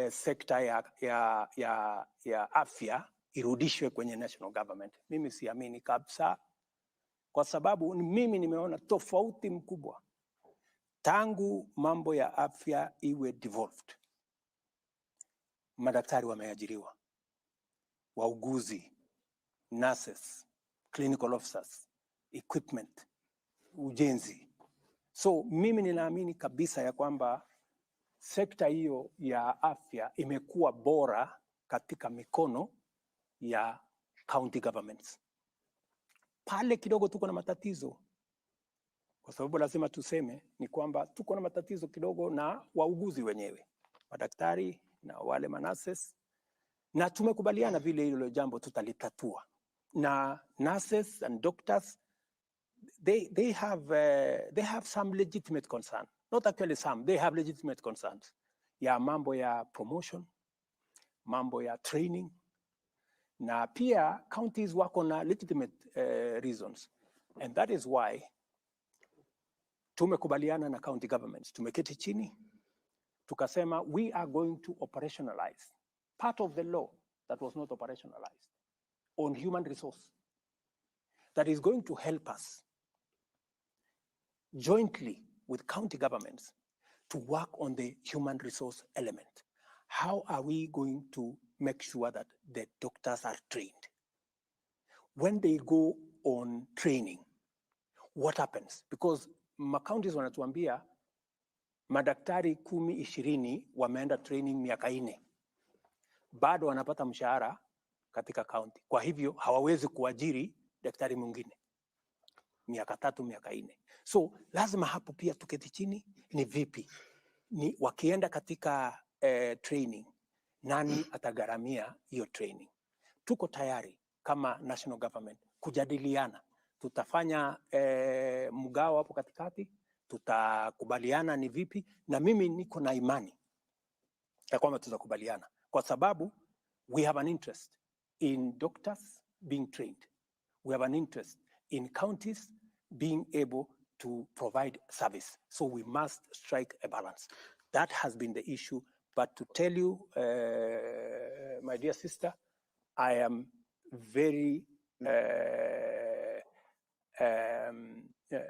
sekta ya afya irudishwe kwenye national government. Mimi siamini kabisa, kwa sababu mimi nimeona tofauti mkubwa tangu mambo ya afya iwe devolved. Madaktari wameajiriwa, wauguzi, nurses, clinical officers, equipment, ujenzi. So mimi ninaamini kabisa ya kwamba sekta hiyo ya afya imekuwa bora katika mikono ya county governments. Pale kidogo tuko na matatizo, kwa sababu lazima tuseme ni kwamba tuko na matatizo kidogo na wauguzi wenyewe, madaktari na wale manases, na tumekubaliana vile hilo jambo tutalitatua. Na nurses and doctors, they have some legitimate concern. Not actually some, they have legitimate concerns. Ya mambo ya promotion, mambo ya training, na pia counties wako na legitimate reasons. And that is why tumekubaliana na county governments. Tumeketi chini, tukasema we are going to operationalize part of the law that was not operationalized on human resource that is going to help us jointly with county governments to work on the human resource element. How are we going to make sure that the doctors are trained? When they go on training, what happens? Because counties wanatuambia madaktari 10-20 wameenda training miaka 4. Bado wanapata mshahara katika county. Kwa hivyo hawawezi kuajiri daktari mwingine miaka 3, miaka 4. So lazima hapo pia tuketi chini, ni vipi? Ni wakienda katika training, nani atagharamia hiyo training? Tuko tayari kama national government kujadiliana. Tutafanya mgao hapo katikati, tutakubaliana ni vipi, na mimi niko na imani ya kwamba tutakubaliana, kwa sababu we have an interest in doctors being trained. We have an interest in counties being able to provide service. So we must strike a balance. That has been the issue. But to tell you, my dear sister, I am very,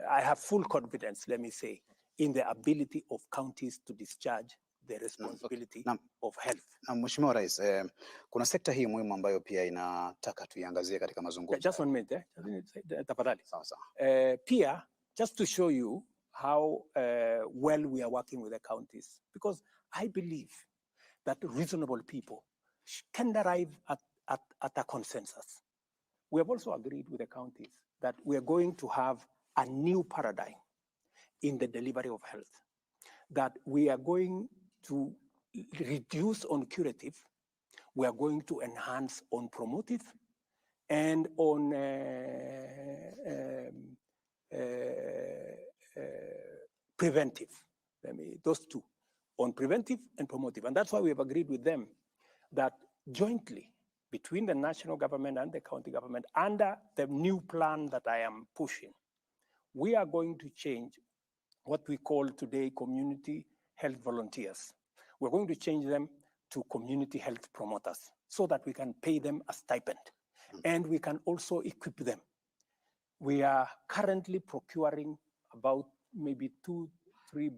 I have full confidence, let me say, in the ability of counties to discharge the responsibility of health. Na Mheshimiwa Rais, kuna sekta hii muhimu ambayo pia inataka tuiangazie katika mazungumzo. Just one minute, tafadhali. Sawa sawa. Pia, just to show you how well we are working with the counties, because I believe that reasonable people can arrive at a consensus. We have also agreed with the counties that we are going to have a new paradigm in the delivery of health, that we are going to reduce on curative, we are going to enhance on promotive, and on preventive. Those two, on preventive and promotive. And that's why we have agreed with them that jointly between the national government and the county government, under the new plan that I am pushing, we are going to change what we call today community health volunteers. We're going to change them to community health promoters so that we can pay them a stipend and we can also equip them. We are currently procuring about maybe 2-3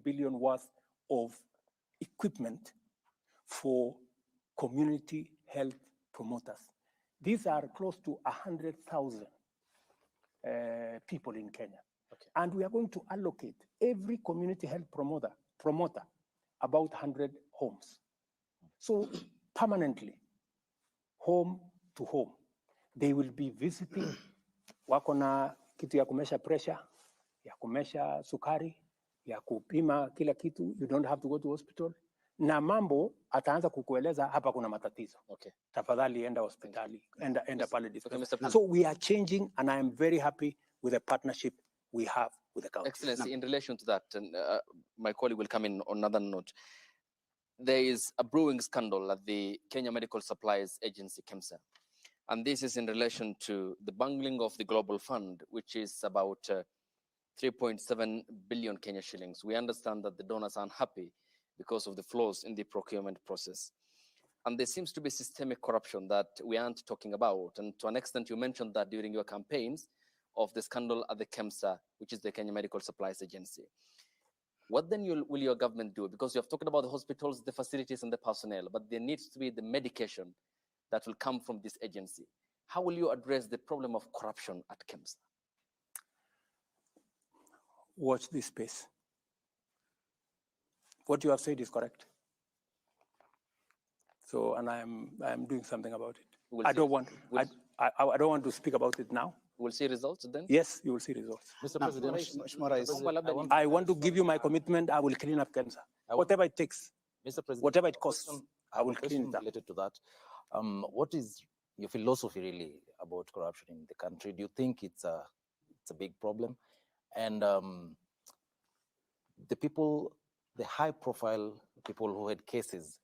billion worth of equipment for community health promoters. These are close to 100,000 people in Kenya. Okay. And we are going to allocate every community health promoter about 100 homes. So permanently, home to home, they will be visiting, wako na kitu ya kumesha pressure, ya kumesha sukari, ya kupima kila kitu, you don't have to go to hospital. Na mambo ataanza kukueleza hapa kuna matatizo. Okay. Tafadhali enda hospitali, enda pale discuss. Okay, So we are changing, and I am very happy with the partnership we have with the council. Excellency, in relation to that, and my colleague will come in on another note, there is a brewing scandal at the Kenya Medical Supplies Agency, KEMSA. And this is in relation to the bungling of the Global Fund, which is about 3.7 billion Kenya shillings. We understand that the donors are unhappy because of the flaws in the procurement process. And there seems to be systemic corruption that we aren't talking about. And to an extent, you mentioned that during your campaigns of the scandal at the KEMSA, which is the Kenya Medical Supplies Agency. What then will your government do? Because you have talked about the hospitals, the facilities, and the personnel, but there needs to be the medication that will come from this agency. How will you address the problem of corruption at KEMSA? Watch this space. What you have said is correct. So, and I am doing something about it. I don't want to speak about it now. We'll see results then? Yes, you will see results. Mr. President, I want to give you my commitment. I will clean up KEMSA. Whatever it takes, Mr. President, whatever it costs, I will clean it up. Related to that, what is your philosophy really about corruption in the country? Do you think it's a big problem? And the people, the high-profile people who had cases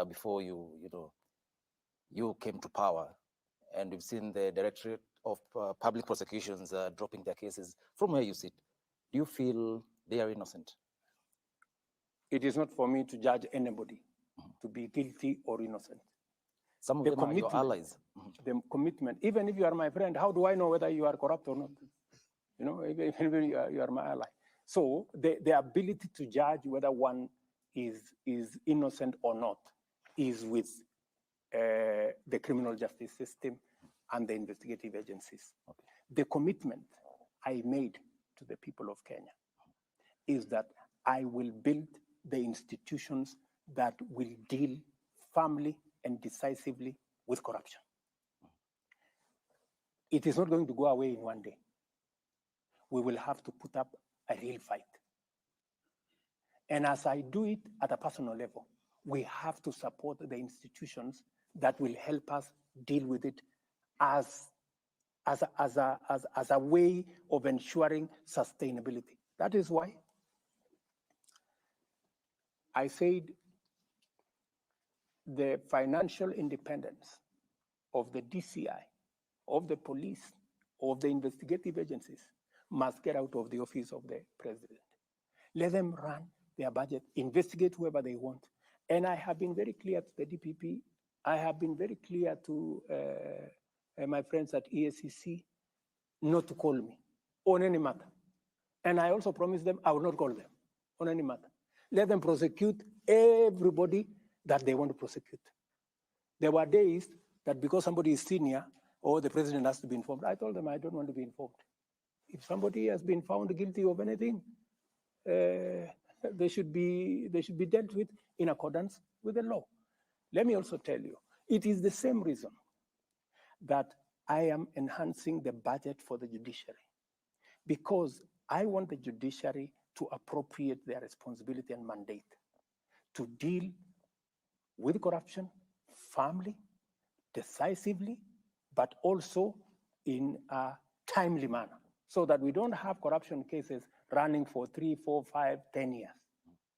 before you came to power, and we've seen the Directorate of Public Prosecutions dropping their cases. From where you sit, do you feel they are innocent? It is not for me to judge anybody to be guilty or innocent. Some of them are your allies. The commitment, even if you are my friend, how do I know whether you are corrupt or not? You know, even if you are my ally. So the ability to judge whether one is innocent or not is with the criminal justice system and the investigative agencies. Okay. The commitment I made to the people of Kenya is that I will build the institutions that will deal firmly and decisively with corruption. It is not going to go away in one day. We will have to put up a real fight. And as I do it at a personal level, we have to support the institutions that will help us deal with it as a way of ensuring sustainability. That is why I said the financial independence of the DCI, of the police, of the investigative agencies must get out of the office of the president. Let them run their budget, investigate whoever they want. And I have been very clear to the DPP. I have been very clear to my friends at EACC not to call me on any matter. And I also promised them I will not call them on any matter. Let them prosecute everybody that they want to prosecute. There were days that because somebody is senior or the president has to be informed, I told them I don't want to be informed. If somebody has been found guilty of anything, they should be dealt with in accordance with the law. Let me also tell you, it is the same reason that I am enhancing the budget for the judiciary, because I want the judiciary to appropriate their responsibility and mandate to deal with corruption firmly, decisively, but also in a timely manner, so that we don't have corruption cases running for 3, 4, 5, 10 years.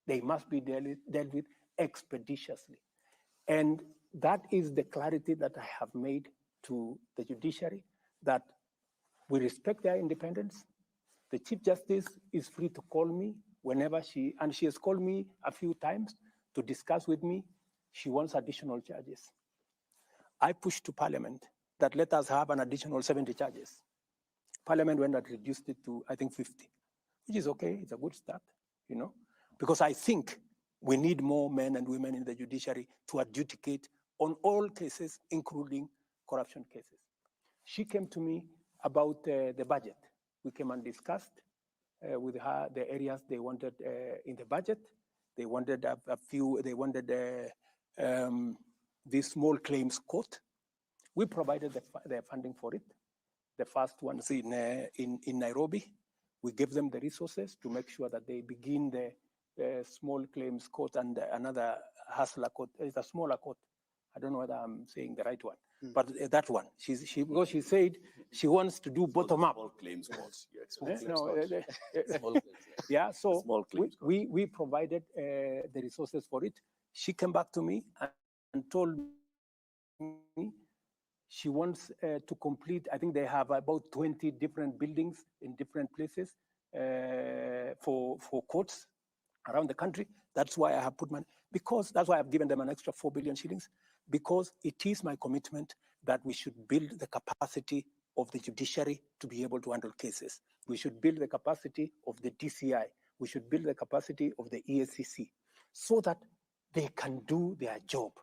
They must be dealt with expeditiously. And that is the clarity that I have made to the judiciary, that we respect their independence, The Chief Justice is free to call me whenever she has called me a few times to discuss with me. She wants additional charges. I pushed to Parliament that let us have an additional 70 charges. Parliament went and reduced it to, I think, 50, which is okay. It's a good start, you know, because I think we need more men and women in the judiciary to adjudicate on all cases, including corruption cases. She came to me about the budget. We came and discussed with her the areas they wanted in the budget. They wanted a few, they wanted this small claims court. We provided the funding for it. The first ones in Nairobi. We gave them the resources to make sure that they begin the small claims court and another hustler court. It's a smaller court. I don't know whether I'm saying the right one, but that one. Because she said she wants to do bottom up. Small claims court. Yeah, so we provided the resources for it. She came back to me and told me she wants to complete, I think they have about 20 different buildings in different places for courts around the country. That's why I have put money, because that's why I've given them an extra 4 billion shillings, because it is my commitment that we should build the capacity of the judiciary to be able to handle cases. We should build the capacity of the DCI. We should build the capacity of the EACC so that they can do their job.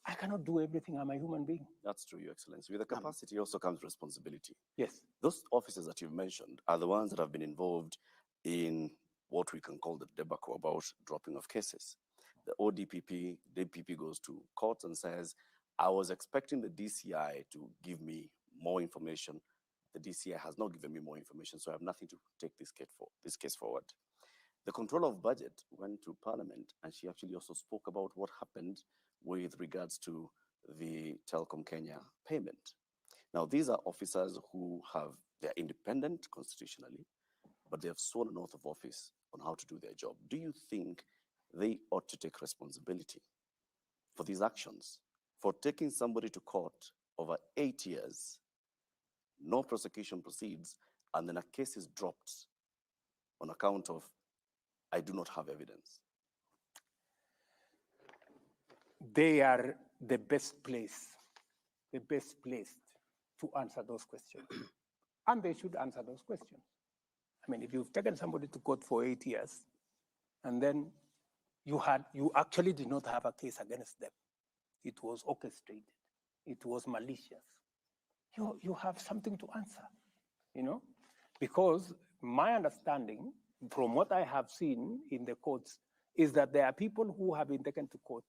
I cannot do everything. I'm a human being. That's true, Your Excellency. With the capacity also comes responsibility. Yes. Those officers that you've mentioned are the ones that have been involved in what we can call the debacle about dropping of cases. The DPP goes to court and says, I was expecting the DCI to give me more information. The DCI has not given me more information, so I have nothing to take this case forward. The controller of budget went to Parliament, and she actually also spoke about what happened with regards to the Telecom Kenya payment. Now, these are officers who they're independent constitutionally, but they have sworn an oath of office on how to do their job. Do you think they ought to take responsibility for these actions, for taking somebody to court over 8 years, no prosecution proceeds, and then a case is dropped on account of, I do not have evidence? They are the best placed to answer those questions. And they should answer those questions. I mean, if you've taken somebody to court for 8 years, and then you actually did not have a case against them, it was orchestrated, it was malicious, you have something to answer, you know? Because my understanding, from what I have seen in the courts, is that there are people who have been taken to court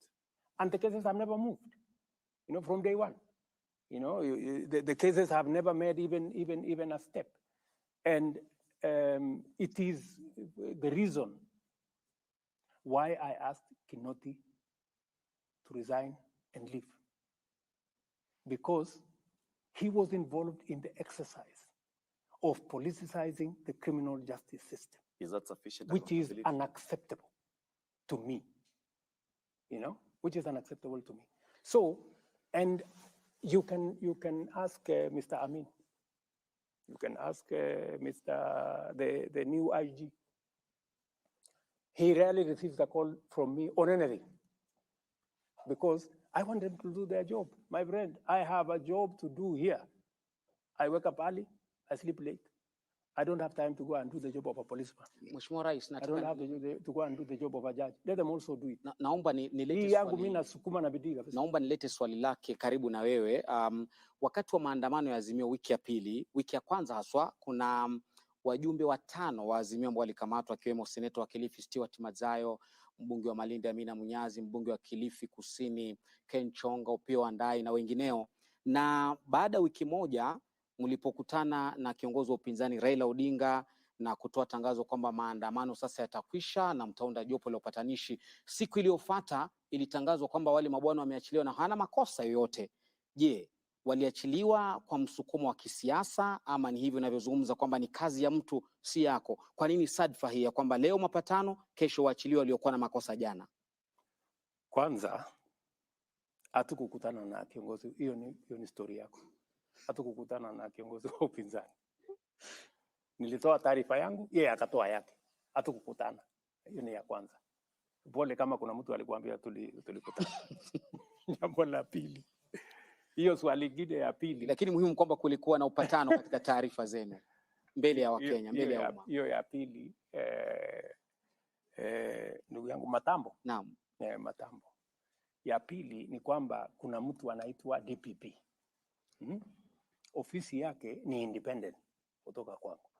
and the cases have never moved, you know, from day one. You know, the cases have never made even a step. And it is the reason why I asked Kinoti to resign and leave. Because he was involved in the exercise of politicizing the criminal justice system. Is that sufficient? Which is unacceptable to me, you know, which is unacceptable to me. So, and you can ask Mr. Amin. You can ask the new IG. He rarely receives a call from me on anything because I want them to do their job. My friend, I have a job to do here. I wake up early, I sleep late. I don't have time to go and do the job of a policeman. Mheshimiwa Rais, I don't have to go and do the job of a judge. Let them also do it. Naomba nilete swali lake karibu na wewe. Wakati wa maandamano ya Azimio wiki ya pili, wiki ya kwanza haswa, kuna wajumbe 5 wa Azimio ambao walikamatwa, akiwemo seneta wa Kilifi Stewart Madzayo, mbunge wa Malindi Amina Munyazi, mbunge wa Kilifi Kusini Ken Chonga, Opiyo Wandayi na wengineo. Na baada ya wiki moja mlipokutana na kiongozi wa upinzani Raila Odinga na kutoa tangazo kwamba maandamano sasa yatakwisha na mtaunda jopo la upatanishi, siku iliyofuata ilitangazwa kwamba wale mabwana wameachiliwa na hana makosa yoyote. Je, waliachiliwa kwa msukumo wa kisiasa ama ni hivyo ninavyozungumza kwamba ni kazi ya mtu si yako? Kwa nini sadfa hii ya kwamba leo mapatano, kesho waachiliwa waliokuwa na makosa jana? Kwanza hatukukutana na kiongozi, hiyo ni story yako. Hatukukutana na kiongozi wa upinzani. Nilitoa taarifa yangu, yeye akatoa yake. Hatukukutana. Hiyo ni ya kwanza. Pole kama kuna mtu alikuambia tulikutana. Jambo la pili. Hiyo swali lingine ya pili. Lakini muhimu kwamba kulikuwa na upatano katika taarifa zenu mbele ya Wakenya, mbele ya umma. Hiyo ya pili, ndugu yangu Matambo. Naam. Matambo. Ya pili ni kwamba kuna mtu anaitwa DPP. Ofisi yake ni independent kutoka kwangu.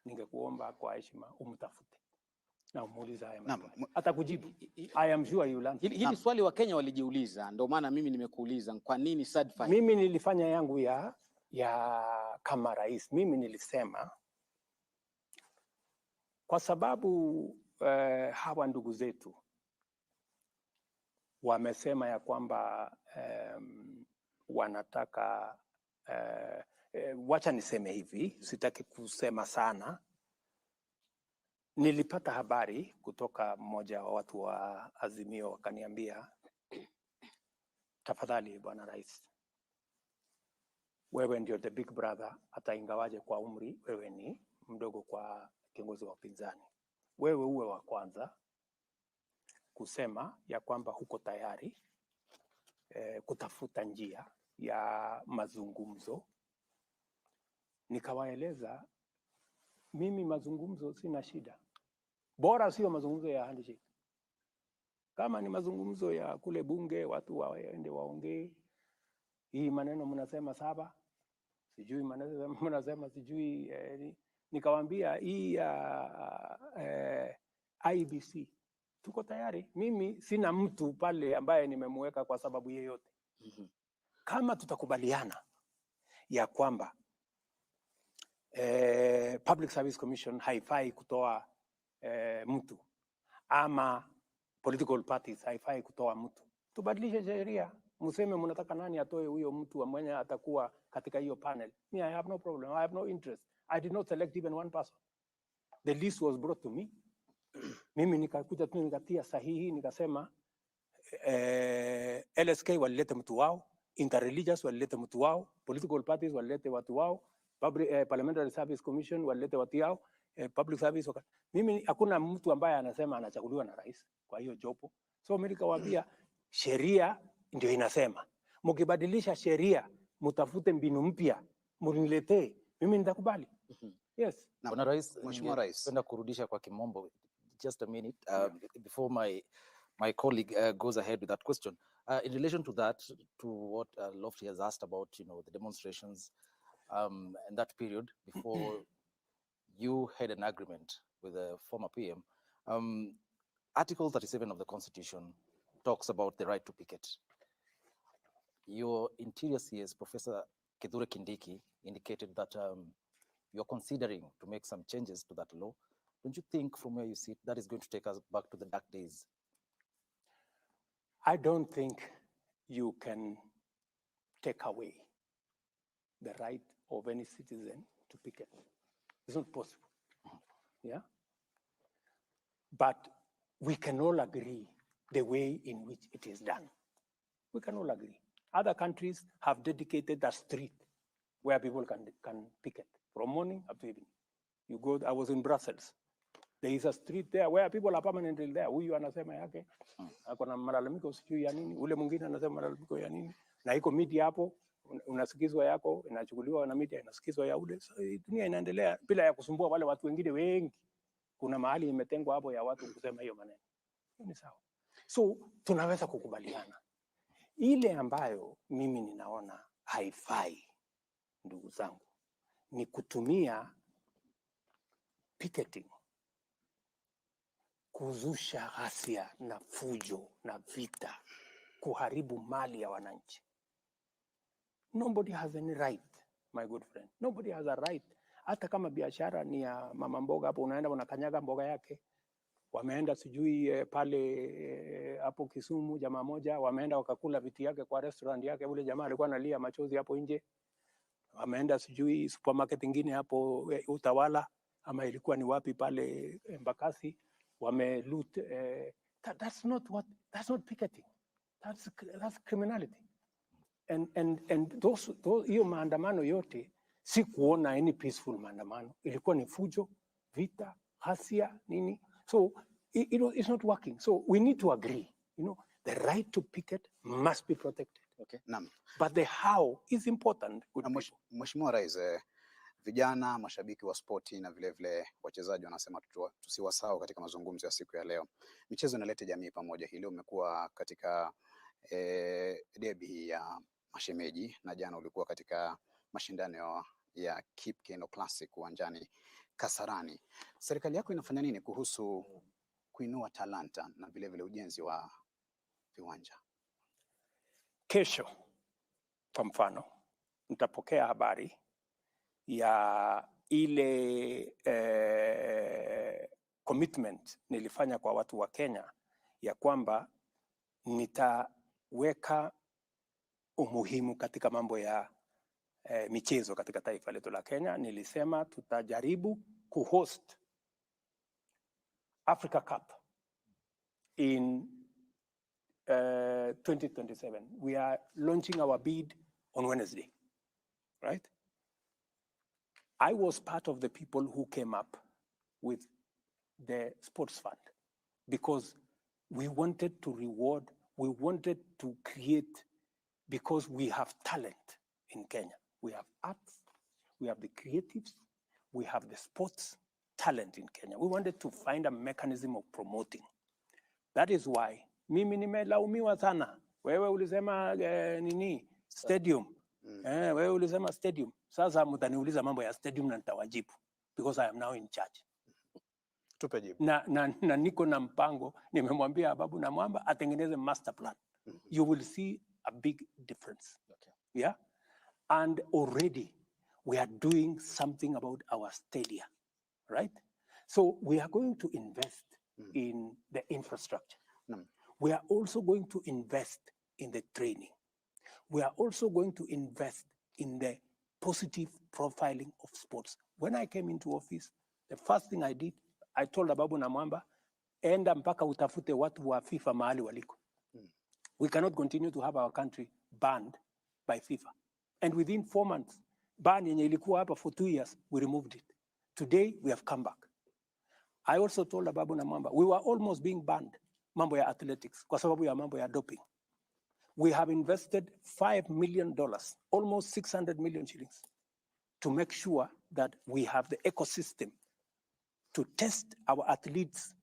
Ningekuomba kwa heshima umtafute na umuulize haya maswali. Atakujibu. I am sure you will answer. Hili swali Wakenya walijiuliza, ndio maana mimi nimekuuliza kwa nini sadfa. Mimi nilifanya yangu ya kama rais. Mimi nilisema kwa sababu hawa ndugu zetu wamesema ya kwamba wanataka wacha niseme hivi, sitaki kusema sana. Nilipata habari kutoka mmoja wa watu wa Azimio, wakaniambia, tafadhali bwana rais, wewe ndio the big brother, hata ingawaje kwa umri wewe ni mdogo kwa kiongozi wa upinzani. Wewe uwe wa kwanza kusema ya kwamba huko tayari kutafuta njia ya mazungumzo. Nikawaeleza mimi mazungumzo sina shida, bora sio mazungumzo ya handshake. Kama ni mazungumzo ya kule bunge, watu waende waongee. Hii maneno mnasema saba, sijui mnasema sijui nikawaambia hii IBC tuko tayari. Mimi sina mtu pale ambaye nimemweka kwa sababu yeyote. Kama tutakubaliana ya kwamba Public Service Commission haifai kutoa mtu, ama political parties haifai kutoa mtu, tubadilishe sheria. Mseme mnataka nani atoe huyo mtu mwenye atakuwa katika hiyo panel. Me, I have no problem. I have no interest. I did not select even one person. The list was brought to me. Mimi nikakuja tu nikatia sahihi, nikasema LSK walilete mtu wao, interreligious walilete mtu wao, political parties walilete watu wao, Parliamentary Service Commission walilete watu wao, public service. Mimi hakuna mtu ambaye anasema anachaguliwa na rais kwa hiyo jopo. So mimi nikawaambia sheria ndio inasema, mkibadilisha sheria mtafute mbinu mpya mniletee, mimi nitakubali. Yes. Bwana Rais, Mheshimiwa Rais, napenda kurudisha kwa kimombo just a minute before my colleague goes ahead with that question. In relation to that, to what Lofty has asked about, the demonstrations and that period before you had an agreement with the former PM, Article 37 of the Constitution talks about the right to picket. Your Interior CS, Professor Kithure Kindiki, indicated that you're considering to make some changes to that law. Don't you think from where you sit that is going to take us back to the dark days? I don't think you can take away the right of any citizen to picket. It's not possible. Yeah? But we can all agree the way in which it is done. We can all agree. Other countries have dedicated a street where people can picket from morning up to evening. You go, I was in Brussels. There is a street there where people are permanently there. Huyu anasema yake, akona malalamiko sijui ya nini, ule mwingine anasema malalamiko ya nini, na iko media hapo, unasikizwa yako, inachukuliwa na media, inasikizwa ya ule. So, dunia inaendelea bila ya kusumbua wale watu wengine wengi. Kuna mahali imetengwa hapo ya watu kusema hiyo maneno. Ni sawa. So, tunaweza kukubaliana. Ile ambayo mimi ninaona haifai, ndugu zangu, ni kutumia picketing kuzusha ghasia na fujo na vita, kuharibu mali ya wananchi. Nobody has any right, my good friend. Nobody has a right. Hata kama biashara ni ya mama mboga, hapo unaenda unakanyaga mboga yake. Wameenda sijui pale hapo Kisumu, jamaa moja wameenda wakakula viti yake kwa restaurant yake, ule jamaa alikuwa analia machozi hapo nje. Wameenda sijui supermarket ingine hapo Utawala, ama ilikuwa ni wapi pale Mbakasi, wameloot. That's not picketing. That's criminality. And those hiyo maandamano yote Si kuona any peaceful maandamano. Ilikuwa ni fujo, vita, hasia, nini. So it's not working. So we need to agree, the right to picket must be protected. Okay. Naam. But the how is important. Mheshimiwa Rais, vijana mashabiki wa spoti na vile wachezaji wanasema tusiwasahau katika mazungumzo ya siku ya leo. Michezo inaleta jamii pamoja. Hili umekuwa katika derby ya mashemeji na jana ulikuwa katika mashindano ya Keep Keno Classic uwanjani Kasarani. Serikali yako inafanya nini kuhusu kuinua talanta na vile ujenzi wa viwanja? Kesho kwa mfano nitapokea habari ya ile commitment nilifanya kwa watu wa Kenya ya kwamba nitaweka umuhimu katika mambo ya michezo katika taifa letu la Kenya. Nilisema tutajaribu kuhost Africa Cup in 2027. We are launching our bid on Wednesday, right? I was part of the people who came up with the sports fund because we wanted to reward, we wanted to create, because we have talent in Kenya. We have arts, we have the creatives, we have the sports talent in Kenya. We wanted to find a mechanism of promoting. That is why mimi nimelaumiwa sana. Wewe ulisema nini? Stadium. Wewe ulisema stadium. Sasa mtaniuliza mambo ya stadium na nitawajibu because I am now in charge. Tupe jibu. Na niko na mpango, nimemwambia Babu na Mwamba atengeneze master plan. You will see a big difference. Okay. Yeah? And already we are doing something about our stadia, right? So we are going to invest in the infrastructure. We are also going to invest in the training. We are also going to invest in the positive profiling of sports. When I came into office, the first thing I did, I told Babu na Mwamba, enda mpaka utafute watu wa FIFA mahali waliko. We cannot continue to have our country banned by FIFA. And within 4 months, ban yenye ilikuwa hapa for 2 years, we removed it. Today, we have come back. I also told Babu na Mwamba, we were almost being banned, mambo ya athletics, kwa sababu ya mambo ya doping. We have invested $5 million, almost 600 million shillings, to make sure that we have the ecosystem to test our athletes.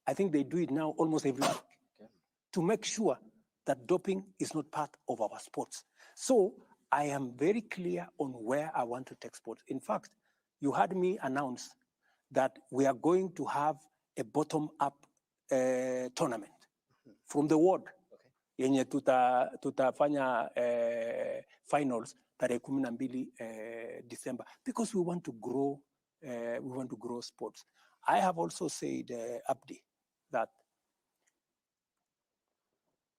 I think they do it now almost every week, to make sure that doping is not part of our sports. So I am very clear on where I want to take sports. In fact, you heard me announce that we are going to have a bottom-up tournament from the ward. Yenye tutafanya finals tarehe 12 December, because we want to grow sports. I have also said, Abdi, that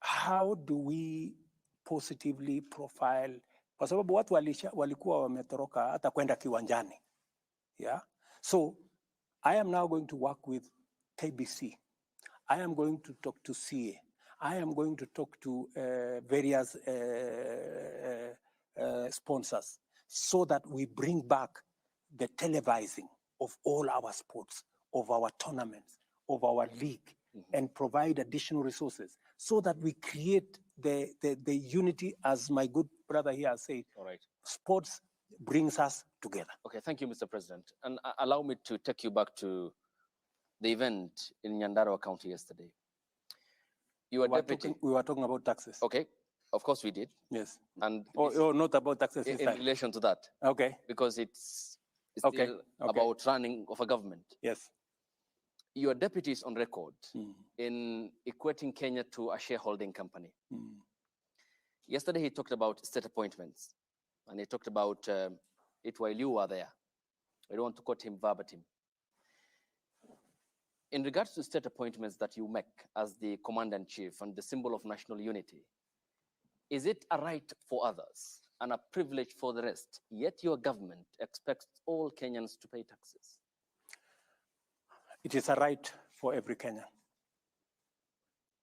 how do we positively profile, kwa sababu watu walikuwa wametoroka hata kwenda kiwanjani. Yeah. So I am now going to work with KBC. I am going to talk to CA. I am going to talk to various sponsors so that we bring back the televising of all our sports, of our tournaments, of our league, and provide additional resources so that we create the unity, as my good brother here has said. All right. Sports brings us together. Okay, thank you, Mr. President. And allow me to take you back to the event in Nyandarua County yesterday. You were deputy. We were talking about taxes. Okay, of course we did. Yes. And not about taxes in relation to that. Okay. Because it's Okay. still about running of a government. Yes. Your deputy is on record in equating Kenya to a shareholding company. Yesterday he talked about state appointments, and he talked about it while you were there. I don't want to quote him verbatim. In regards to state appointments that you make as the commander-in-chief and the symbol of national unity, is it a right for others and a privilege for the rest, yet your government expects all Kenyans to pay taxes? It is a right for every Kenyan.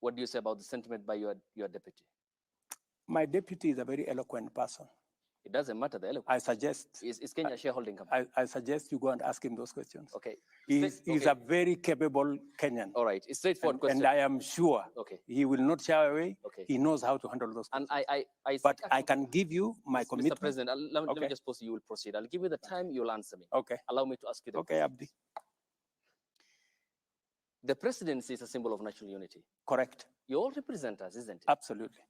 What do you say about the sentiment by your deputy? My deputy is a very eloquent person. It doesn't matter the eloquence. I suggest. Is Kenya a shareholding company? I suggest you go and ask him those questions. Okay. He's Okay. a very capable Kenyan. All right. It's straightforward question. And I am sure Okay. he will not shy away. Okay. He knows how to handle those questions. And but I can give you my commitment. Mr. President, let me just pause. You will proceed. I'll give you the time. You'll answer me. Okay. Allow me to ask you the question. Okay, Abdi. The presidency is a symbol of national unity. Correct. You all represent us, isn't it? Absolutely.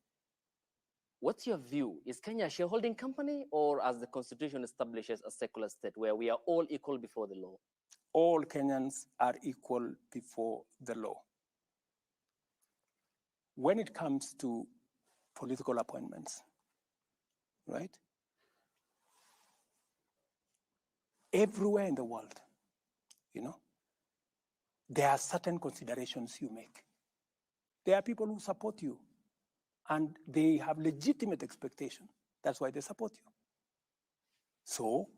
What's your view? Is Kenya a shareholding company, or as the constitution establishes, a secular state where we are all equal before the law? All Kenyans are equal before the law. When it comes to political appointments, right? Everywhere in the world, you know, there are certain considerations you make. There are people who support you, and they have legitimate expectation. That's why they support you. So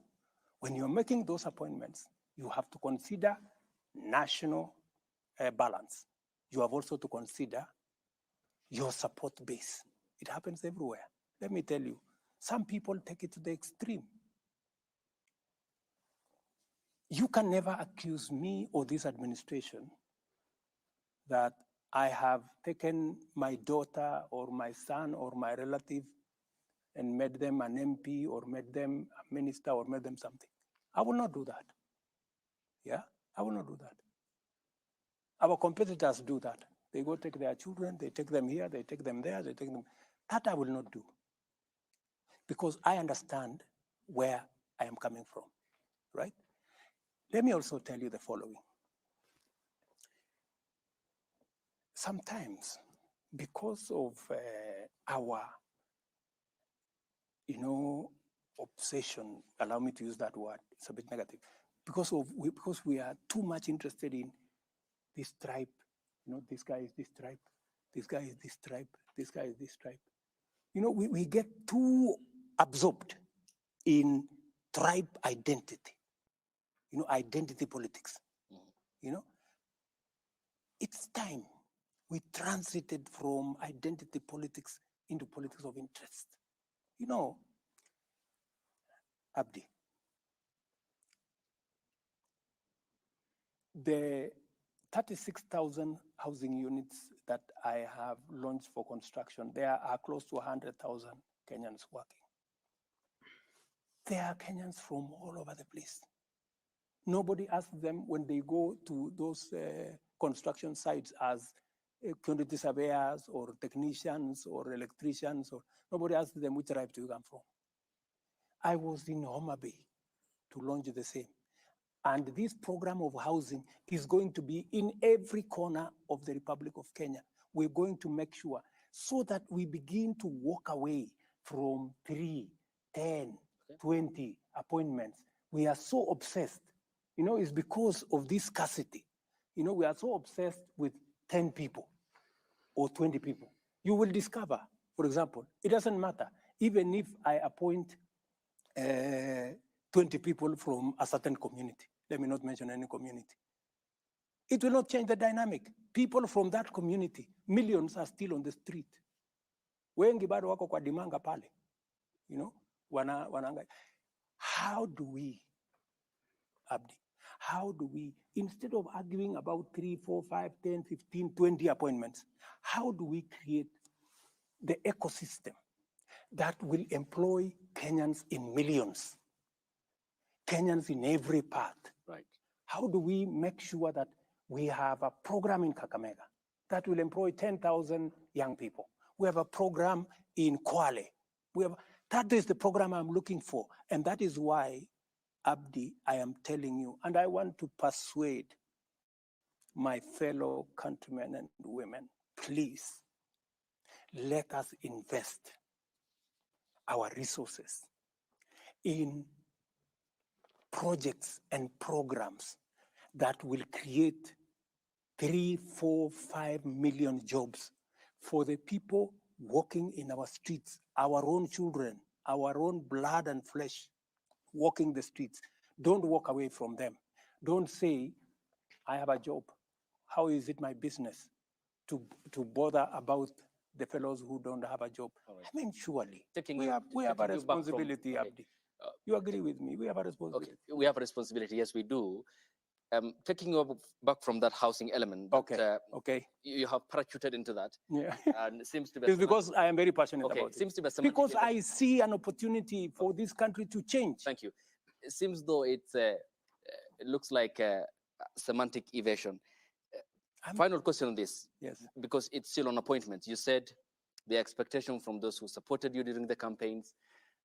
when you're making those appointments, you have to consider national balance. You have also to consider your support base. It happens everywhere. Let me tell you, some people take it to the extreme. You can never accuse me or this administration that I have taken my daughter or my son or my relative and made them an MP or made them a minister or made them something. I will not do that. Yeah, I will not do that. Our competitors do that. They go take their children, they take them here, they take them there, they take them. That I will not do. Because I understand where I am coming from, right? Let me also tell you the following. Sometimes, because of our, obsession, allow me to use that word, it's a bit negative, because we are too much interested in this tribe, this guy is this tribe, this guy is this tribe, this guy is this tribe. We get too absorbed in tribe identity, identity politics. It's time we transited from identity politics into politics of interest. Abdi, the 36,000 housing units that I have launched for construction, there are close to 100,000 Kenyans working. There are Kenyans from all over the place. Nobody asks them when they go to those construction sites as quantity surveyors or technicians or electricians, or nobody asks them which tribe do you come from. I was in Homa Bay to launch the same. And this program of housing is going to be in every corner of the Republic of Kenya. We're going to make sure so that we begin to walk away from 3, 10, 20 appointments. We are so obsessed. It's because of this scarcity. We are so obsessed with 10 people or 20 people. You will discover, for example, it doesn't matter. Even if I appoint 20 people from a certain community, let me not mention any community, it will not change the dynamic. People from that community, millions are still on the street. Wengi bado wako kwa dimanga pale. How do we, Abdi, instead of arguing about 3, 4, 5, 10, 15, 20 appointments, how do we create the ecosystem that will employ Kenyans in millions, Kenyans in every part? Right. How do we make sure that we have a program in Kakamega that will employ 10,000 young people? We have a program in Kwale. That is the program I'm looking for. And that is why, Abdi, I am telling you, and I want to persuade my fellow countrymen and women, please, let us invest our resources in projects and programs that will create 3, 4, 5 million jobs for the people walking in our streets, our own children, our own blood and flesh walking the streets. Don't walk away from them. Don't say, I have a job. How is it my business to bother about the fellows who don't have a job. All right. I mean, surely Taking we you- have a taking you back from- responsibility, okay. Abdi. You agree with me? We have a Okay, responsibility. we have a responsibility. Yes, we do. Taking you back from that housing element, that, Okay, okay. you have parachuted into that, Yeah. and it seems to be. It's because I am very passionate okay, about it seems it. to be a semantic Because I evasion. see an opportunity for this country to change. Thank you. It seems though it looks like a semantic evasion. Final question on this, Yes. because it's still on appointment. You said the expectation from those who supported you during the campaigns,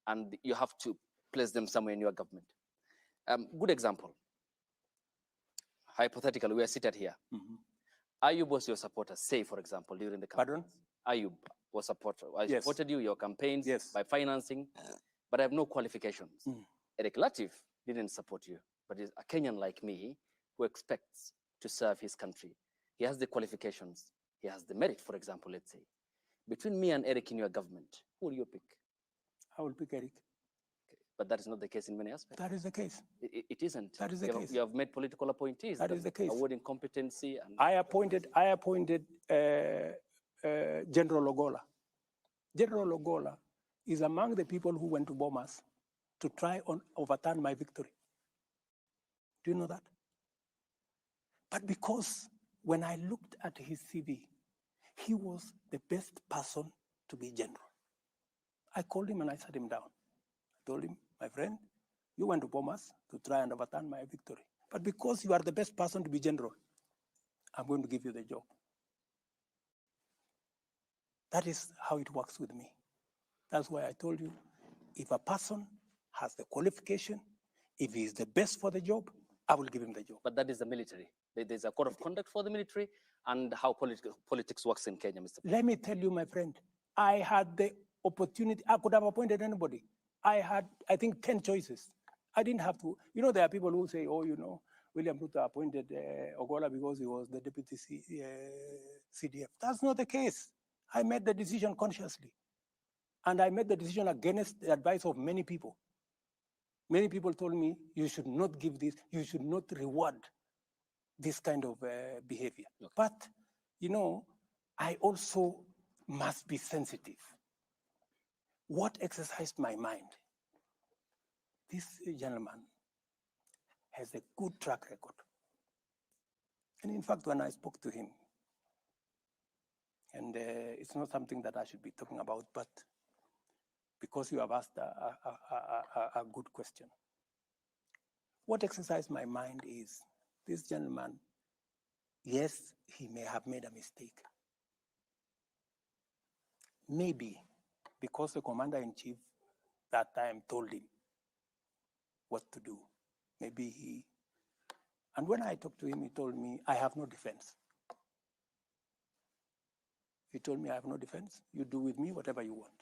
and you have to place them somewhere in your government. Good example. Hypothetically, we are seated here. Ayub was your supporter, say, for example, during the campaigns. Pardon? Ayub was supporter. I Yes. supported you, your campaigns, Yes. by financing, but I have no qualifications. Eric Latif didn't support you, but is a Kenyan like me who expects to serve his country. He has the qualifications. He has the merit, for example, let's say. Between me and Eric in your government, who will you pick? I will pick Eric. But that is not the case in many aspects. That is the case. It isn't. That is the case. You have made political appointees. That is the case. Awarding competency. And I appointed General Ogola. General Ogola is among the people who went to Bomas to try and overturn my victory. Do you know that? But because when I looked at his CV, he was the best person to be general. I called him and I sat him down. I told him, my friend, you went to Bomas to try and overturn my victory. But because you are the best person to be general, I'm going to give you the job. That is how it works with me. That's why I told you, if a person has the qualification, if he is the best for the job, I will give him the job. But that is the military. There's a code of conduct for the military and how politics works in Kenya, Mr. Let me tell you, my friend, I had the opportunity. I could have appointed anybody. I had, I think, 10 choices. I didn't have to. You know, there are people who say, oh, you know, William Ruto appointed Ogola because he was the deputy CDF. That's not the case. I made the decision consciously. And I made the decision against the advice of many people. Many people told me, you should not give this, you should not reward this kind of behavior. Okay. But, you know, I also must be sensitive. What exercised my mind? This gentleman has a good track record. And in fact, when I spoke to him, and it's not something that I should be talking about, but because you have asked a good question. What exercised my mind is this gentleman, yes, he may have made a mistake. Maybe because the commander-in-chief that time told him what to do. Maybe he, and when I talked to him, he told me, I have no defense. He told me, I have no defense. You do with me whatever you want.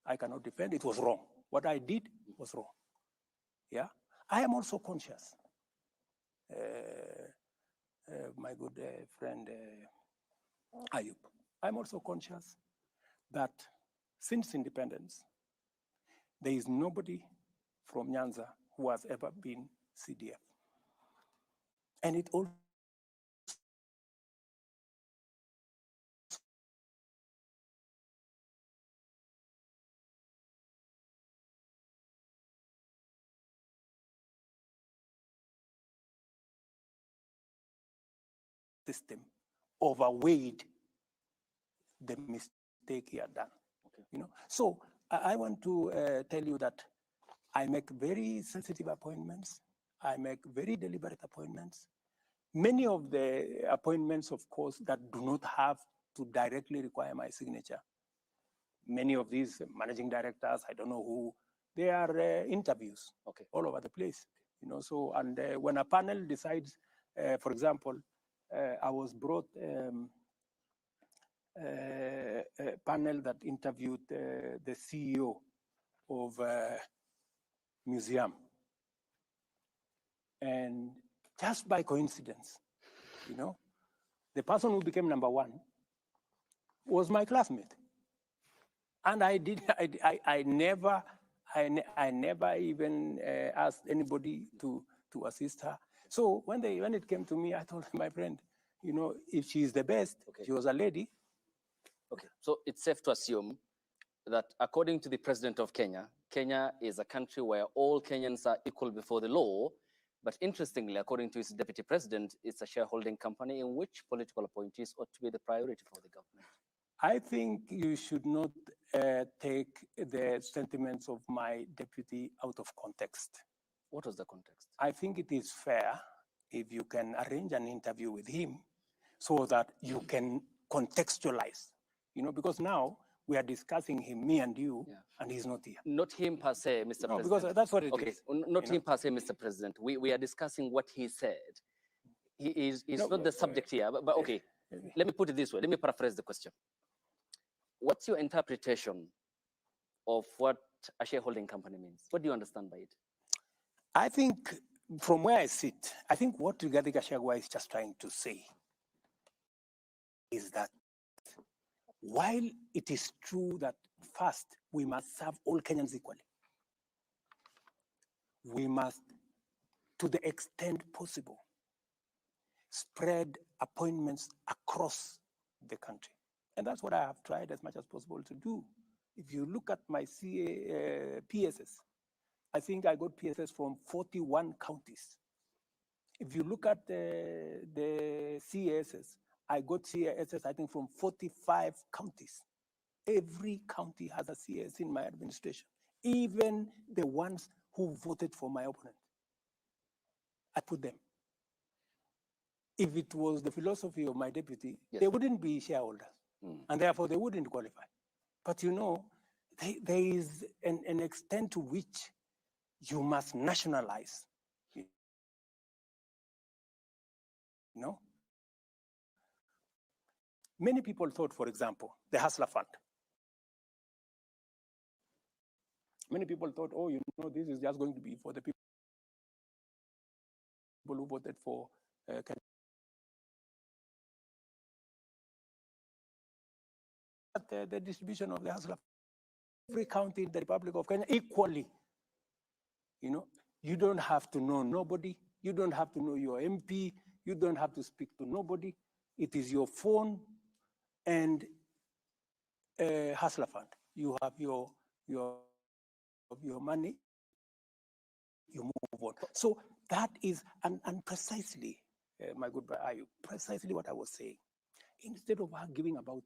I cannot defend. It was wrong. What I did was wrong. Yeah. I am also conscious. My good friend Ayub, I'm also conscious that since independence, there is nobody from Nyanza who has ever been CDF. And it also system overweighed the mistake he had done. Okay. You know, so I want to tell you that I make very sensitive appointments. I make very deliberate appointments. Many of the appointments, of course, that do not have to directly require my signature. Many of these managing directors, I don't know who, they are interviews, okay, all over the place. You know, so, and when a panel decides, for example, I was brought a panel that interviewed the CEO of a museum. And just by coincidence, you know, the person who became number one was my classmate. And I never even asked anybody to assist her. So when it came to me, I told my friend, you know, if she's the best, okay, she was a lady, Okay, so it's safe to assume that according to the president of Kenya, Kenya is a country where all Kenyans are equal before the law. But interestingly, according to its deputy president, it's a shareholding company in which political appointees ought to be the priority for the government. I think you should not take the sentiments of my deputy out of context. What was the context? I think it is fair if you can arrange an interview with him so that you can contextualize, because now we are discussing him, me and you, and he's not here. Not him per se, Mr. No, President. because that's what it is. Okay, not him per se, Mr. President. We are discussing what he said. He's not the subject here, but okay, let me put it this way. Let me paraphrase the question. What's your interpretation of what a shareholding company means? What do you understand by it? I think from where I sit, I think what Rigathi Gachagua is just trying to say is that while it is true that first we must serve all Kenyans equally, we must, to the extent possible, spread appointments across the country. And that's what I have tried as much as possible to do. If you look at my PSS, I think I got PSS from 41 counties. If you look at the CASs, I got CASs, I think, from 45 counties. Every county has a CAS in my administration, even the ones who voted for my opponent. I put them. If it was the philosophy of my deputy, they wouldn't be shareholders, and therefore they wouldn't qualify. But there is an extent to which you must nationalize. Many people thought, for example, the Hustler Fund. Many people thought, this is just going to be for the people who voted for the distribution of the Hustler Fund. Every county in the Republic of Kenya equally. You don't have to know nobody. You don't have to know your MP. You don't have to speak to nobody. It is your phone and Hustler Fund. You have your money, you move on. So that is, and precisely, my good brother, precisely what I was saying. Instead of giving about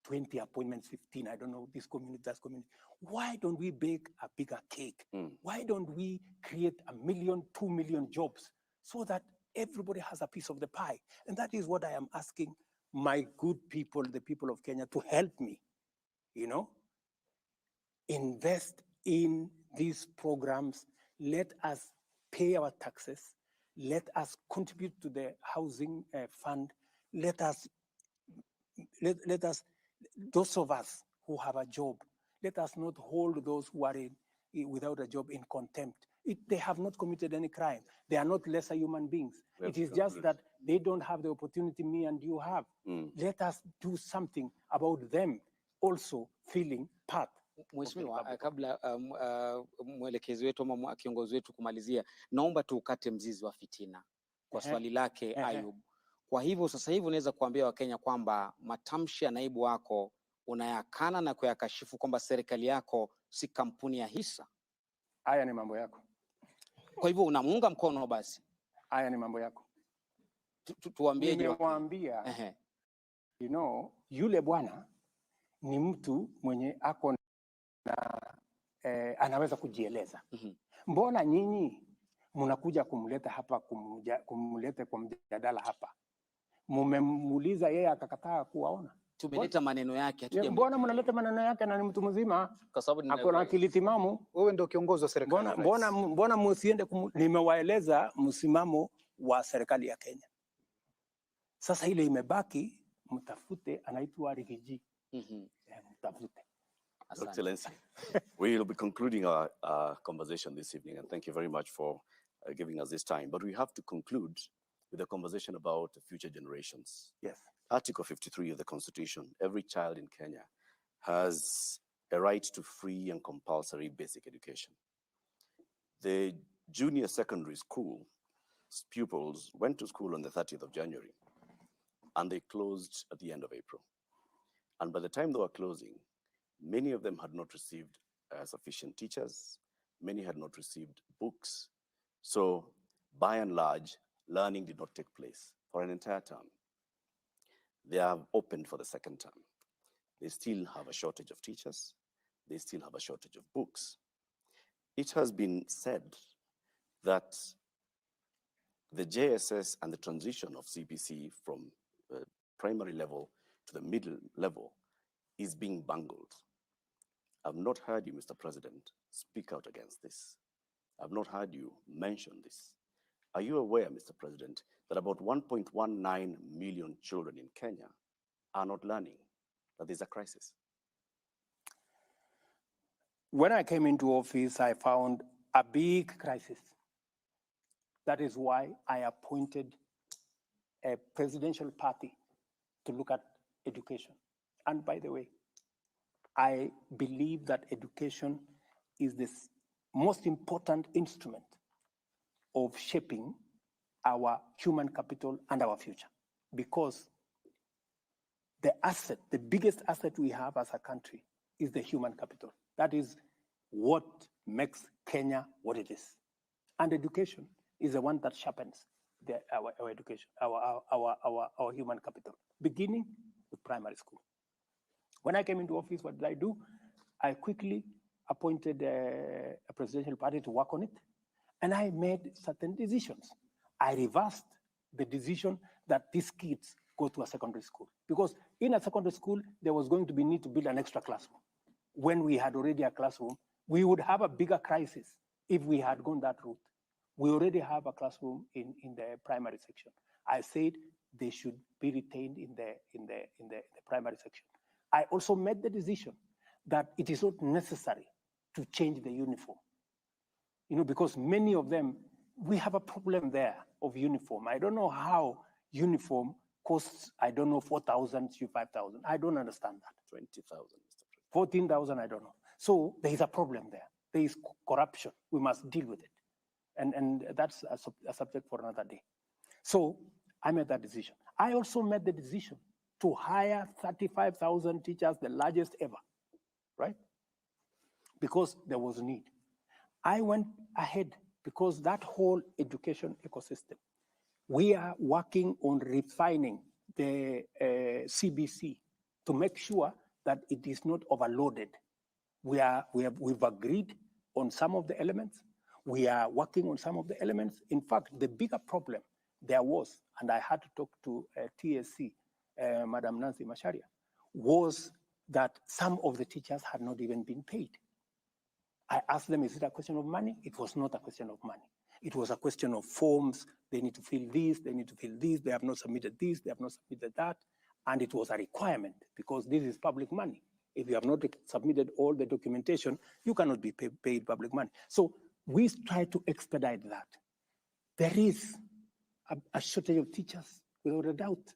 20 appointments, 15, I don't know, this community, that community, why don't we bake a bigger cake? Why don't we create 1 million, 2 million jobs so that everybody has a piece of the pie? And that is what I am asking my good people, the people of Kenya, to help me, invest in these programs. Let us pay our taxes. Let us contribute to the housing fund. Let us, those of us who have a job, let us not hold those who are without a job in contempt. They have not committed any crime. They are not lesser human beings. It is just that they don't have the opportunity me and you have. Let us do something about them also feeling part. Mheshimiwa, kabla mwelekezi wetu ama kiongozi wetu kumalizia, naomba tu ukate mzizi wa fitina kwa swali lake Ayub. Kwa hivyo sasa hivi unaweza kuambia Wakenya kwamba matamshi ya naibu wako unayakana na kuyakashifu kwamba serikali yako si kampuni ya hisa. Haya ni mambo yako. Kwa hivyo unamuunga mkono basi. Haya ni mambo yako. Tuambie. Nimewambia, yule bwana ni mtu mwenye ako na anaweza kujieleza. Mbona nyinyi mnakuja kumleta hapa, kumleta kwa mjadala hapa? Mumemuuliza yeye akakataa kuwaona. Tumeleta maneno yake. Mbona mnaleta maneno yake na ni mtu mzima? Kwa sababu ako na akili timamu. Wewe ndio kiongozi wa serikali. Mbona msiende nimewaeleza msimamo wa serikali ya Kenya. Sasa ile imebaki, mtafute, anaitwa Rigiji. Mtafute. Excellency, we will be concluding our conversation this evening, and thank you very much for giving us this time. But we have to conclude with a conversation about future generations. Yes. Article 53 of the Constitution, every child in Kenya has a right to free and compulsory basic education. The junior secondary school pupils went to school on the 30th of January, and they closed at the end of April. And by the time they were closing, many of them had not received sufficient teachers. Many had not received books. So by and large, learning did not take place for an entire term. They have opened for the second term. They still have a shortage of teachers. They still have a shortage of books. It has been said that the JSS and the transition of CBC from primary level to the middle level is being bungled. I've not heard you, Mr. President, speak out against this. I've not heard you mention this. Are you aware, Mr. President, that about 1.19 million children in Kenya are not learning, that there's a crisis? When I came into office, I found a big crisis. That is why I appointed a presidential party to look at education. And by the way, I believe that education is the most important instrument of shaping our human capital and our future, because the asset, the biggest asset we have as a country is the human capital. That is what makes Kenya what it is. And education is the one that sharpens our education, our human capital, beginning with primary school. When I came into office, what did I do? I quickly appointed a presidential party to work on it, and I made certain decisions. I reversed the decision that these kids go to a secondary school, because in a secondary school, there was going to be need to build an extra classroom. When we had already a classroom, we would have a bigger crisis if we had gone that route. We already have a classroom in the primary section. I said they should be retained in the primary section. I also made the decision that it is not necessary to change the uniform, because many of them, we have a problem there of uniform. I don't know how uniform costs, I don't know, 4,000 to 5,000. I don't understand that. 20,000, Mr. President. 14,000, I don't know. So there is a problem there. There is corruption. We must deal with it. And that's a subject for another day. So I made that decision. I also made the decision to hire 35,000 teachers, the largest ever, right? Because there was need. I went ahead because that whole education ecosystem, we are working on refining the CBC to make sure that it is not overloaded. We've agreed on some of the elements. We are working on some of the elements. In fact, the bigger problem there was, and I had to talk to TSC, Madam Nancy Macharia, was that some of the teachers had not even been paid. I asked them, is it a question of money? It was not a question of money. It was a question of forms. They need to fill this, they need to fill this, they have not submitted this, they have not submitted that. And it was a requirement because this is public money. If you have not submitted all the documentation, you cannot be paid public money. So we try to expedite that. There is a shortage of teachers, without a doubt.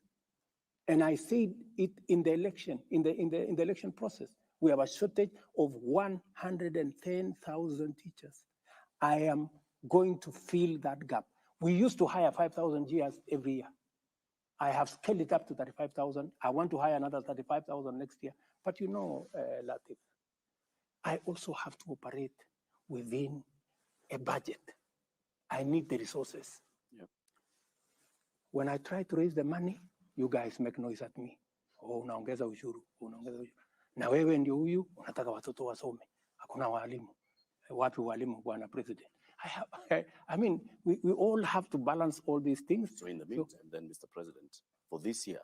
And I said it in the election, in the election process. We have a shortage of 110,000 teachers. I am going to fill that gap. We used to hire 5,000 GRs every year. I have scaled it up to 35,000. I want to hire another 35,000 next year. But Latif, I also have to operate within a budget. I need the resources. Yep. When I try to raise the money, you guys make noise at me. Oh, unaongeza ushuru, unaongeza ushuru. Na wewe ndio huyu unataka watoto wasome. Hakuna walimu. Wapi walimu, Bwana President? I mean, we all have to balance all these things. So in the meantime, then, Mr. President, for this year,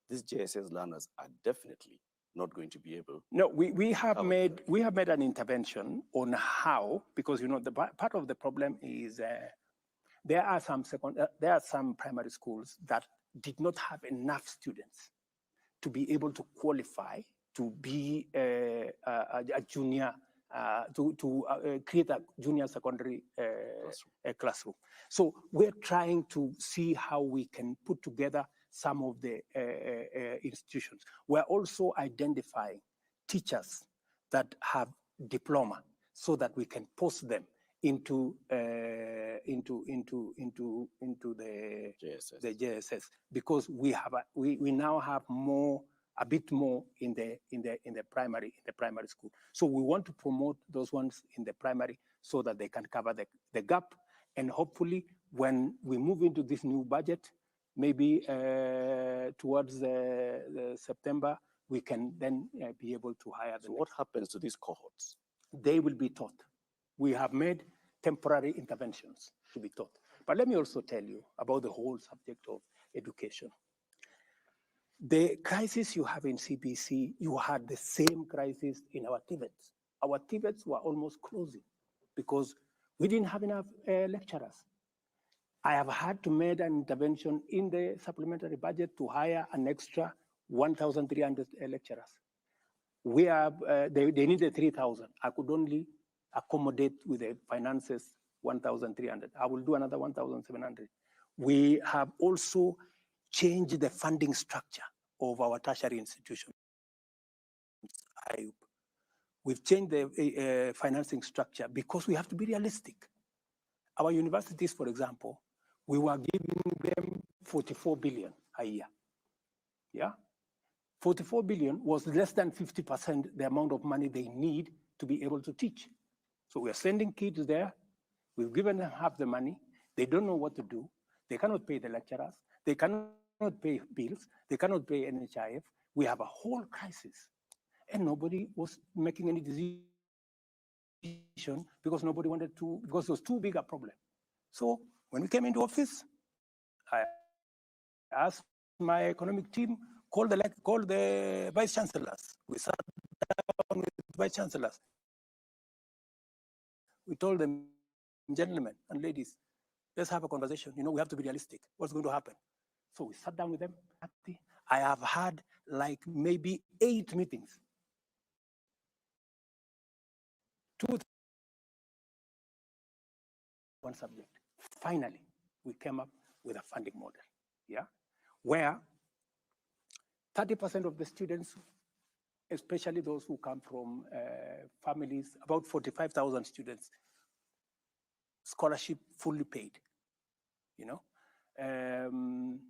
these JSS learners are definitely not going to be able. No, we have made an intervention on how, because the part of the problem is there are some primary schools that did not have enough students to be able to qualify to be a junior. To create a junior secondary classroom. So we're trying to see how we can put together some of the institutions. We're also identifying teachers that have diploma so that we can post them into the JSS, because we now have more a bit more in the primary school. So we want to promote those ones in the primary so that they can cover the gap. And hopefully, when we move into this new budget, maybe towards the September, we can then be able to hire them. So what happens to these cohorts? They will be taught. We have made temporary interventions to be taught. But let me also tell you about the whole subject of education. The crisis you have in CBC, you had the same crisis in our TVETs. Our TVETs were almost closing because we didn't have enough lecturers. I have had to make an intervention in the supplementary budget to hire an extra 1,300 lecturers. They needed 3,000. I could only accommodate with the finances 1,300. I will do another 1,700. We have also changed the funding structure of our tertiary institutions. We've changed the financing structure because we have to be realistic. Our universities, for example, we were giving them 44 billion a year. Yeah? 44 billion was less than 50% the amount of money they need to be able to teach. So we are sending kids there. We've given them half the money. They don't know what to do. They cannot pay the lecturers. They cannot pay bills. They cannot pay NHIF. We have a whole crisis. And nobody was making any decision because nobody wanted to, because it was too big a problem. So when we came into office, I asked my economic team, call the vice chancellors. We sat down with vice chancellors. We told them, gentlemen and ladies, let's have a conversation. You know, we have to be realistic. What's going to happen? So we sat down with them. I have had like maybe 8 meetings. 2, 1 subject. Finally, we came up with a funding model, yeah, where 30% of the students, especially those who come from families, about 45,000 students, scholarship fully paid, you know. And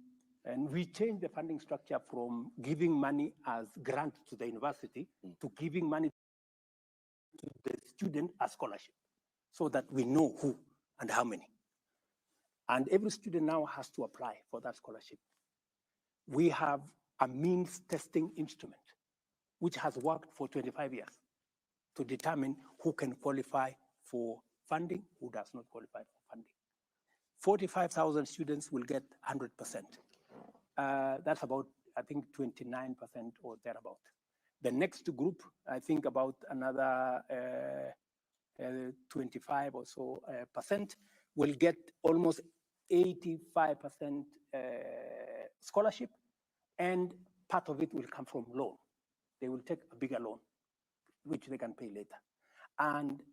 we changed the funding structure from giving money as grant to the university to giving money to the student as scholarship, so that we know who and how many. And every student now has to apply for that scholarship. We have a means testing instrument, which has worked for 25 years to determine who can qualify for funding, who does not qualify for funding. 45,000 students will get 100%. That's about, I think, 29% or thereabout. The next group, I think about another 25 or so percent, will get almost 85% scholarship, and part of it will come from loan. They will take a bigger loan, which they can pay later. And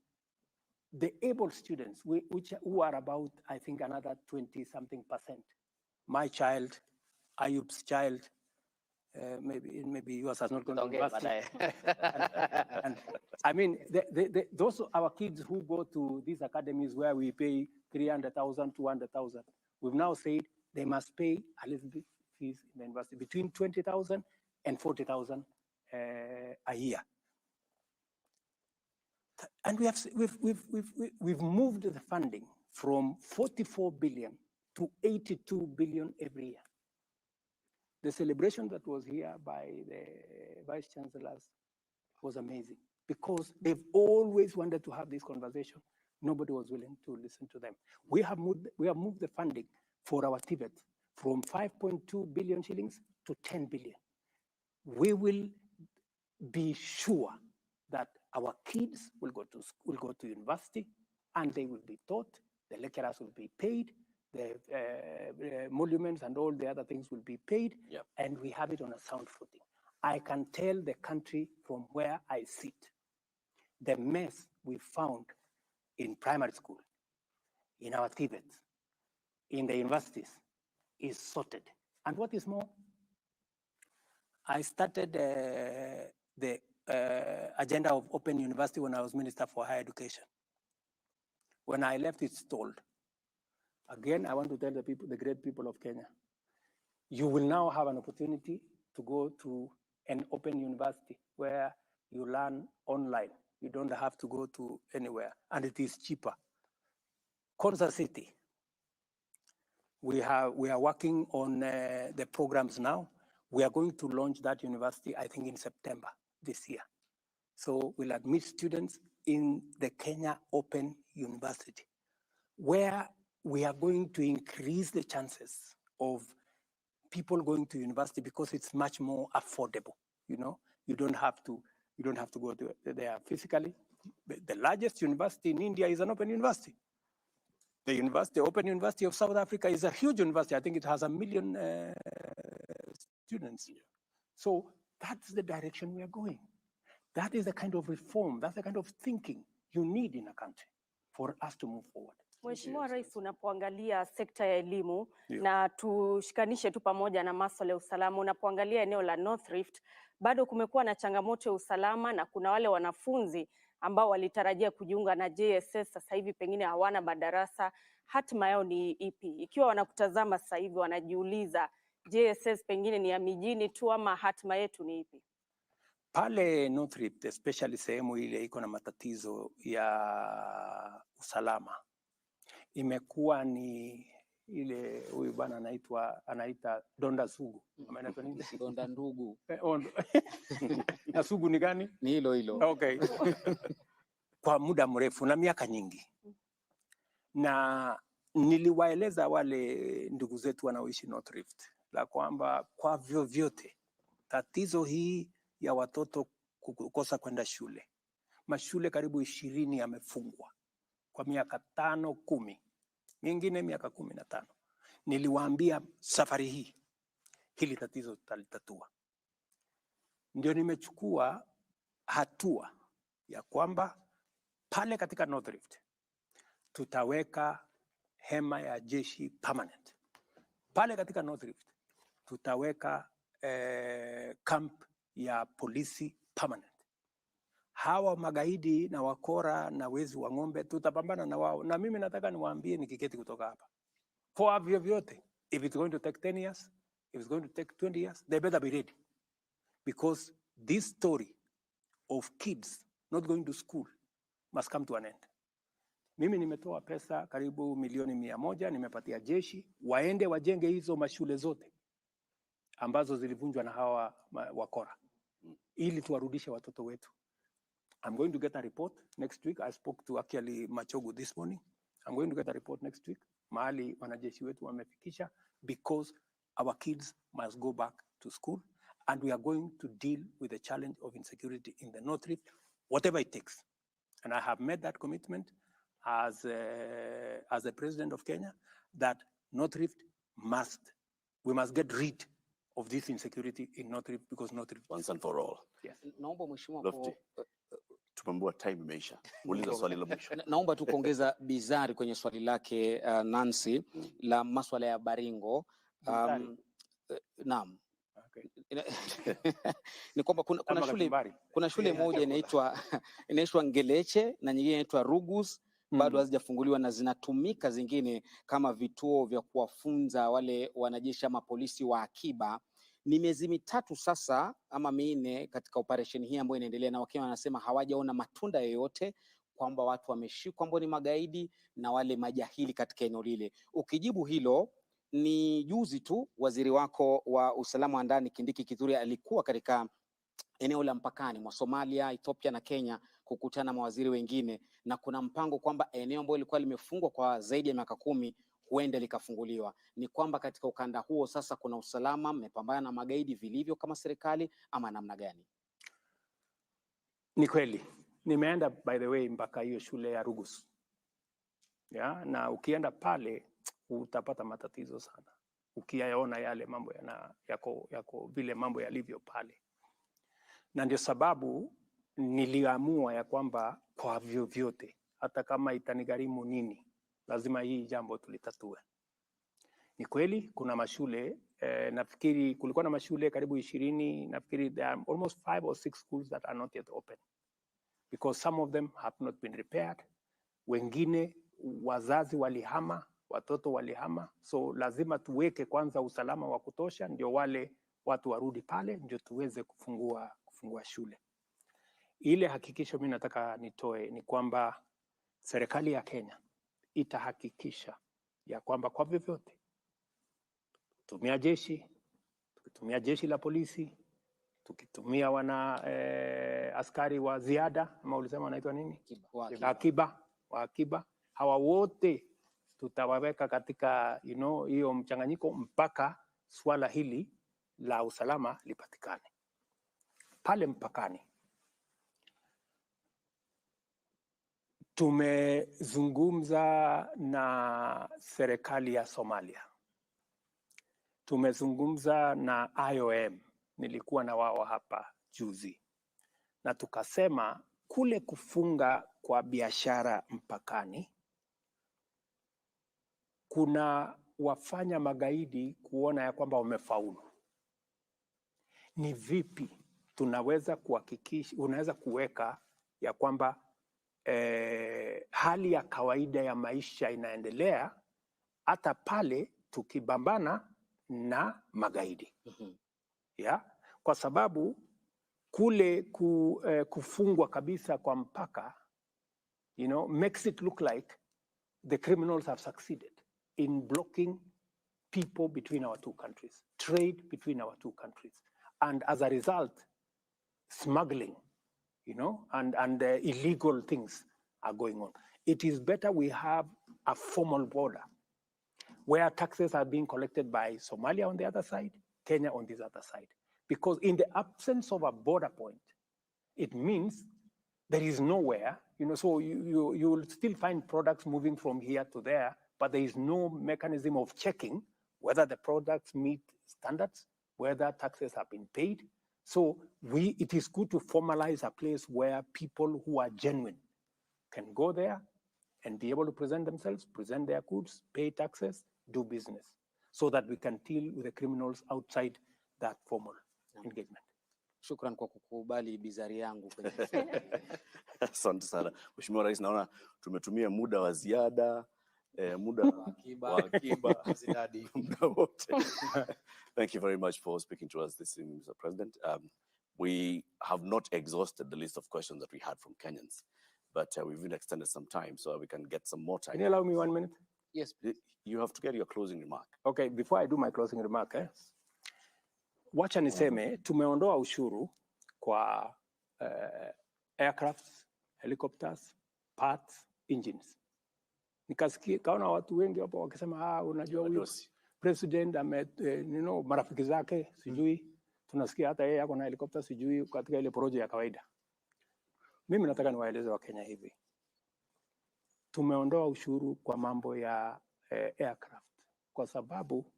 the able students, who are about, I think, another 20-something percent. My child, Ayub's child, maybe yours has not gone to university. And I mean, those are our kids who go to these academies where we pay 300,000, 200,000. We've now said they must pay a little bit fees in the university, between 20,000 and 40,000 a year. And we've moved the funding from 44 billion to 82 billion every year. The celebration that was here by the vice chancellors was amazing, because they've always wanted to have this conversation. Nobody was willing to listen to them. We have moved the funding for our TVET from 5.2 billion shillings to 10 billion. We will be sure that our kids will go to university, and they will be taught, the lecturers will be paid, the emoluments and all the other things will be paid, and we have it on a sound footing. I can tell the country from where I sit, the mess we found in primary school, in our TVETs, in the universities, is sorted. And what is more, I started the agenda of Open University when I was Minister for Higher Education. When I left, it stalled. Again, I want to tell the people, the great people of Kenya, you will now have an opportunity to go to an open university where you learn online. You don't have to go to anywhere, and it is cheaper. Konza City, we are working on the programs now. We are going to launch that university, I think, in September this year. So we'll admit students in the Kenya Open University, where we are going to increase the chances of people going to university because it's much more affordable. You know, you don't have to go there physically. The largest university in India is an open university. The Open University of South Africa is a huge university. I think it has 1 million students. So that's the direction we are going. That is the kind of reform, that's the kind of thinking you need in a country for us to move forward. Mheshimiwa Rais, unapoangalia sekta ya elimu na tushikanishe tu pamoja na masuala ya usalama, unapoangalia eneo la North Rift, bado kumekuwa na changamoto ya usalama na kuna wale wanafunzi ambao walitarajia kujiunga na JSS sasa hivi pengine hawana madarasa. Hatima yao ni ipi? Ikiwa wanakutazama sasa hivi wanajiuliza JSS pengine ni ya mijini tu ama hatima yetu ni ipi? Pale North Rift, especially sehemu ile iko na matatizo ya usalama, imekuwa ni ile huyu bwana anaita donda sugu. Anaitwa nini? Donda ndugu. Na sugu ni gani? Ni hilo hilo. Okay. Kwa muda mrefu na miaka nyingi. Na niliwaeleza wale ndugu zetu wanaoishi North Rift la kwamba kwa vyovyote tatizo hii ya watoto kukosa kwenda shule, mashule karibu 20 yamefungwa kwa miaka 5, 10, mingine miaka 15. Niliwaambia safari hii hili tatizo tutalitatua. Ndio nimechukua hatua ya kwamba pale katika North Rift tutaweka hema ya jeshi permanent. Pale katika North Rift tutaweka camp ya polisi permanent. Hawa magaidi na wakora na wezi wa ng'ombe tutapambana na wao, na mimi nataka niwaambie nikiketi kutoka hapa, kwa vyovyote, if it's going to take 10 years, if it's going to take 20 years, they better be ready, because this story of kids not going to school must come to an end. Mimi nimetoa pesa karibu milioni 100, nimepatia jeshi waende wajenge hizo mashule zote ambazo zilivunjwa na hawa wakora, ili tuwarudishe watoto wetu. I'm going to get a report next week. I spoke to actually Machogu this morning. I'm going to get a report next week. Mahali wanajeshi wetu wamefikisha, because our kids must go back to school, and we are going to deal with the challenge of insecurity in the North Rift, whatever it takes. And I have made that commitment as the president of Kenya, that North Rift we must get rid of this insecurity in North Rift, because North Rift once and for all. Yes. Naomba mheshimiwa tumemboa time imeisha. Uliza swali la mwisho. Naomba tu kuongeza bizari kwenye swali lake Nancy la masuala ya Baringo. Naam. Okay. Ni kwamba kuna shule moja inaitwa Ngeleche na nyingine inaitwa Rugus, bado hazijafunguliwa na zinatumika zingine kama vituo vya kuwafunza wale wanajeshi ama polisi wa akiba. Ni miezi mitatu sasa ama 4 katika operation hii ambayo inaendelea, na Wakenya wanasema hawajaona matunda yoyote, kwamba watu wameshikwa ambao ni magaidi na wale majahili katika eneo lile. Ukijibu hilo, ni juzi tu waziri wako wa usalama wa ndani Kindiki Kithure alikuwa katika eneo la mpakani mwa Somalia, Ethiopia na Kenya kukutana na mawaziri wengine, na kuna mpango kwamba eneo ambalo lilikuwa limefungwa kwa zaidi ya miaka 10 huenda likafunguliwa. Ni kwamba katika ukanda huo sasa kuna usalama, mmepambana na magaidi vilivyo kama serikali, ama namna gani? Ni kweli. Nimeenda by the way mpaka hiyo shule ya Rugus. Na ukienda pale utapata matatizo sana. Ukiyaona yale mambo yako vile mambo yalivyo pale. Na ndio sababu niliamua ya kwamba kwa vyovyote, hata kama itanigharimu nini, lazima hii jambo tulitatue. Ni kweli kuna mashule, nafikiri kulikuwa na mashule karibu 20, nafikiri there are almost 5 or 6 schools that are not yet open, because some of them have not been repaired. Wengine wazazi walihama, watoto walihama, so lazima tuweke kwanza usalama wa kutosha, ndio wale watu warudi pale ndio tuweze kufungua shule. Ile hakikisho mimi nataka nitoe ni kwamba serikali ya Kenya itahakikisha ya kwamba kwa vyovyote tukitumia jeshi la polisi, tukitumia askari wa ziada ama ulisema wanaitwa nini? Akiba. Hawa wote tutawaweka katika hiyo mchanganyiko mpaka swala hili la usalama lipatikane. Pale mpakani tumezungumza na serikali ya Somalia. Tumezungumza na IOM, nilikuwa na wao hapa juzi. Na tukasema kule kufunga kwa biashara mpakani kuna wafanya magaidi kuona ya kwamba wamefaulu. Ni vipi tunaweza kuhakikisha, unaweza kuweka ya kwamba hali ya kawaida ya maisha inaendelea hata pale tukibambana na magaidi. Kwa sababu kule kufungwa kabisa kwa mpaka makes it look like the criminals have succeeded in blocking people between our two countries, trade between our two countries, and as a result smuggling and illegal things are going on. It is better we have a formal border where taxes are being collected by Somalia on the other side, Kenya on this other side. Because in the absence of a border point, it means there is nowhere, so you will still find products moving from here to there, but there is no mechanism of checking whether the products meet standards, whether taxes have been paid. So it is good to formalize a place where people who are genuine can go there and be able to present themselves, present their goods, pay taxes, do business, so that we can deal with the criminals outside that formal engagement. Shukran kwa kukubali bizari yangu. Asante sana. Mheshimiwa Rais, naona tumetumia muda wa ziada, muda wa akiba, muda wote. Thank you very much for speaking to us this evening, Mr. President. We have not exhausted the list of questions that we had from Kenyans, but we've even extended some time so we can get some more time. Can you allow me 1 minute? Yes, please. You have to get your closing remark. Okay, before I do my closing remark, wacha niseme tumeondoa ushuru kwa aircrafts, helicopters, parts, engines. Nikasikia kaona watu wengi hapo wakisema unajua huyu president marafiki zake sijui tunasikia hata yeye yako na helicopter sijui katika ile project ya kawaida. Mimi nataka niwaeleze Wakenya hivi. Tumeondoa ushuru kwa mambo ya aircraft kwa sababu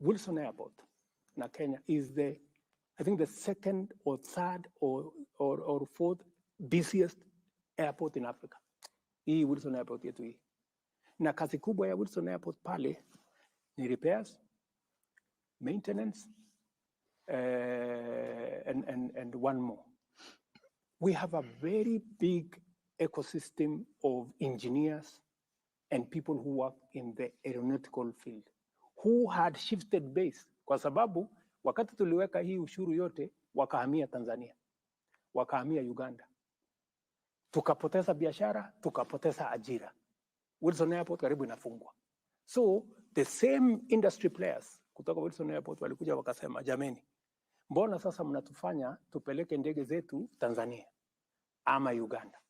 Wilson Airport na Kenya is I think the second or third or fourth busiest airport in Africa. Hii Wilson Airport yetu hii. Na kazi kubwa ya Wilson Airport pale ni repairs, maintenance, and one more. We have a very big ecosystem of engineers and people who work in the aeronautical field who had shifted base kwa sababu wakati tuliweka hii ushuru yote wakahamia Tanzania, wakahamia Uganda. Tukapoteza biashara, tukapoteza ajira. Wilson Airport karibu inafungwa. So the same industry players kutoka Wilson Airport walikuja wakasema, jameni, mbona sasa mnatufanya tupeleke ndege zetu Tanzania ama Uganda?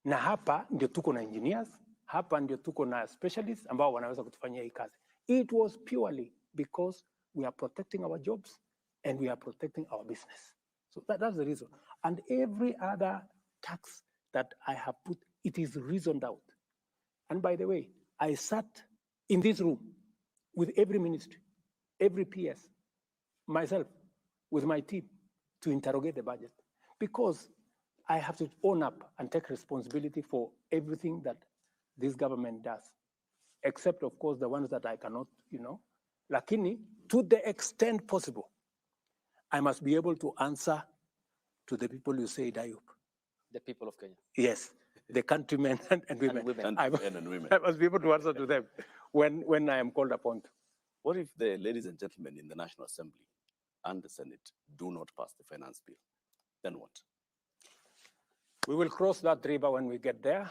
Na hapa ndio tuko na engineers, hapa ndio tuko na specialists ambao wanaweza kutufanyia hii kazi. It was purely because we are protecting our jobs and we are protecting our business. So that's the reason. And every other tax that I have put, it is reasoned out. And by the way, I sat in this room with every ministry, every PS, myself, with my team to interrogate the budget. Because I have to own up and take responsibility for everything that this government does. Except, of course, the ones that I cannot, Lakini, to the extent possible, I must be able to answer to the people you say, Dayup. The people of Kenya. Yes, the countrymen and women. And women. I must be able to answer to them when I am called upon. What if the ladies and gentlemen in the National Assembly and the Senate do not pass the finance bill, then what? We will cross that river when we get there.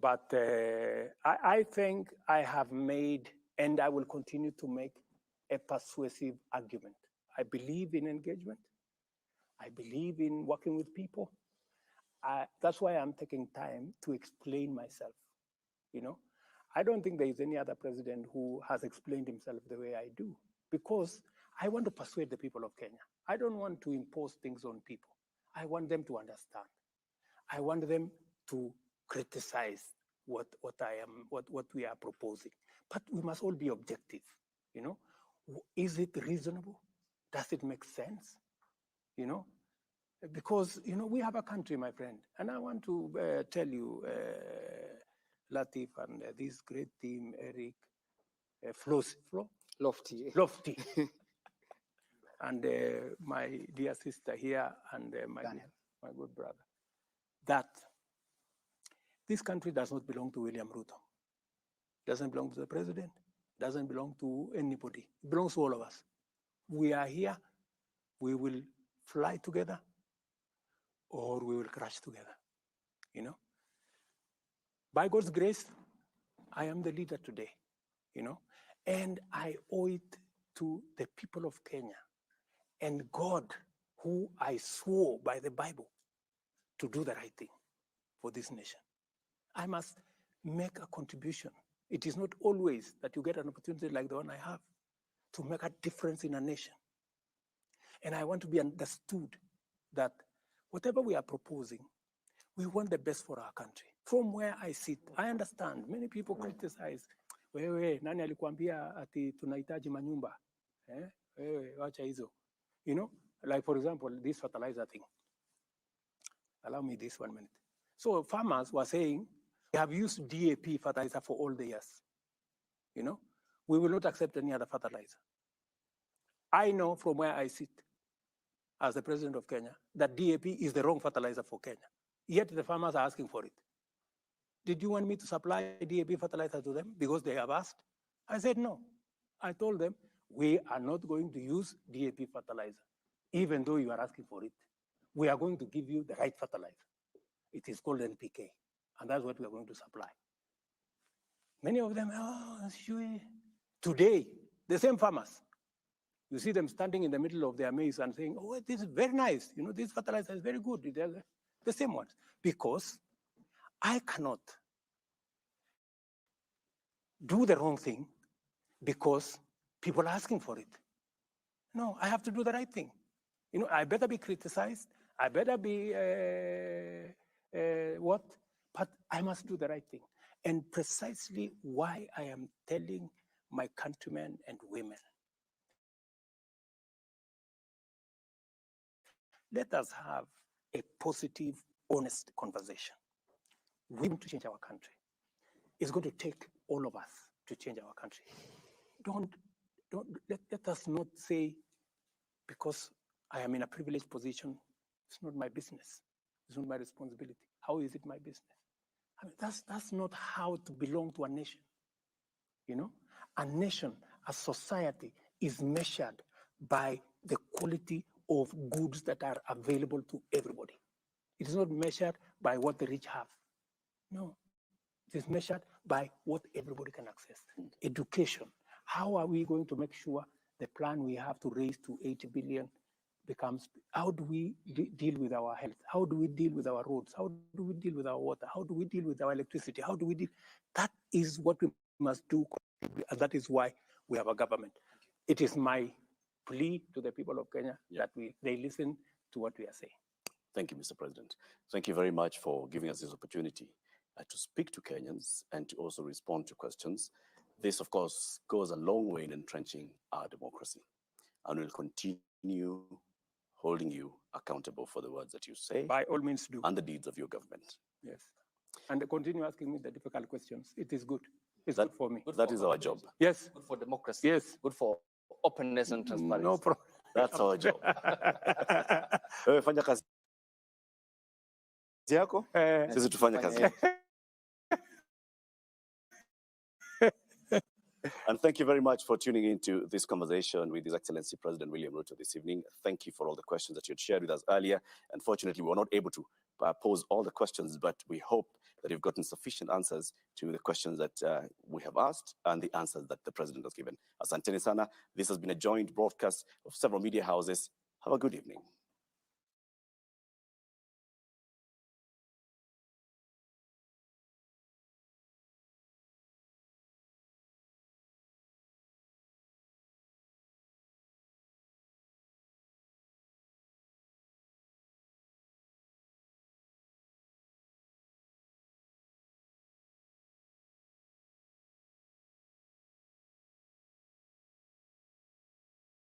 But I think I have made, and I will continue to make, a persuasive argument. I believe in engagement. I believe in working with people. That's why I'm taking time to explain myself. You know, I don't think there is any other president who has explained himself the way I do, because I want to persuade the people of Kenya. I don't want to impose things on people. I want them to understand. I want them to criticize what we are proposing. But we must all be objective. You know, is it reasonable? Does it make sense? You know, because, you know, we have a country, my friend, and I want to tell you, Latif and this great team, Eric, Lofty. And my dear sister here, and my good brother, that this country does not belong to William Ruto. Doesn't belong to the president, doesn't belong to anybody. It belongs to all of us. We are here, we will fly together, or we will crash together, you know? By God's grace, I am the leader today, you know? And I owe it to the people of Kenya and God, who I swore by the Bible to do the right thing for this nation. I must make a contribution. It is not always that you get an opportunity like the one I have to make a difference in a nation. And I want to be understood that whatever we are proposing, we want the best for our country. From where I sit, I understand many people criticize, wewe, nani alikuambia ati tunahitaji manyumba? Wewe, wacha hizo. You know, like for example, this fertilizer thing. Allow me this 1 minute. So farmers were saying, we have used DAP fertilizer for all the years. You know, we will not accept any other fertilizer. I know from where I sit as the president of Kenya that DAP is the wrong fertilizer for Kenya. Yet the farmers are asking for it. Did you want me to supply DAP fertilizer to them because they have asked? I said no. I told them, we are not going to use DAP fertilizer, even though you are asking for it. We are going to give you the right fertilizer. It is called NPK, and that's what we are going to supply. Many of them, today, the same farmers, you see them standing in the middle of their maize and saying, oh, this is very nice. You know, this fertilizer is very good. They're the same ones. Because I cannot do the wrong thing because people are asking for it. No, I have to do the right thing. You know, I better be criticized. I better be but I must do the right thing. And precisely why I am telling my countrymen and women, let us have a positive, honest conversation. We want to change our country. It's going to take all of us to change our country. Let us not say, because I am in a privileged position, it's not my business. It's not my responsibility. How is it my business? I mean, that's not how to belong to a nation. You know, a nation, a society is measured by the quality of goods that are available to everybody. It is not measured by what the rich have. No, it is measured by what everybody can access. Education. How are we going to make sure the plan we have to raise to 80 billion becomes, how do we deal with our health? How do we deal with our roads? How do we deal with our water? How do we deal with our electricity? How do we deal? That is what we must do. And that is why we have a government. It is my plea to the people of Kenya that they listen to what we are saying. Thank you, Mr. President. Thank you very much for giving us this opportunity to speak to Kenyans and to also respond to questions. This, of course, goes a long way in entrenching our democracy, and will continue holding you accountable for the words that you say. By all means do. And the deeds of your government. Yes. And continue asking me the difficult questions. It is good. It's good for me. That is our job. Yes. Good for democracy. Yes. Good for openness and transparency. No problem. That's our job. Fanya kazi yako, sisi tufanye kazi. And thank you very much for tuning into this conversation with His Excellency President William Ruto this evening. Thank you for all the questions that you had shared with us earlier. Unfortunately, we were not able to pose all the questions, but we hope that you've gotten sufficient answers to the questions that we have asked and the answers that the President has given. Asanteni sana. This has been a joint broadcast of several media houses. Have a good evening.